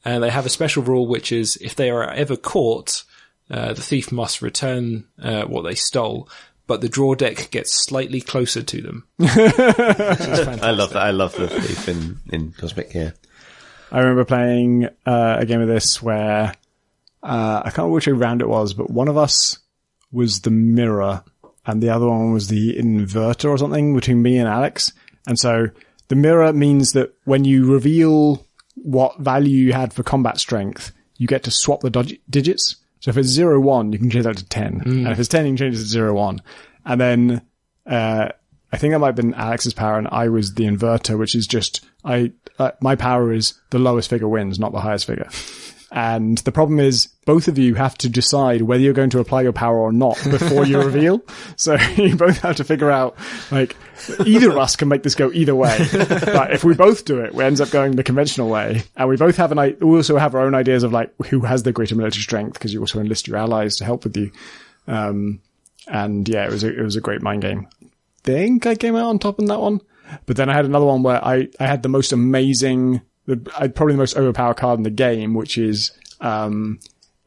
And they have a special rule, which is if they are ever caught, the thief must return what they stole, but the draw deck gets slightly closer to them. I love that. I love the thief in Cosmic, yeah. I remember playing a game of this where I can't remember which round it was, but one of us was the mirror and the other one was the inverter or something between me and Alex. And so the mirror means that when you reveal what value you had for combat strength, you get to swap the digits. So if it's 0-1, you can change that to 10. And if it's 10, you can change it to 0-1. And then, I think that might have been Alex's power and I was the inverter, which is just, my power is the lowest figure wins, not the highest figure. And the problem is both of you have to decide whether you're going to apply your power or not before you reveal. So you both have to figure out, like, either of us can make this go either way. But if we both do it, it ends up going the conventional way. And we both have we also have our own ideas of like who has the greater military strength, because you also enlist your allies to help with you. And yeah, it was a great mind game. I think I came out on top in that one. But then I had another one where I had the most amazing, probably the most overpowered card in the game, which is,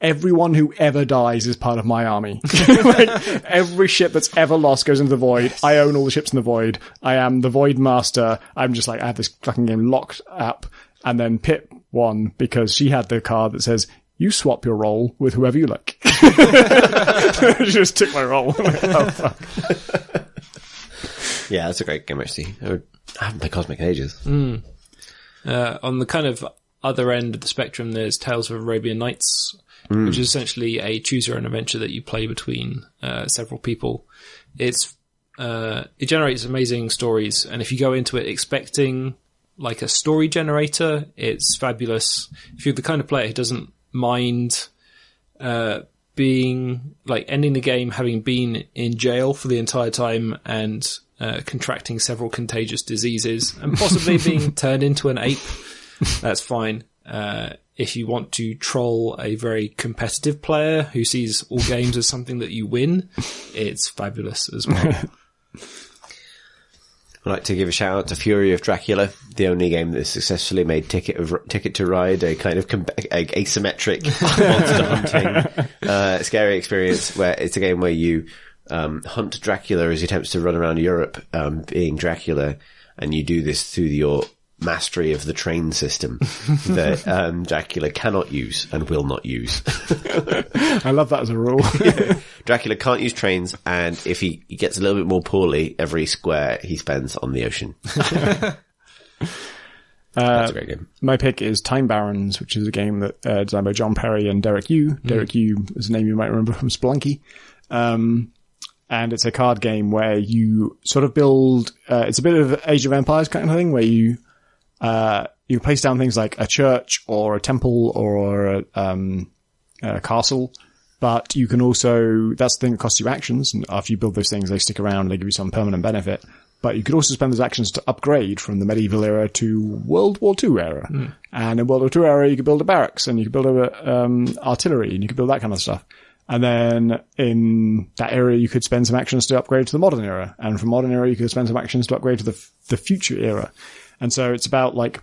everyone who ever dies is part of my army. Like, every ship that's ever lost goes into the void. Yes. I own all the ships in the void. I am the void master. I'm just like, I have this fucking game locked up. And then Pip won because she had the card that says, you swap your role with whoever you like. Just took my role. Oh, fuck. Yeah, that's a great game, actually. I haven't played Cosmic in ages. On the kind of other end of the spectrum, there's Tales of Arabian Nights, which is essentially a choose-your-own-adventure that you play between several people. It generates amazing stories, and if you go into it expecting like a story generator, it's fabulous. If you're the kind of player who doesn't mind being like ending the game having been in jail for the entire time and contracting several contagious diseases and possibly being turned into an ape, that's fine. If you want to troll a very competitive player who sees all games as something that you win, it's fabulous as well. I'd like to give a shout out to Fury of Dracula, the only game that successfully made Ticket to Ride a kind of asymmetric monster hunting, scary experience where it's a game where you hunt Dracula as he attempts to run around Europe, being Dracula, and you do this through your mastery of the train system that Dracula cannot use and will not use. I love that as a rule. Dracula can't use trains, and if he gets a little bit more poorly, every square he spends on the ocean. That's a great game. My pick is Time Barons, which is a game that designed by John Perry and Derek Yu. Derek Yu is a name you might remember from Spelunky. And it's a card game where you sort of build, it's a bit of Age of Empires kind of thing, where you place down things like a church or a temple or a castle, but you can also, that's the thing that costs you actions, and after you build those things, they stick around, they give you some permanent benefit. But you could also spend those actions to upgrade from the medieval era to World War II era. And in World War II era, you could build a barracks, and you could build artillery, and you could build that kind of stuff. And then in that area, you could spend some actions to upgrade to the modern era. And from modern era, you could spend some actions to upgrade to the future era. And so it's about like,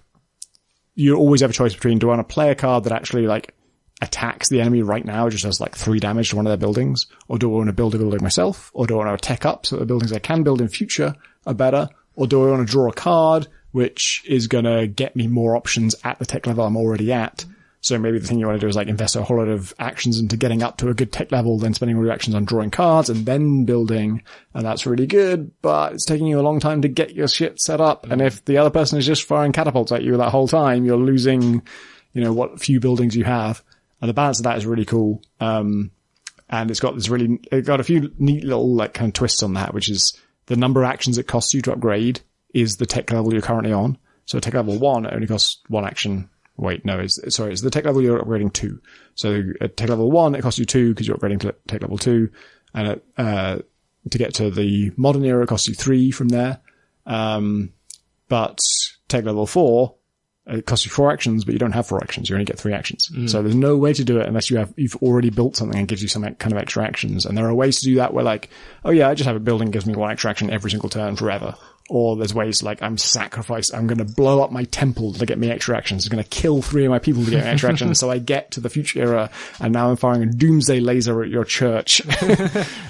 you always have a choice between, do I want to play a card that actually like attacks the enemy right now, just does like 3 damage to one of their buildings? Or do I want to build a building myself? Or do I want to tech up so that the buildings I can build in future are better? Or do I want to draw a card which is going to get me more options at the tech level I'm already at? So maybe the thing you want to do is like invest a whole lot of actions into getting up to a good tech level, then spending all your actions on drawing cards and then building. And that's really good, but it's taking you a long time to get your shit set up. And if the other person is just firing catapults at you that whole time, you're losing, what few buildings you have. And the balance of that is really cool. And it's got a few neat little like kind of twists on that, which is the number of actions it costs you to upgrade is the tech level you're currently on. So tech level 1 it only costs 1 action. Wait, no, it's the tech level you're upgrading to. So at tech level 1, it costs you 2 because you're upgrading to tech level 2. And to get to the modern era, it costs you 3 from there. But tech level 4, it costs you 4 actions, but you don't have 4 actions. You only get 3 actions. So there's no way to do it unless you've already built something and gives you some kind of extra actions. And there are ways to do that where like, oh yeah, I just have a building gives me 1 extra action every single turn forever. Or there's ways like I'm going to blow up my temple to get me extra actions. I'm going to kill 3 of my people to get me extra actions. So I get to the future era and now I'm firing a doomsday laser at your church.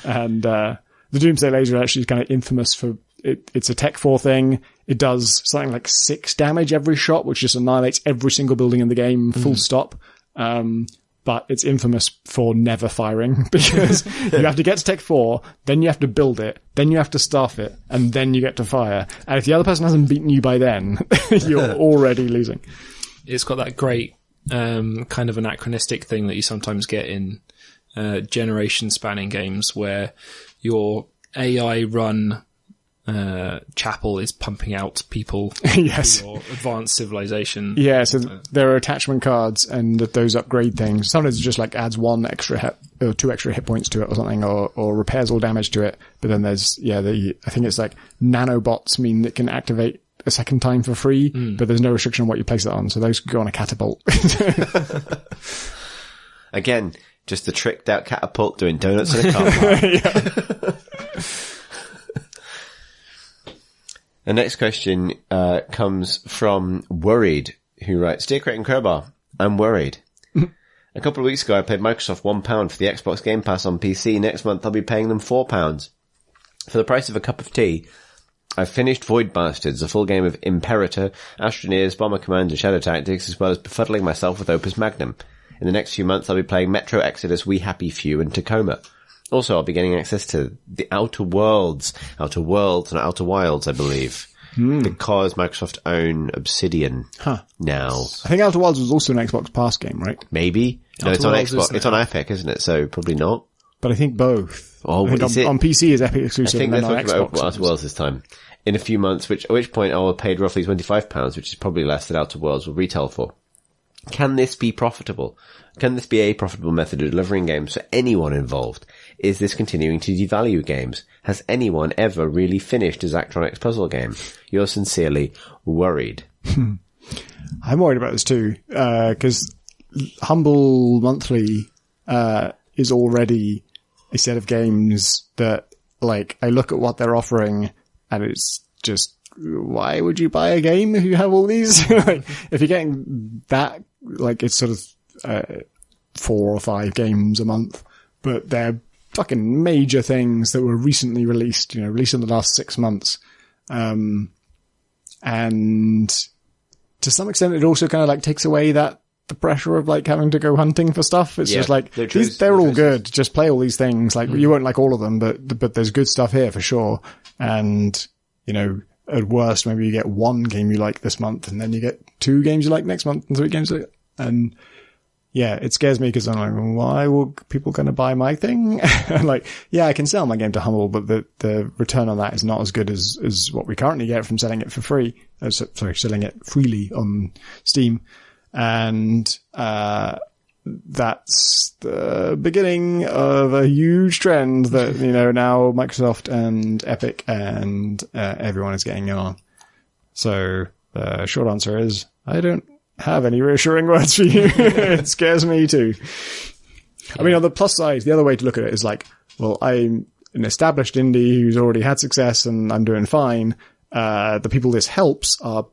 And, the doomsday laser actually is kind of infamous for it's a tech 4 thing. It does something like 6 damage every shot, which just annihilates every single building in the game, full stop. But it's infamous for never firing because you have to get to tech 4, then you have to build it, then you have to staff it, and then you get to fire. And if the other person hasn't beaten you by then, you're already losing. It's got that great kind of anachronistic thing that you sometimes get in generation spanning games where your AI run chapel is pumping out people yes. for your advanced civilization. Yeah, so there are attachment cards and those upgrade things. Sometimes it just like adds 1 extra or 2 extra hit points to it or something, or repairs all damage to it. But then there's, I think it's like nanobots mean it can activate a second time for free, but there's no restriction on what you place it on. So those could go on a catapult. Again, just the tricked out catapult doing donuts in a car. The next question comes from Worried, who writes, Dear Creighton Crowbar, I'm worried. A couple of weeks ago, I paid Microsoft £1 for the Xbox Game Pass on PC. Next month, I'll be paying them £4. For the price of a cup of tea, I've finished Void Bastards, a full game of Imperator, Astroneers, Bomber Command, and Shadow Tactics, as well as befuddling myself with Opus Magnum. In the next few months, I'll be playing Metro Exodus, We Happy Few, and Tacoma. Also, I'll be getting access to the Outer Worlds and Outer Wilds, I believe. Because Microsoft own Obsidian now. I think Outer Wilds was also an Xbox Pass game, right? Maybe. No, it's on Xbox. It's on Epic, isn't it? So probably not. But I think both. Oh, I think on PC is Epic exclusive. I think and they're then talking on about Xbox Outer Worlds this time. In a few months, at which point I will have paid roughly £25, which is probably less than Outer Worlds will retail for. Can this be profitable? Can this be a profitable method of delivering games for anyone involved? Is this continuing to devalue games? Has anyone ever really finished a Zachtronics puzzle game? Yours sincerely, Worried. I'm worried about this too, because Humble Monthly is already a set of games that, like, I look at what they're offering and it's just, why would you buy a game if you have all these? Like, if you're getting that, like, it's sort of 4 or 5 games a month, but they're fucking major things that were recently released, released in the last 6 months. And to some extent, it also kind of like takes away the pressure of like having to go hunting for stuff. It's just like, they're all good. Just play all these things. Like, you won't like all of them, but there's good stuff here for sure. And, at worst, maybe you get 1 game you like this month, and then you get 2 games you like next month, and 3 games. And yeah, it scares me because I'm like, why will people going to buy my thing? Like, yeah, I can sell my game to Humble, but the return on that is not as good as what we currently get from selling it for free. Selling it freely on Steam. And, that's the beginning of a huge trend that, now Microsoft and Epic and, everyone is getting on. So the short answer is, I don't have any reassuring words for you. It scares me too. I mean, on the plus side, the other way to look at it is like, well, I'm an established indie who's already had success and I'm doing fine. The people this helps are,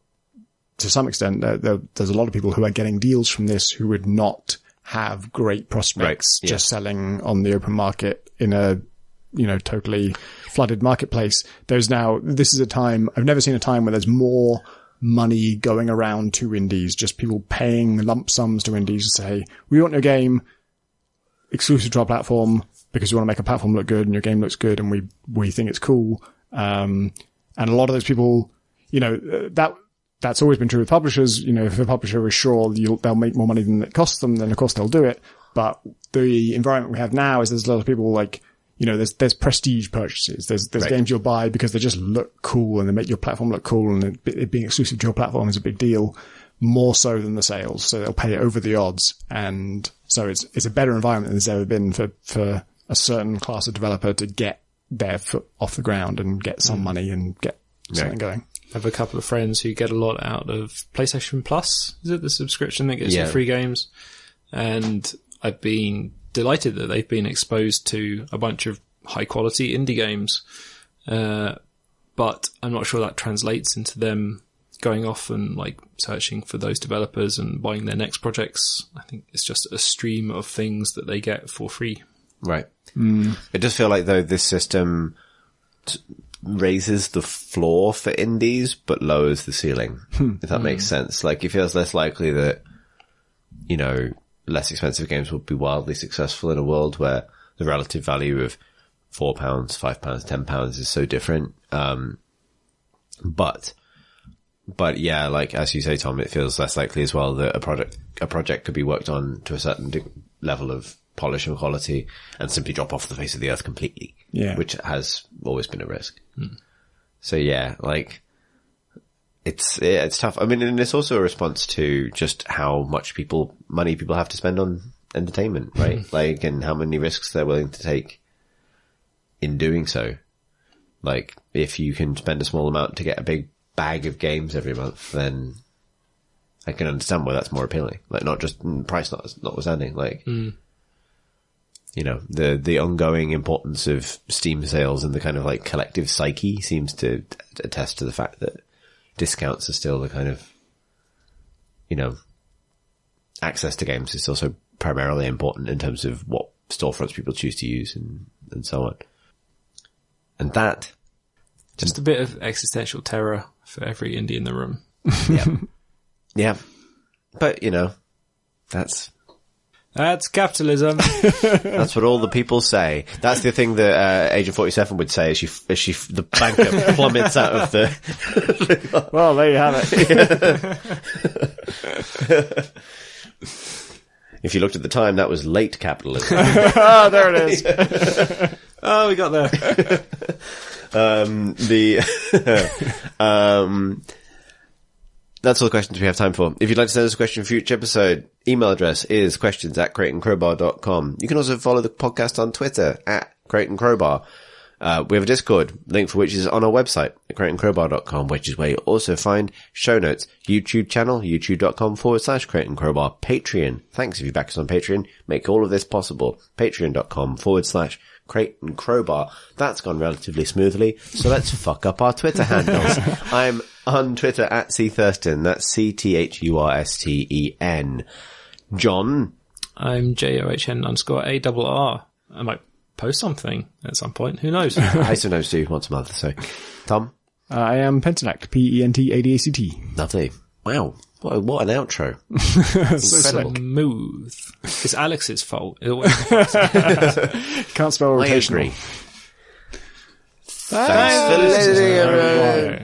to some extent, there's a lot of people who are getting deals from this who would not have great prospects just selling on the open market in a, totally flooded marketplace. This is a time, I've never seen a time where there's more money going around to indies, just people paying lump sums to indies to say, we want your game exclusive to our platform because we want to make a platform look good and your game looks good and we think it's cool. And a lot of those people, that's always been true with publishers. If a publisher is sure they'll make more money than it costs them, then of course they'll do it. But the environment we have now is there's a lot of people like, there's prestige purchases. There's games you'll buy because they just look cool and they make your platform look cool, and it being exclusive to your platform is a big deal, more so than the sales. So they'll pay over the odds. And so it's a better environment than there's ever been for a certain class of developer to get their foot off the ground and get some money and get something going. I have a couple of friends who get a lot out of PlayStation Plus. Is it the subscription that gets you free games? And I've been delighted that they've been exposed to a bunch of high quality indie games. But I'm not sure that translates into them going off and like searching for those developers and buying their next projects. I think it's just a stream of things that they get for free. Right. It does feel like though this system raises the floor for indies but lowers the ceiling, if that makes sense. Like, it feels less likely that, less expensive games will be wildly successful in a world where the relative value of £4, £5, £10 is so different. But yeah, like, as you say, Tom, it feels less likely as well that a project could be worked on to a certain level of polish and quality and simply drop off the face of the earth completely. Yeah. Which has always been a risk. So yeah, like, it's tough. I mean, and it's also a response to just how much money people have to spend on entertainment, right? Like, and how many risks they're willing to take in doing so. Like, if you can spend a small amount to get a big bag of games every month, then I can understand why that's more appealing. Like, not just price notwithstanding, like, the ongoing importance of Steam sales and the kind of like collective psyche seems to attest to the fact that discounts are still the kind of, access to games is still so primarily important in terms of what storefronts people choose to use and so on. And that... Just a bit of existential terror for every indie in the room. Yeah. Yeah. But, That's capitalism. That's what all the people say. That's the thing that Agent 47 would say as the banker plummets out of the... Well, there you have it. If you looked at the time, that was late capitalism. Ah, there it is. Oh, we got there. That's all the questions we have time for. If you'd like to send us a question for a future episode, email address is questions@crateandcrowbar.com. You can also follow the podcast on Twitter @crateandcrowbar. We have a Discord, link for which is on our website at crateandcrowbar.com, which is where you'll also find show notes, YouTube channel, youtube.com/crateandcrowbar, Patreon. Thanks if you back us on Patreon. Make all of this possible. Patreon.com/crateandcrowbar. That's gone relatively smoothly, so let's fuck up our Twitter handles. I'm on Twitter @CThurston. That's CTHURSTEN. John. I'm JOHN_ARR. I might post something at some point. Who knows? I still know Sue once a month, so. Tom? I am Pentanact, PENTADACT. Lovely. Wow. What an outro. So smooth. It's Alex's fault. Can't spell rotational. Thanks for listening, everyone.